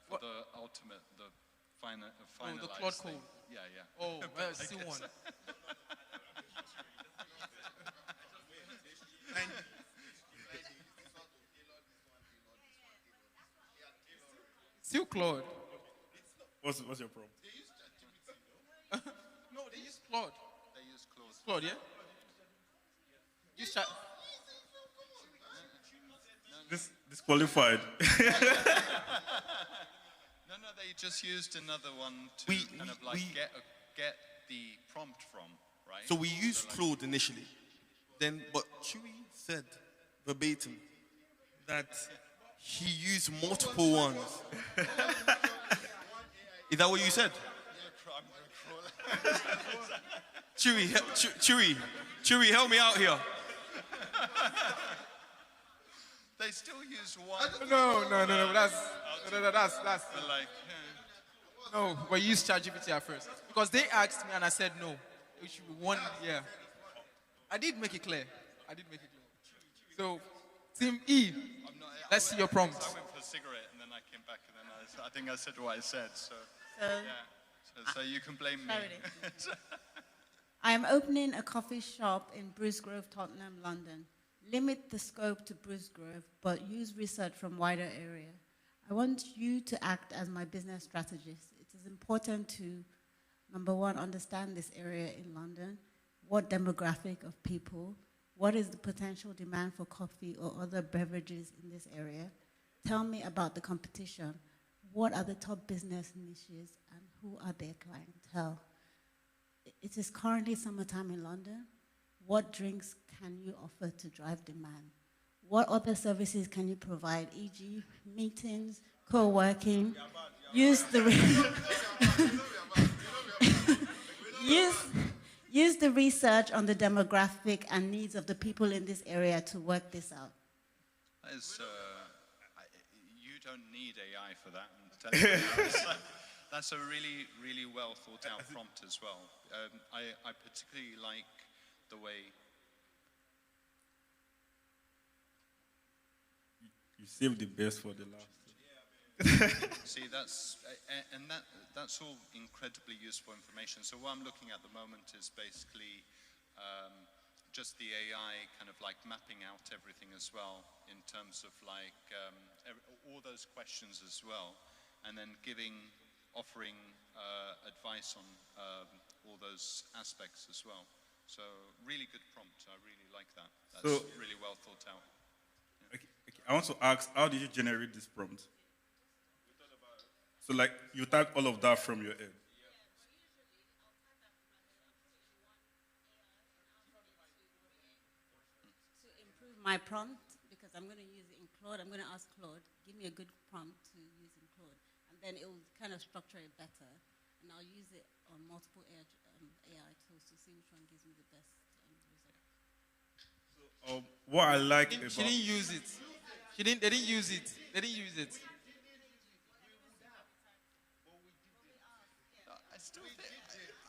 for the ultimate, the finalized the Claude thing. code. Yeah, yeah. Oh, well, still one. Still Claude. What's your problem? No, they use Claude. They use Claude. Claude, yeah? Use chat. Disqualified. No, they just used another one to kind of like get the prompt from, right? So we used Claude initially. Then, but Chewy said verbatim that he used multiple ones. Is that what you said? Chewy, help me out here. They still use one. No. That's like. No, but use ChatGPT at first because they asked me and I said no. It should be one. Yeah, I did make it clear. So, Team E, let's see your prompt. I went for a cigarette and then I came back and then I think I said what I said. So so you can blame me. I am opening a coffee shop in Bruce Grove, Tottenham, London. Limit the scope to Bruce Grove, but use research from wider area. I want you to act as my business strategist. It is important to, number one, understand this area in London. What demographic of people? What is the potential demand for coffee or other beverages in this area? Tell me about the competition. What are the top business niches and who are their clientele? It is currently summertime in London. What drinks can you offer to drive demand? What other services can you provide, e.g. meetings, co-working? Use the use the research on the demographic and needs of the people in this area to work this out. You don't need AI for that. I'm telling you. That's a really, really well thought out prompt as well. I particularly like the way you saved the best for the last. See, that's all incredibly useful information. So what I'm looking at the moment is basically just the AI kind of like mapping out everything as well in terms of like all those questions as well, and then offering advice on all those aspects as well. So really good prompt. I really like that. That's really well thought out. Yeah. Okay. I want to ask, how did you generate this prompt? So like you type all of that from your head. To improve my prompt, because I'm going to use it in Claude, I'm going to ask Claude, give me a good prompt to use in Claude. And then it will kind of structure it better. And I'll use it on multiple AI tools to see which one gives me the best result. So, what I like about... She didn't use it. They didn't use it. They didn't use it.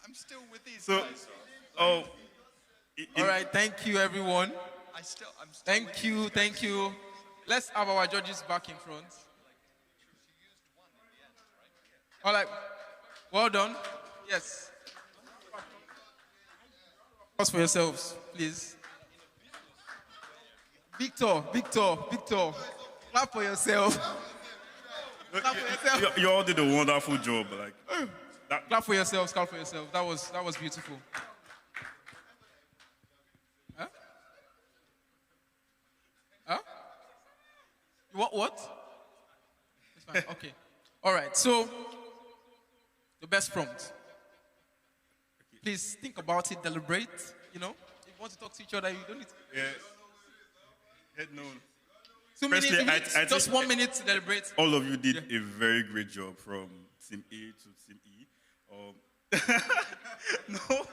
I'm still with these guys. All right, thank you, everyone. I'm still thank you. Let's have our judges back in front. All right, well done. Yes. Pause for yourselves, please. Victor. Clap for yourself. Clap for yourself. You all did a wonderful job. Clap for yourselves. Clap for yourself. That was beautiful. Huh? Huh? You want what? It's fine. Okay. All right. So the best prompt. Please think about it. Deliberate. You know, if you want to talk to each other, you don't need to. Yeah. No. 2 minutes. Just 1 minute to deliberate. All of you did a very great job from Team A to Team E. No,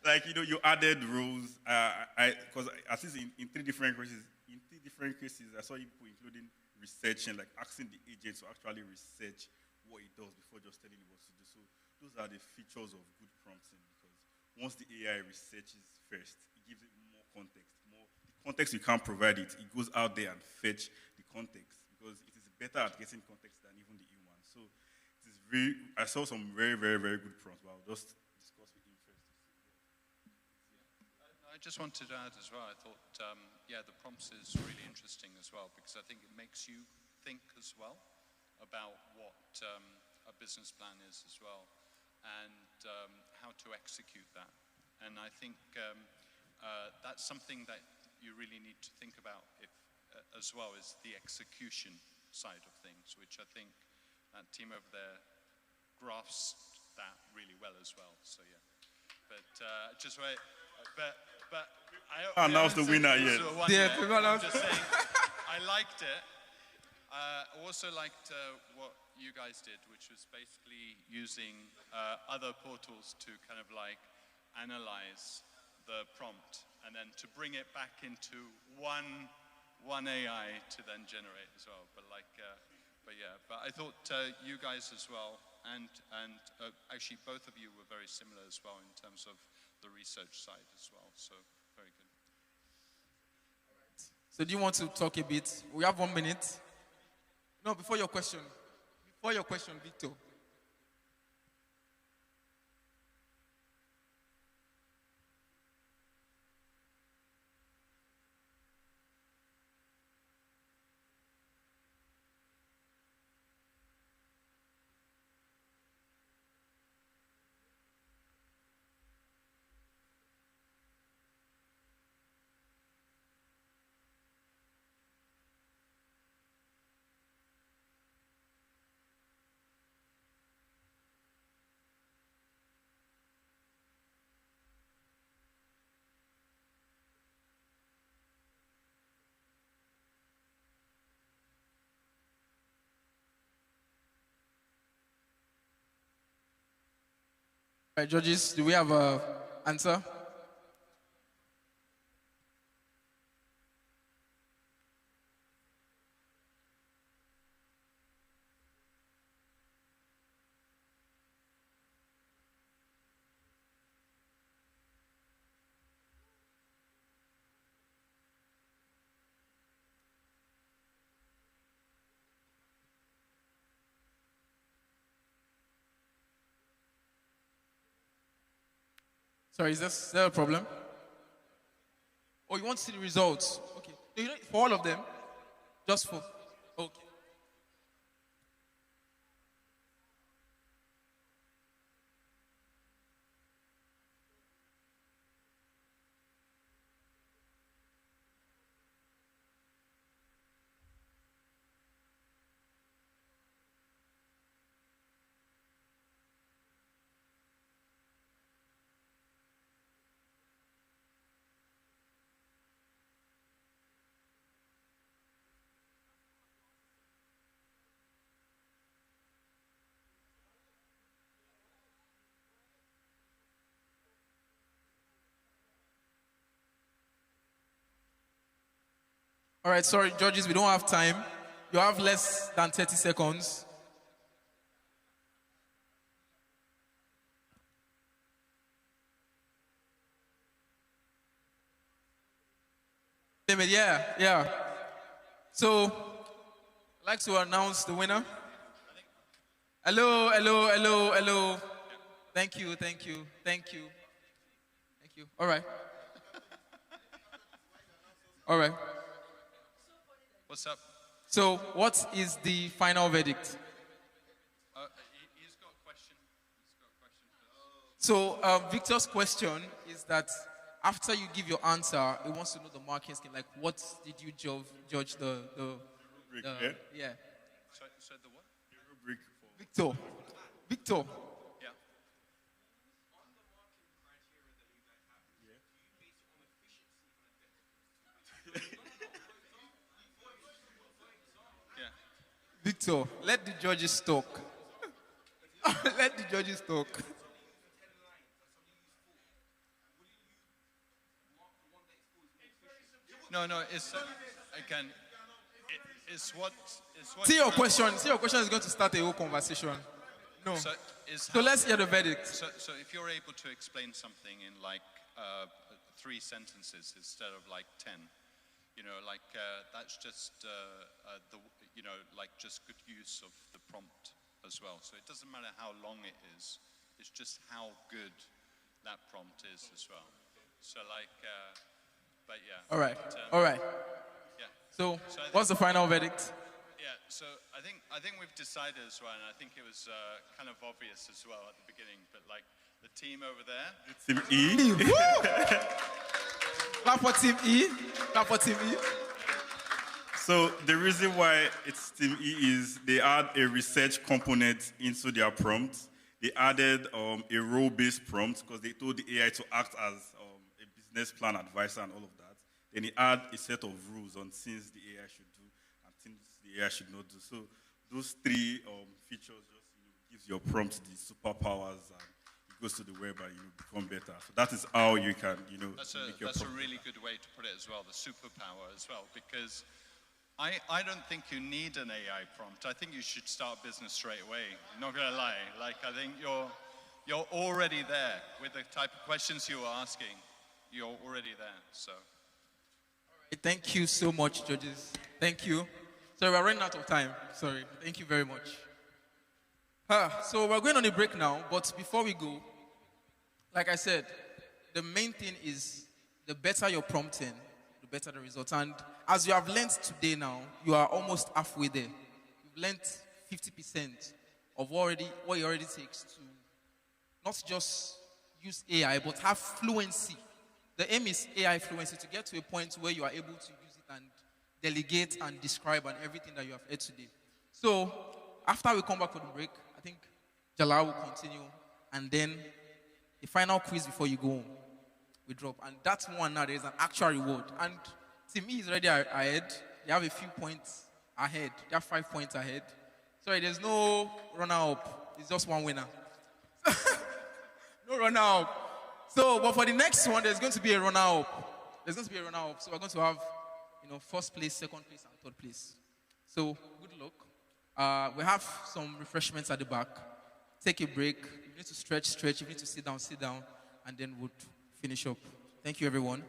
like you added roles. Because at least in three different cases, I saw you people including researching, like asking the agent to actually research what it does before just telling it what to do. So those are the features of good prompting, because once the AI researches first, it gives it more context. The context you can't provide it goes out there and fetch the context, because it is better at getting context than even the human. So I saw some very, very, very good prompts, but I'll just discuss with him first. I just wanted to add as well, I thought, the prompts is really interesting as well, because I think it makes you think as well about what a business plan is as well, and how to execute that. And I think that's something that you really need to think about as well, is the execution side of things, which I think that team over there grasped that really well as well. So yeah, but just wait. But I announced the winner yet. I'm just saying, I liked it. I also liked what you guys did, which was basically using other portals to kind of like analyze the prompt and then to bring it back into one AI to then generate as well. But I thought you guys as well, and actually both of you were very similar as well in terms of the research side as well. So very good. So do you want to talk a bit? We have 1 minute. No, before your question, Victor. Right, judges, do we have an answer? Sorry, is there a problem? Oh, you want to see the results? Okay. No, you know, for all of them? Just for. Okay. All right, sorry, judges, we don't have time. You have less than 30 seconds. Yeah. So, I'd like to announce the winner. Hello. Thank you. All right. What's up? So, what is the final verdict? He's got a question. So, Victor's question is that after you give your answer, he wants to know the marking scheme. Like, what did you judge the rubric, yeah. So the what? The rubric for Victor. Yeah. Victor, let the judges talk. Let the judges talk. No, it's again. It's what. See your question is going to start a whole conversation. No. So let's hear the verdict. So if you're able to explain something in like 3 sentences instead of like 10, that's just just good use of the prompt as well. So it doesn't matter how long it is; it's just how good that prompt is as well. So but yeah. All right. Yeah. So what's the final verdict? Yeah. So I think we've decided as well, and I think it was kind of obvious as well at the beginning. But like the team over there, Team E. Clap for Team E. So the reason why it's Team E is they add a research component into their prompt. They added a role-based prompt because they told the AI to act as a business plan advisor and all of that. Then they add a set of rules on things the AI should do and things the AI should not do. So those 3 features just gives your prompt the superpowers and it goes to the web and become better. So that is how you can that's make your a prompt really good way to put it as well, the superpower as well, because I don't think you need an AI prompt. I think you should start business straight away. Not gonna lie, like I think you're already there with the type of questions you are asking. You're already there. So. Thank you so much, judges. Thank you. Sorry, we're running out of time. Sorry. Thank you very much. So we're going on a break now, but before we go, like I said, the main thing is the better you're prompting, the better the results. And as you have learned today now, you are almost halfway there. You've learned 50% of what it already takes to not just use AI, but have fluency. The aim is AI fluency, to get to a point where you are able to use it and delegate and describe and everything that you have heard today. So after we come back from the break, I think Jalal will continue, and then the final quiz before you go home, we drop. And that's one now, there is an actual reward. And Team E is already ahead. They have a few points ahead. They have 5 points ahead. Sorry, there's no runner-up. It's just one winner. No runner-up. So, but for the next one, there's going to be a runner-up. There's going to be a runner-up. So we're going to have, first place, second place, and third place. So, good luck. We have some refreshments at the back. Take a break. You need to stretch. If you need to sit down, and then we'll finish up. Thank you, everyone.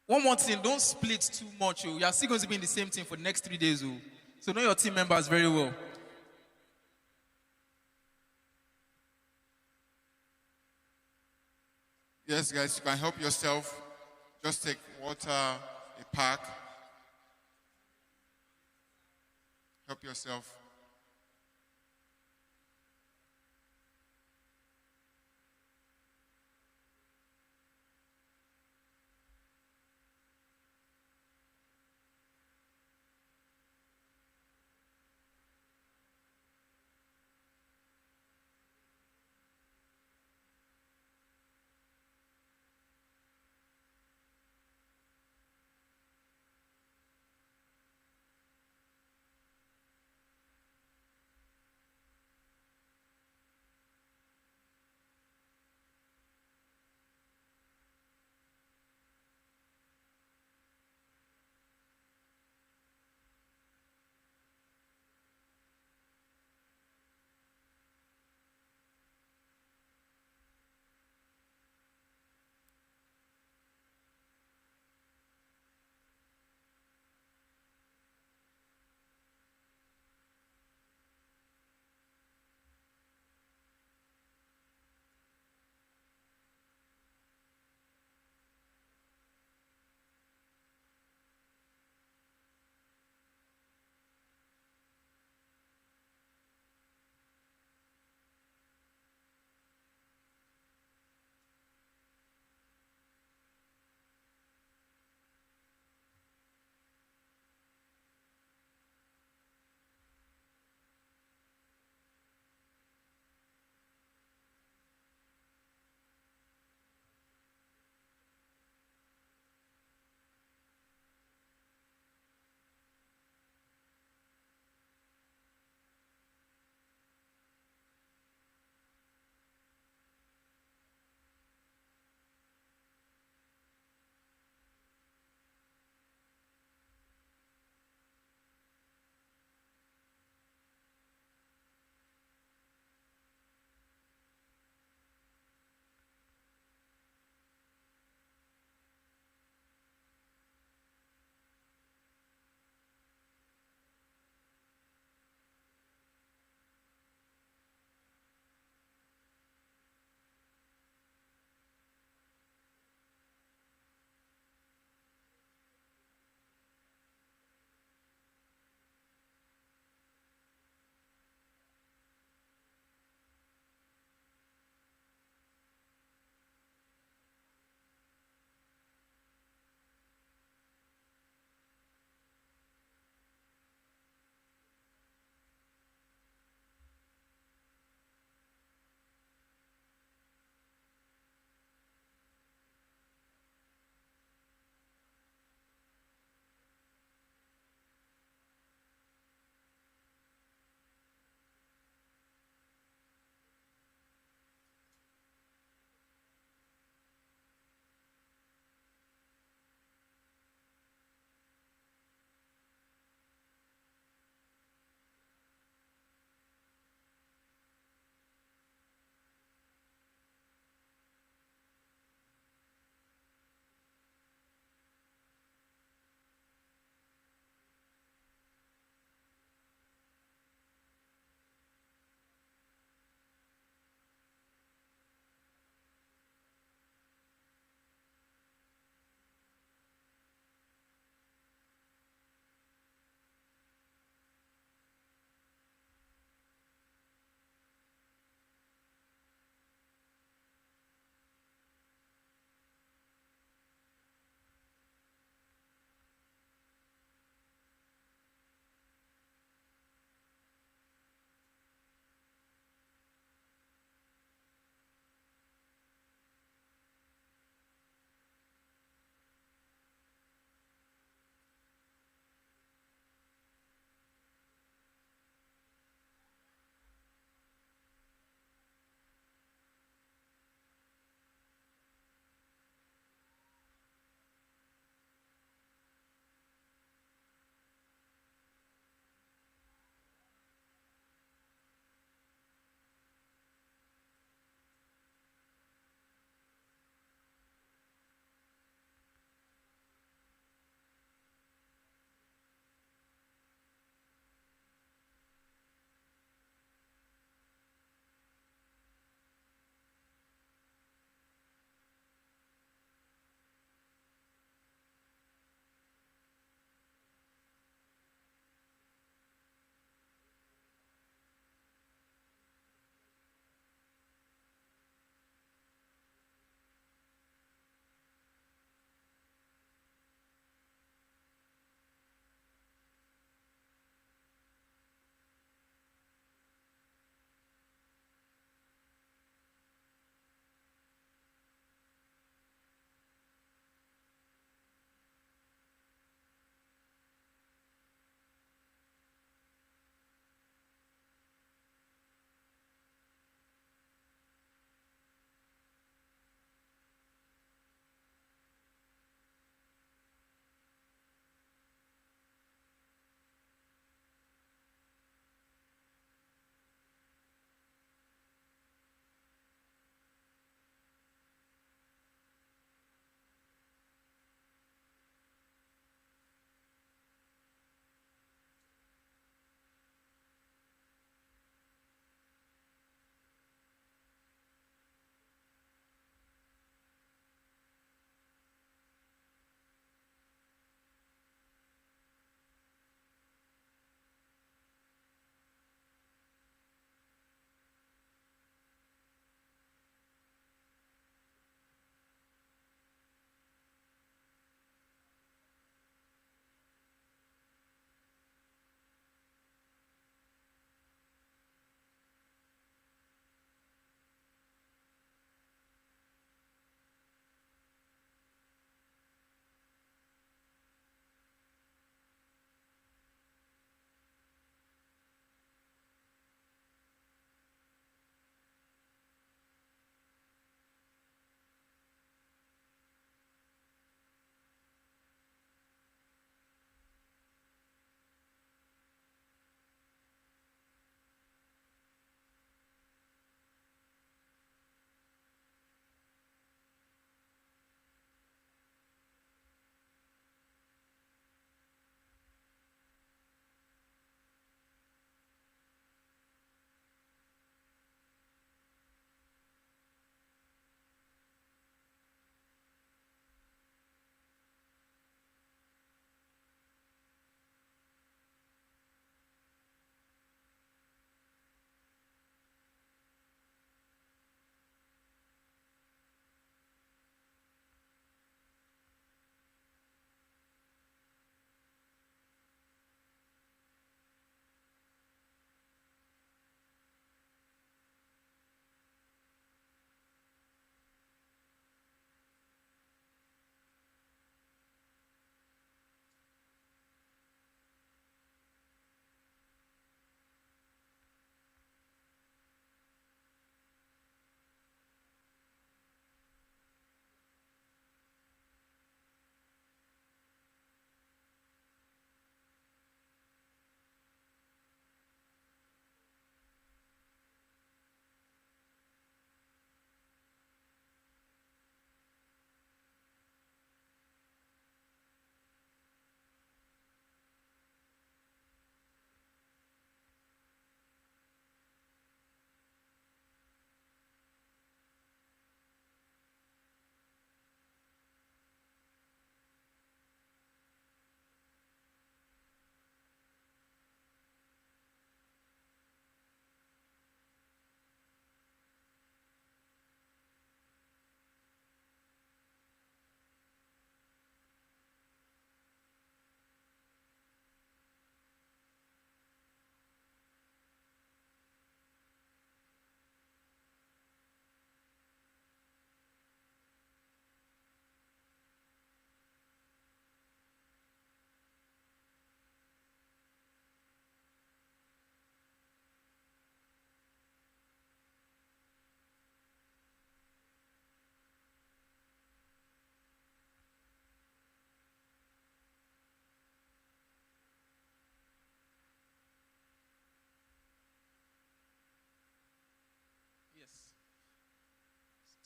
One more thing, don't split too much. You are still going to be in the same team for the next 3 days. So know your team members very well. Yes, guys, you can help yourself. Just take water, a pack. Help yourself.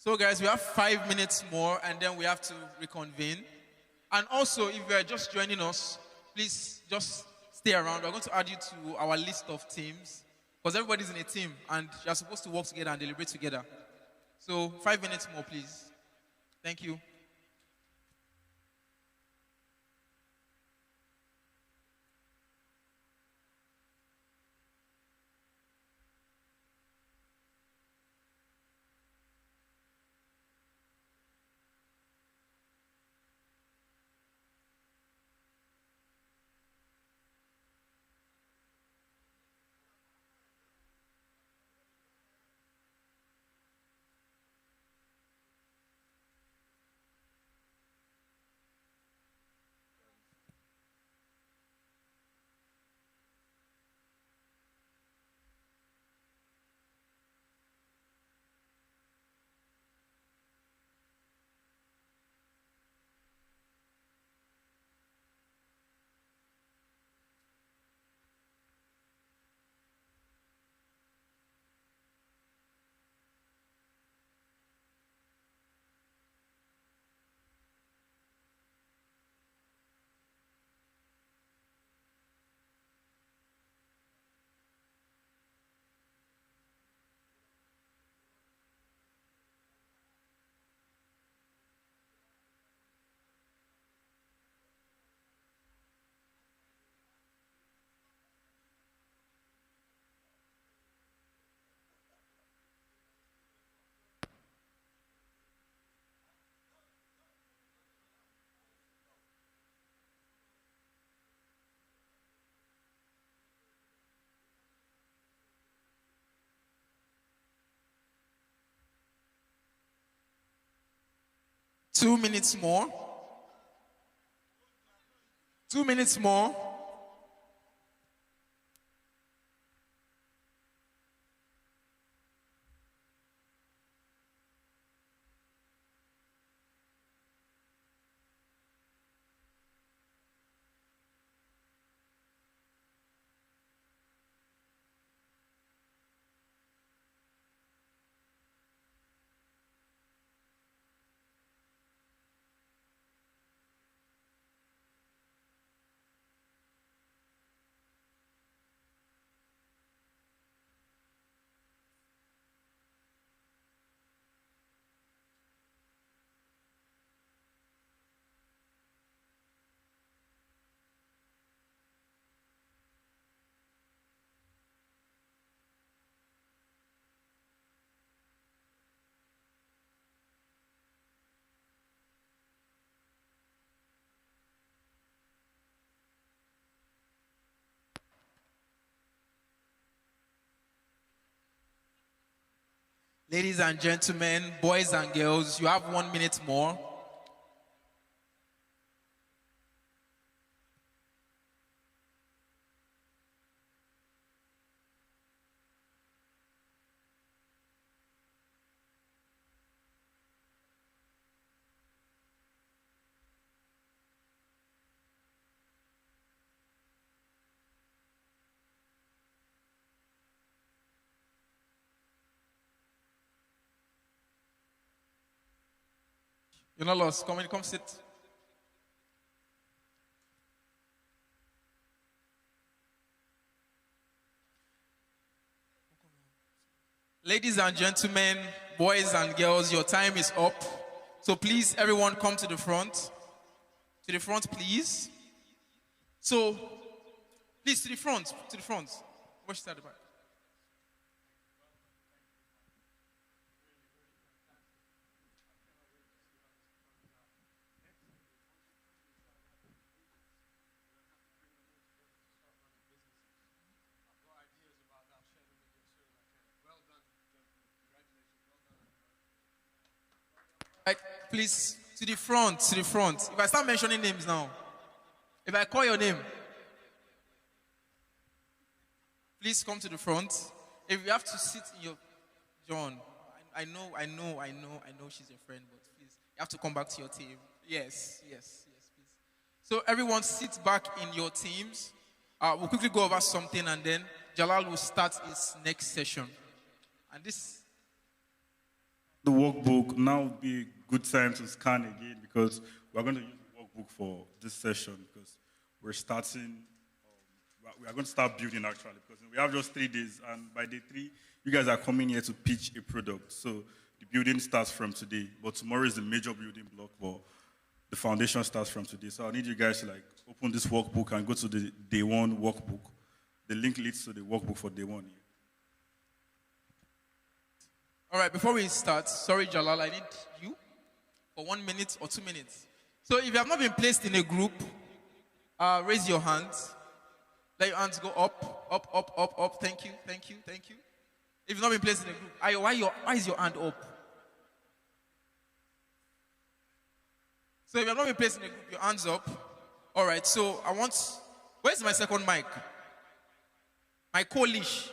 So guys, we have 5 minutes more and then we have to reconvene. And also, if you are just joining us, please just stay around. We're going to add you to our list of teams because everybody's in a team and you're supposed to work together and deliberate together. So 5 minutes more, please. Thank you. Two minutes more. 2 minutes more. Ladies and gentlemen, boys and girls, you have 1 minute more. You're not lost. Come in, come sit. Ladies and gentlemen, boys and girls, your time is up. So please, everyone come to the front. To the front, please. So, please, to the front, to the front. Watch that back. Please, to the front, to the front. If I start mentioning names now, if I call your name, please come to the front. If you have to sit in your, John, I know she's your friend, but please, you have to come back to your team. Yes, please. So everyone sit back in your teams. We'll quickly go over something and then Jalal will start his next session. And this... the workbook, now would be a good time to scan again because we're going to use the workbook for this session because we're starting, we are going to start building actually because we have just 3 days and by day 3, you guys are coming here to pitch a product. So the building starts from today, but tomorrow is the major building block, but the foundation starts from today. So I need you guys to like open this workbook and go to the day 1 workbook. The link leads to the workbook for day 1. All right, before we start, sorry, Jalal, I need you for 1 minute or 2 minutes. So if you have not been placed in a group, raise your hands. Let your hands go up, up, up, up, up. Thank you, thank you, thank you. If you've not been placed in a group, why is your hand up? So if you have not been placed in a group, your hands up. All right, so where's my second mic? My co-leash.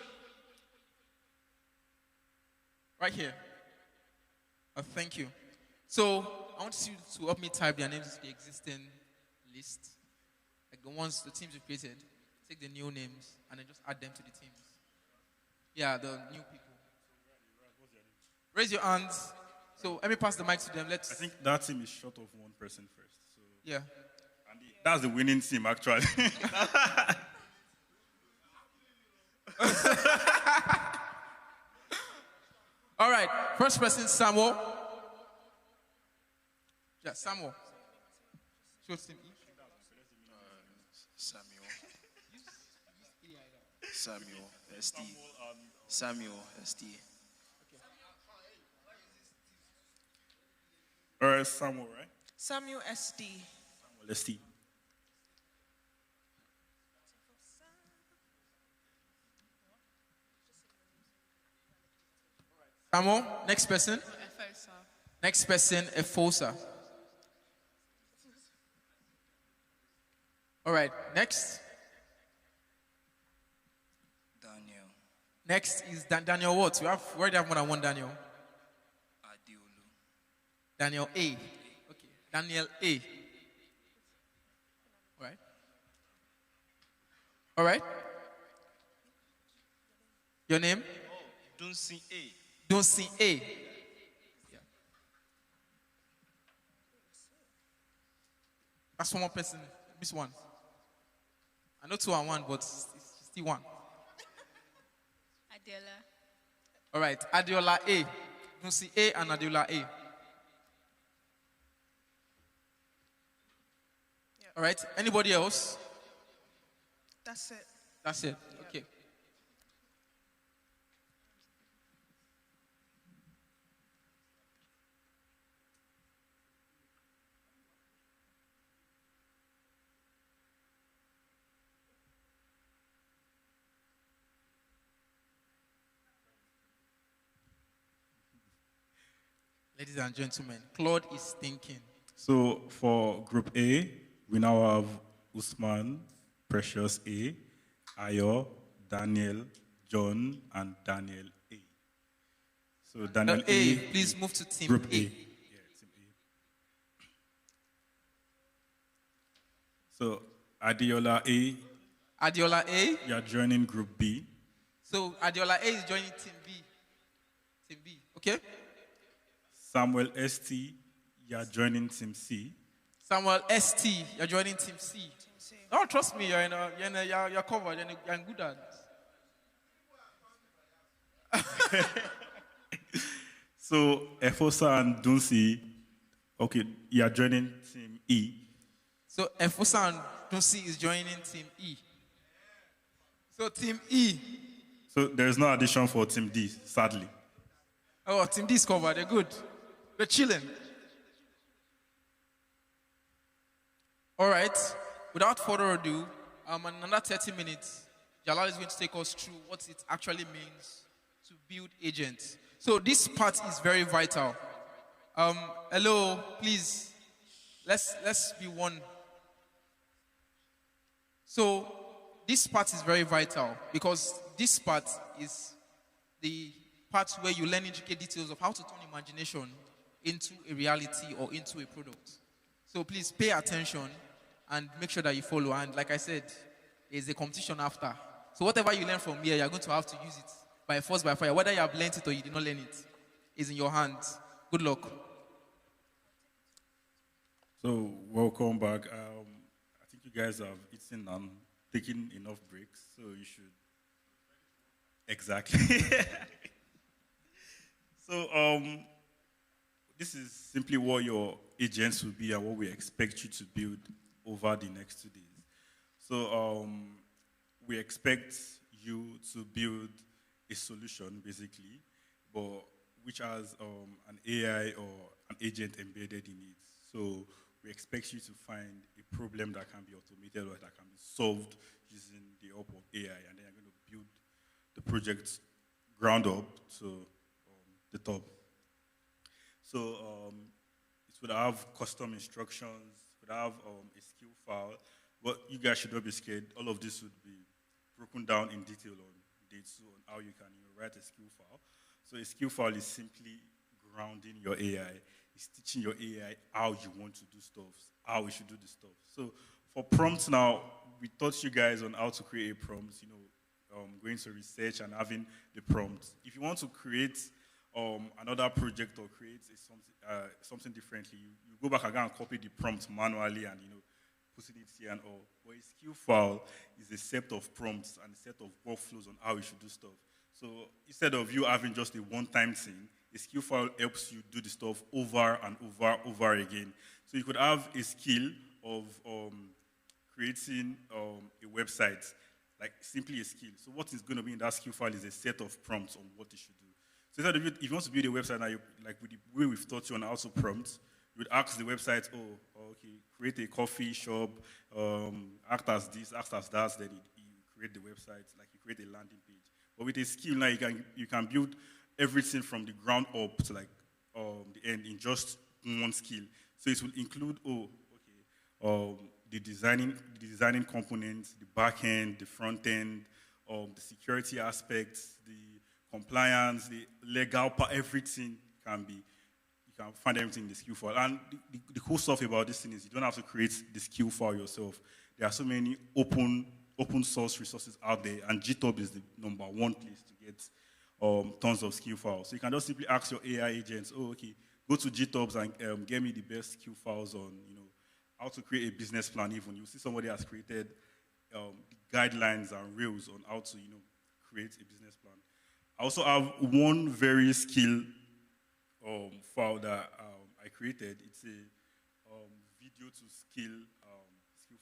Right here. Thank you. So I want you to help me type their names into the existing list. Like the ones, the teams we've created. Take the new names and then just add them to the teams. Yeah, the new people. Raise your hands. So let me pass the mic to them. I think that team is short of 1 person first. So yeah. And that's the winning team actually. All right, first person, Samuel. Yeah, Samuel. Samuel, SD. Samuel, SD. All right, Samuel, right? Samuel, SD. Samuel, SD. Samuel, next person. Efosa. Next person, Efosa. All right, next. Daniel. Next is Daniel what? We already have more than 1 Daniel. Adiolu. Daniel A. Okay, Daniel A. All right. All right. Your name? Dunsin A. Dunsin A. Yeah. That's 1 more person. Miss 1. I know 2 and 1, but it's still 1. Adela. All right, Adiola A. Dunsin A and Adiola A. All right, anybody else? That's it. That's it. Okay. Ladies and gentlemen, Claude is thinking. So for Group A, we now have Usman, Precious A, Ayo, Daniel, John, and Daniel A. So Daniel A, please move to team Group A. Yeah, team A. So Adiola A. Adiola A. You are joining Group B. So Adiola A is joining team B. Team B, okay? Samuel ST, you are joining Team C. Samuel ST, you're joining Team C. No, trust me, you're covered, you're good at it. So Efosa and Dunsi, okay, you are joining Team E. So Efosa and Dunsi is joining Team E. So Team E. So there's no addition for Team D, sadly. Oh, Team D is covered, they're good. We're chilling. All right. Without further ado, in another 30 minutes, Jalal is going to take us through what it actually means to build agents. So this part is very vital. Hello, please. Let's be one. So this part is very vital because this part is the part where you learn intricate details of how to turn imagination into a reality or into a product. So please pay attention and make sure that you follow. And like I said, there's a competition after. So whatever you learn from here, you're going to have to use it by force, by fire. Whether you have learned it or you did not learn it, is in your hands. Good luck. So, welcome back. I think you guys have eaten and taken enough breaks, so you should. Exactly. So, this is simply what your agents will be and what we expect you to build over the next 2 days. So, we expect you to build a solution, basically, but which has an AI or an agent embedded in it. So, we expect you to find a problem that can be automated or that can be solved using the help of AI, and then you're going to build the project ground up to the top. So it would have custom instructions, it would have a skill file, but you guys should not be scared. All of this would be broken down in detail on day 2 on how you can write a skill file. So a skill file is simply grounding your AI. It's teaching your AI how you want to do stuff, how we should do the stuff. So for prompts now, we taught you guys on how to create a prompt, going to research and having the prompt. If you want to create another project or create something differently, you go back again and copy the prompt manually and put it here and all. But a skill file is a set of prompts and a set of workflows on how you should do stuff. So instead of you having just a one-time thing, a skill file helps you do the stuff over and over again. So you could have a skill of creating a website, like simply a skill. So what is going to be in that skill file is a set of prompts on what you should do. So instead of if you want to build a website now, like with the way we've taught you on how to prompt, you would ask the website, okay, create a coffee shop, act as this, act as that, then you create the website, like you create a landing page. But with a skill now, you can build everything from the ground up to like the end in just one skill. So it will include, the designing components, the back end, the front end, the security aspects, the compliance, the legal part, everything can be. You can find everything in the skill file. And the cool stuff about this thing is you don't have to create the skill file yourself. There are so many open source resources out there, and GitHub is the #1 place to get tons of skill files. So you can just simply ask your AI agents, go to GitHub and get me the best skill files on, how to create a business plan even. You see somebody has created the guidelines and rails on how to, create a business plan. I also have one very skill file that I created. It's a video to skill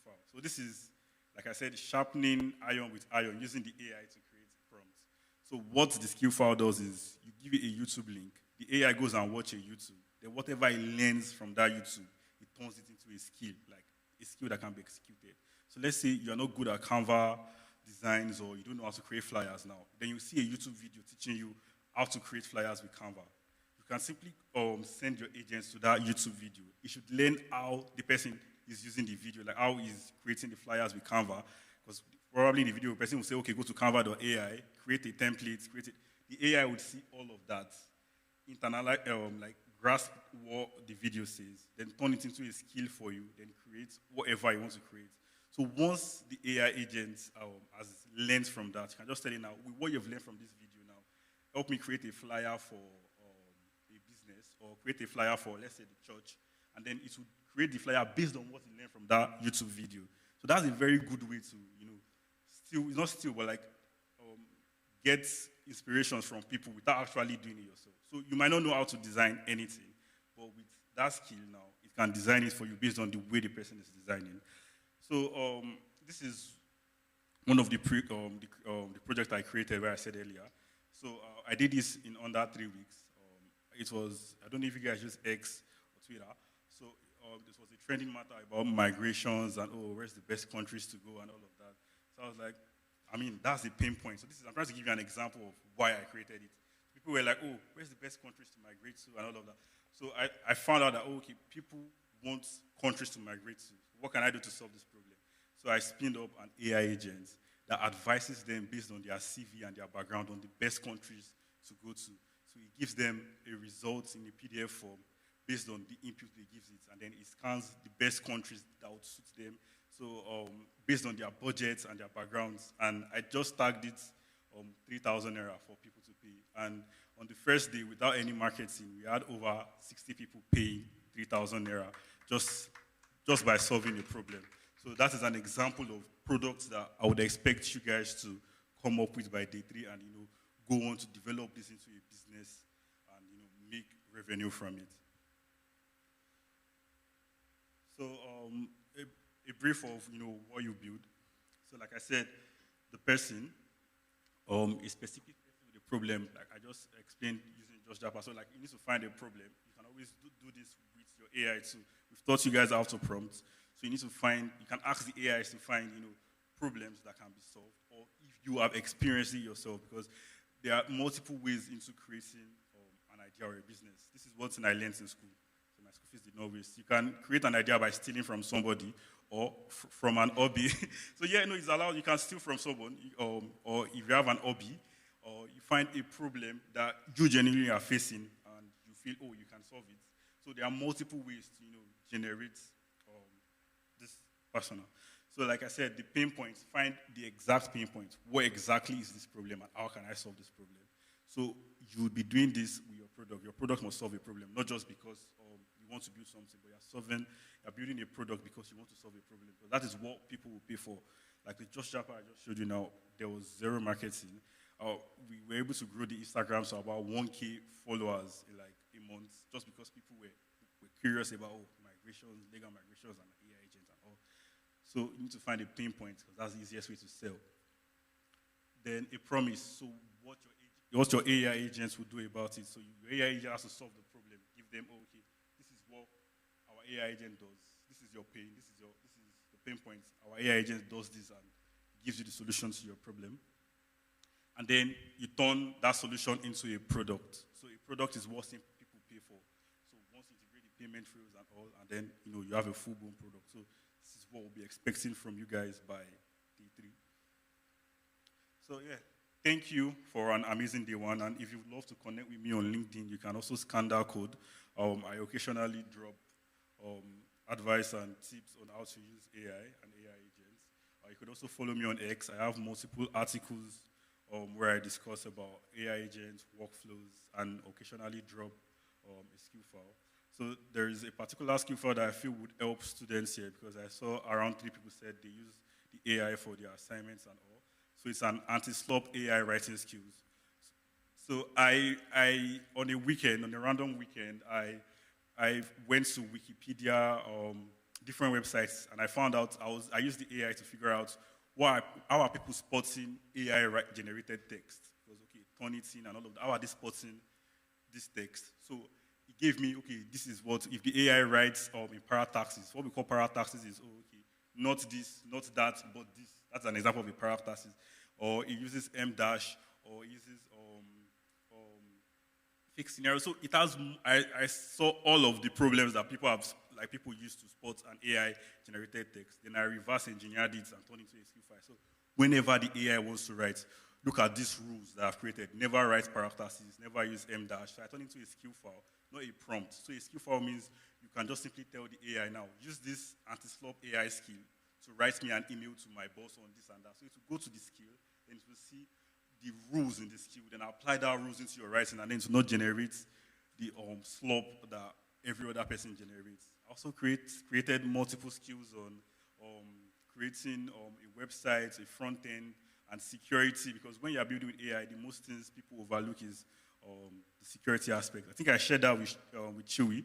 file. So this is, like I said, sharpening iron with iron using the AI to create prompts. So what the skill file does is you give it a YouTube link. The AI goes and watches a YouTube. Then whatever it learns from that YouTube, it turns it into a skill, like a skill that can be executed. So let's say you're not good at Canva designs or you don't know how to create flyers now. Then you see a YouTube video teaching you how to create flyers with Canva. You can simply send your agents to that YouTube video. You should learn how the person is using the video, like how he's creating the flyers with Canva. Because probably in the video, the person will say, okay, go to canva.ai, create a template, create it. The AI would see all of that, internalize, like grasp what the video says, then turn it into a skill for you, then create whatever you want to create. So once the AI agent has learned from that, you can just tell it now, with what you've learned from this video now, help me create a flyer for a business, or create a flyer for, let's say, the church, and then it would create the flyer based on what you learned from that YouTube video. So that's a very good way to, not steal, but like get inspirations from people without actually doing it yourself. So you might not know how to design anything, but with that skill now, it can design it for you based on the way the person is designing. So this is one of the project I created where I said earlier. So I did this in under 3 weeks. It was, I don't know if you guys use X or Twitter. So this was a trending matter about migrations and, where's the best countries to go and all of that. So I was like, that's the pain point. So I'm trying to give you an example of why I created it. People were like, where's the best countries to migrate to and all of that. So I found out that, people want countries to migrate to. What can I do to solve this problem? So I spinned up an AI agent that advises them based on their CV and their background on the best countries to go to. So it gives them a result in a PDF form based on the input they gives it, and then it scans the best countries that would suit them. So based on their budgets and their backgrounds, and I just tagged it 3,000 naira for people to pay. And on the first day, without any marketing, we had over 60 people paying 3,000 naira just by solving a problem. So that is an example of products that I would expect you guys to come up with by day 3 and go on to develop this into a business and make revenue from it. So a brief of what you build. So like I said, the person, a specific person with a problem, like I just explained using Just Japa. So like you need to find a problem. You can always do this with your AI too. We've taught you guys how to prompt. So you need to find, you can ask the AIs to find, problems that can be solved, or if you have experienced it yourself, because there are multiple ways into creating an idea or a business. This is one thing I learned in school. So my school fees did not waste. You can create an idea by stealing from somebody or from an hobby. So yeah, it's allowed. You can steal from someone, or if you have an hobby, or you find a problem that you genuinely are facing and you feel, you can solve it. So there are multiple ways to, generate this persona. So like I said, the pain points, find the exact pain points. What exactly is this problem and how can I solve this problem? So you will be doing this with your product. Your product must solve a problem, not just because you want to build something, but you're building a product because you want to solve a problem. But that is what people will pay for. Like the Just Chapter I just showed you now, there was zero marketing. We were able to grow the Instagram to about 1K followers in like a month, just because people were curious about migrations, legal migrations, and AI agents and all. So you need to find a pain point, because that's the easiest way to sell. Then a promise. So what your AI agents will do about it. So your AI agent has to solve the problem. Give them, okay, this is what our AI agent does. This is your pain. This is the pain point. Our AI agent does this and gives you the solution to your problem. And then you turn that solution into a product. So a product is what people pay for. So once you integrate the payment flows and all, and then you have a full-blown product. So this is what we'll be expecting from you guys by day 3. So yeah, thank you for an amazing day 1. And if you'd love to connect with me on LinkedIn, you can also scan that code. I occasionally drop advice and tips on how to use AI and AI agents. You could also follow me on X. I have multiple articles where I discuss about AI agents, workflows, and occasionally drop a skill file. So there is a particular skill file that I feel would help students here, because I saw around 3 people said they use the AI for their assignments and all. So it's an anti-slop AI writing skills. So I on a random weekend, I went to Wikipedia, different websites, and I found out I used the AI to figure out how are people spotting AI-generated text. Because Turnitin and all of that, how are they spotting this text? So it gave me, this is what, if the AI writes in parataxis, what we call parataxis is, not this, not that, but this. That's an example of a parataxis. Or it uses M dash, or it uses fixed scenario. So it has, I saw all of the problems that people use to spot an AI-generated text. Then I reverse engineered it and turned it into a skill file. So whenever the AI wants to write, look at these rules that I've created. Never write parataxis, never use M dash. So I turned it into a skill file, not a prompt. So a skill file means you can just simply tell the AI now, use this anti-slop AI skill to write me an email to my boss on this and that. So it will go to the skill, then it will see the rules in the skill, then apply that rules into your writing, and then to not generate the slop that every other person generates. I also created multiple skills on creating a website, a front end, and security, because when you're building with AI, the most things people overlook is the security aspect. I think I shared that with Chewy.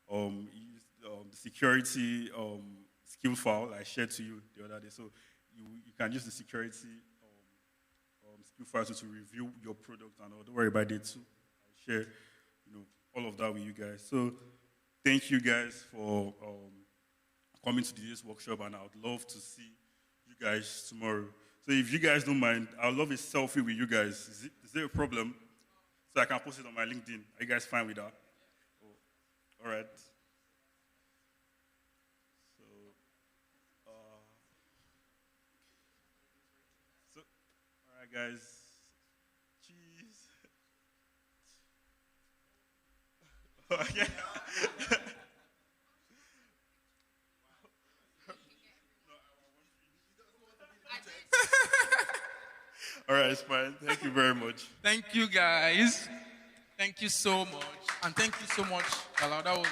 The security skill file I shared to you the other day. So you can use the security skill file to review your product and all. Don't worry about it too. I'll share all of that with you guys. So thank you guys for coming to today's workshop, and I would love to see you guys tomorrow. So if you guys don't mind, I'd love a selfie with you guys. Is there a problem? So I can post it on my LinkedIn. Are you guys fine with that? All right. All right, guys. Cheese. Okay. All All right, it's fine. Thank you very much. Thank you, guys. Thank you so much. And thank you so much, Gala. That was...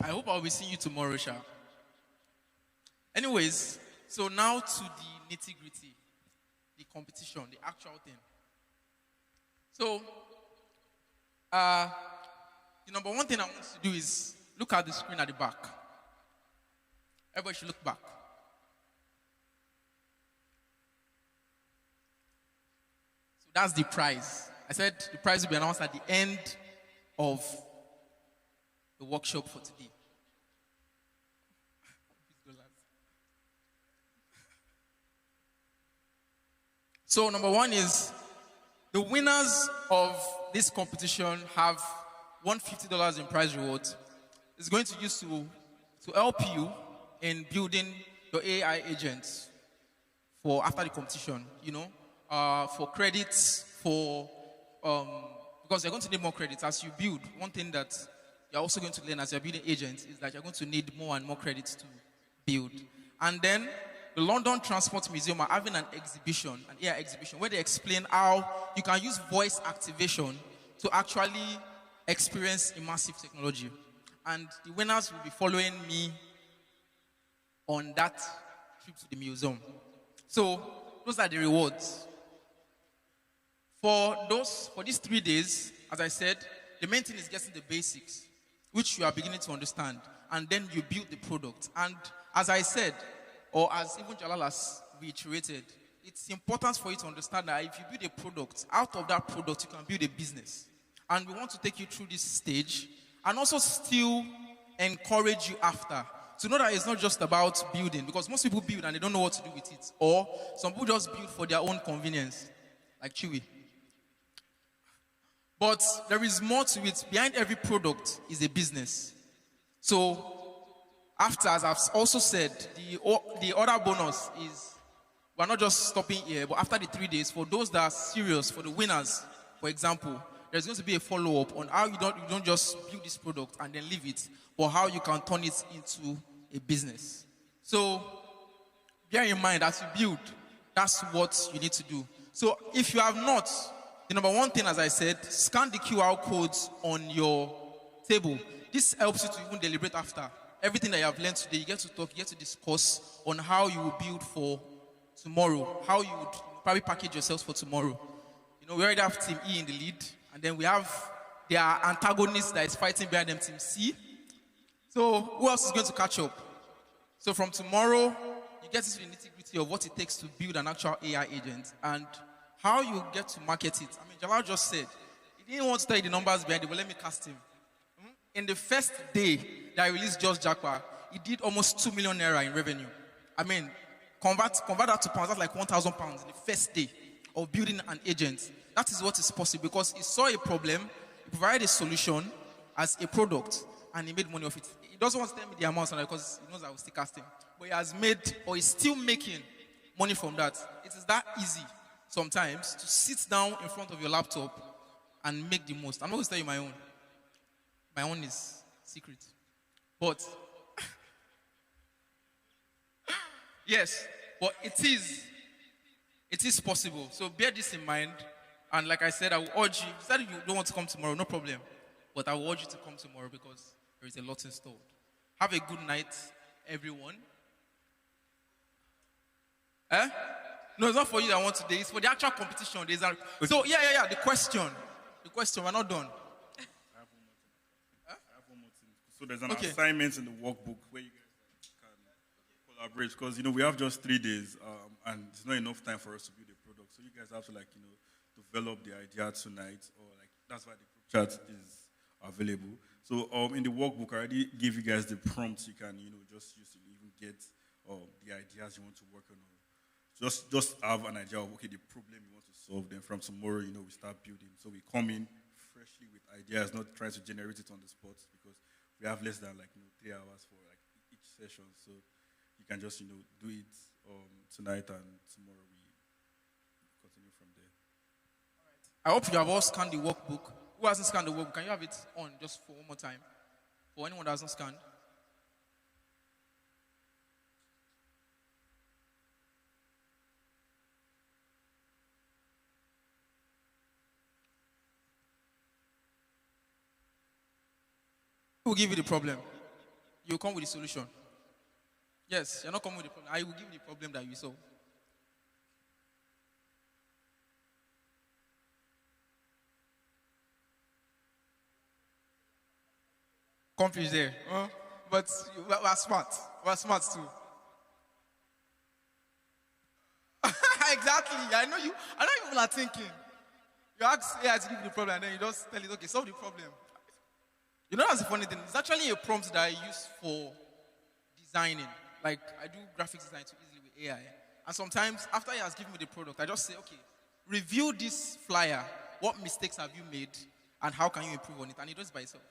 I hope I'll be seeing you tomorrow, Sha. Anyways, so now to the nitty-gritty, the competition, the actual thing. So, the number one thing I want to do is look at the screen at the back. Everybody should look back. So that's the prize. I said the prize will be announced at the end of the workshop for today. So number one is the winners of this competition have $150 in prize rewards. It's going to use to help you in building your AI agents for after the competition, for credits, because you're going to need more credits as you build. One thing that you're also going to learn as you're building agents is that you're going to need more and more credits to build. And then the London Transport Museum are having an exhibition, an AI exhibition, where they explain how you can use voice activation to actually experience immersive technology. And the winners will be following me on that trip to the museum. So those are the rewards. For these 3 days, as I said, the main thing is getting the basics, which you are beginning to understand. And then you build the product. And as I said, or as even Jalal has reiterated, it's important for you to understand that if you build a product, out of that product, you can build a business. And we want to take you through this stage and also still encourage you after to know that it's not just about building, because most people build and they don't know what to do with it. Or some people just build for their own convenience, like Chewy. But there is more to it. Behind every product is a business. So after, as I've also said, the other bonus is we're not just stopping here, but after the 3 days, for those that are serious, for the winners, for example, there's going to be a follow-up on how you don't just build this product and then leave it, but how you can turn it into a business. So bear in mind, as you build, that's what you need to do. So if you have not, the number one thing, as I said, scan the QR codes on your table. This helps you to even deliberate after. Everything that you have learned today, you get to talk, you get to discuss on how you will build for tomorrow, how you would probably package yourselves for tomorrow. We already have Team E in the lead, and then we have their antagonist that is fighting behind them, Team C. So who else is going to catch up? So from tomorrow, you get into the nitty-gritty of what it takes to build an actual AI agent and how you get to market it. I mean, Jalal just said, he didn't want to tell you the numbers behind it, but let me cast him. In the first day that I released Just Jackpot, he did almost 2 million naira in revenue. I mean, convert that to pounds, that's like 1,000 pounds in the first day of building an agent. That is what is possible because he saw a problem, he provided a solution as a product, and he made money off it. He doesn't want to tell me the amount because he knows I will still cast him. But he has made, or he's still making money from that. It is that easy sometimes to sit down in front of your laptop and make the most. I'm not going to tell you my own. My own is secret. But, yes, but it is possible. So bear this in mind. And like I said, I will urge you, if you said you don't want to come tomorrow, no problem. But I will urge you to come tomorrow because there is a lot installed. Have a good night, everyone. No, it's not for you that I want today. It's for the actual competition. So, yeah. The question, we're not done. So there's an assignment in the workbook where you guys can collaborate because, we have just 3 days and it's not enough time for us to build a product. So you guys have to, develop the idea tonight or, that's why the group chat is available. So in the workbook, I already gave you guys the prompts you can, just use to even get the ideas you want to work on. Just have an idea of, the problem you want to solve. Then from tomorrow, we start building. So we come in freshly with ideas, not trying to generate it on the spot because we have less than 3 hours for each session, so you can just do it tonight and tomorrow we continue from there. All right. I hope you have all scanned the workbook. Who hasn't scanned the workbook? Can you have it on just for one more time? For anyone that hasn't scanned. Who will give you the problem? You will come with the solution. Yes, you're not coming with the problem. I will give you the problem that you solve. Confused there. Huh? But we're smart. We're smart too. Exactly. I know you people are thinking. You ask AI to give you the problem and then you just tell it, okay, solve the problem. You know, that's the funny thing. It's actually a prompt that I use for designing. Like, I do graphics design too easily with AI. And sometimes, after he has given me the product, I just say, okay, review this flyer. What mistakes have you made? And how can you improve on it? And it does it by itself.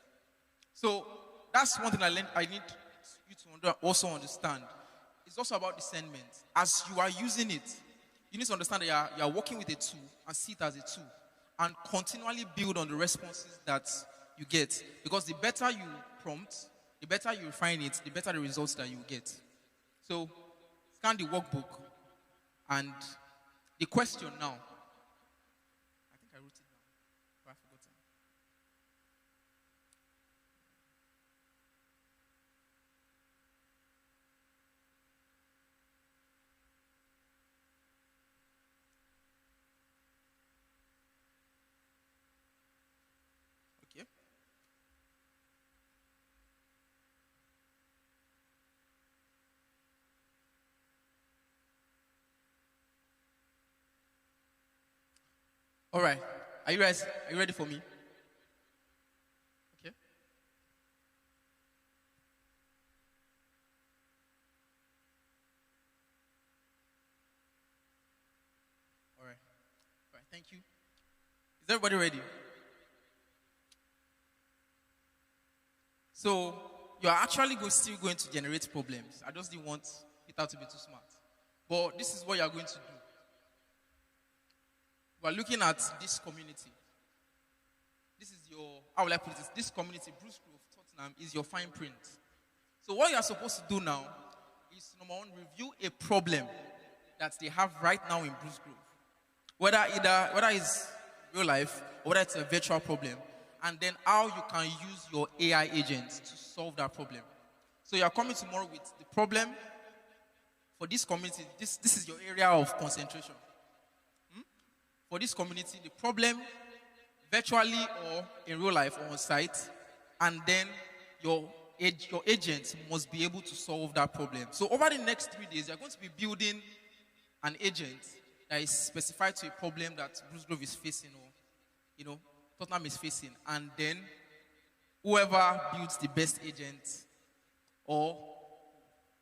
So, that's one thing I learned. I need you to also understand. It's also about discernment. As you are using it, you need to understand that you are working with a tool and see it as a tool. And continually build on the responses that you get. Because the better you prompt, the better you refine it, the better the results that you get. So, scan the workbook. And the question now. I think I wrote it down, but I've forgotten. Okay. All right. Are you guys? Are you ready for me? Okay. All right. All right. Thank you. Is everybody ready? So you're actually still going to generate problems. I just didn't want it out to be too smart. But this is what you're going to do. We're looking at this community. This is your, how will I put it? This community, Bruce Grove, Tottenham, is your fine print. So what you're supposed to do now is, number one, review a problem that they have right now in Bruce Grove. Whether it's real life or whether it's a virtual problem. And then how you can use your AI agents to solve that problem. So you're coming tomorrow with the problem for this community. This is your area of concentration. For this community, the problem, virtually or in real life or on site, and then your agents must be able to solve that problem. So over the next 3 days, you're going to be building an agent that is specified to a problem that Bruce Grove is facing, or Tottenham is facing, and then whoever builds the best agent, or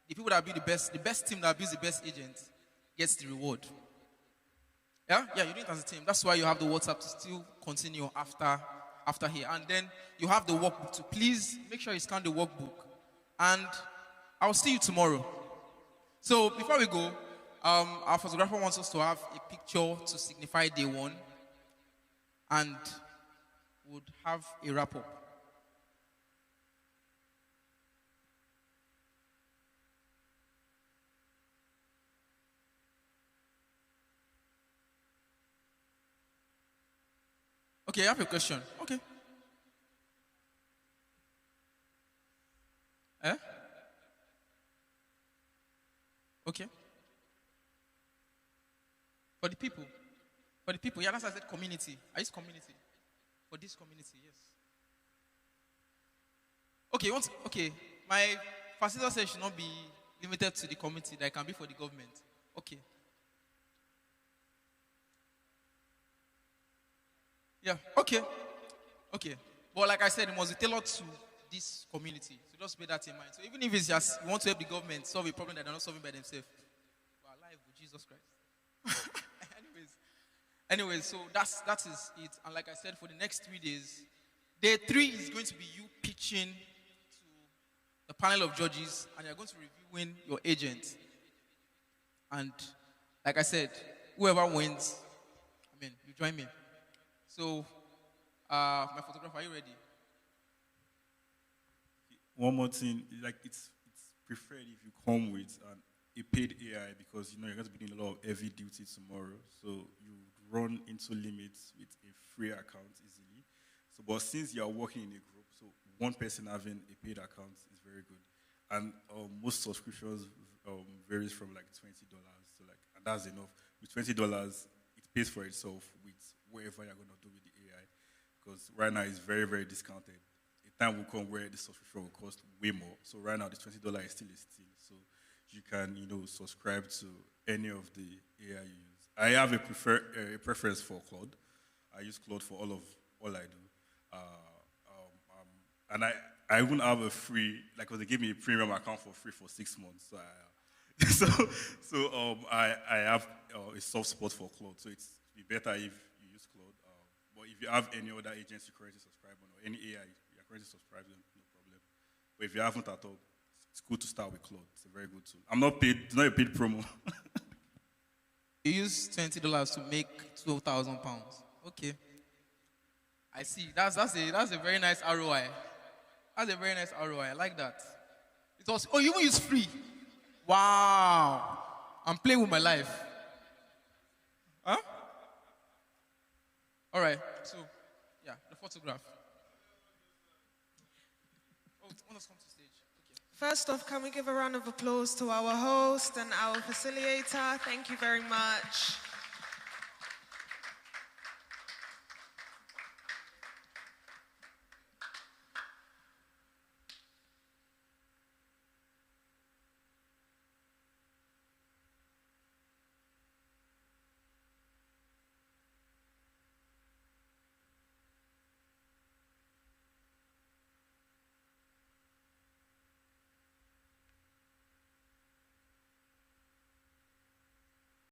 the people that build the best team that builds the best agent gets the reward. Yeah, you do it as a team. That's why you have the WhatsApp to still continue after here. And then you have the workbook too. Please make sure you scan the workbook. And I'll see you tomorrow. So before we go, our photographer wants us to have a picture to signify day one. And would have a wrap-up. Okay, I have a question. Okay. Okay. For the people. Yeah, that's why I said community. I use community. For this community, yes. Okay, my facilitator says it should not be limited to the community, that it can be for the government. Okay. Yeah, okay. But like I said, it must be tailored to this community. So just bear that in mind. So even if it's just you want to help the government solve a problem that they're not solving by themselves, we're alive with Jesus Christ. Anyways, so that is it. And like I said, for the next 3 days, day 3 is going to be you pitching to the panel of judges, and you're going to review your agent. And like I said, whoever wins, you join me. So, my photographer, are you ready? One more thing, like it's preferred if you come with a paid AI, because you're going to be doing a lot of heavy duty tomorrow. So you run into limits with a free account easily. So, but since you are working in a group, so one person having a paid account is very good. And most subscriptions varies from like $20 to like, and that's enough. With $20, it pays for itself with whatever you're going to do with the AI. Because right now it's very, very discounted. A time will come where the subscription will cost way more. So right now the $20 is still a steal. So you can, subscribe to any of the AI you use. I have a preference for Claude. I use Claude for all I do. And I wouldn't have a free, because they gave me a premium account for free for 6 months. So I have a soft spot for Claude. So it's be better if you use Claude. But if you have any other agents you currently subscribe on, or any AI you're currently subscribed on, no problem. But if you haven't at all, it's good to start with Claude. It's a very good tool. I'm not paid. It's not a paid promo. You use $20 to make £12,000. Okay. I see. That's a very nice ROI. That's a very nice ROI. I like that. You even use free. Wow. I'm playing with my life. Huh? All right. So, yeah, the photograph. Oh, let us come to stage. Okay. First off, can we give a round of applause to our host and our facilitator? Thank you very much.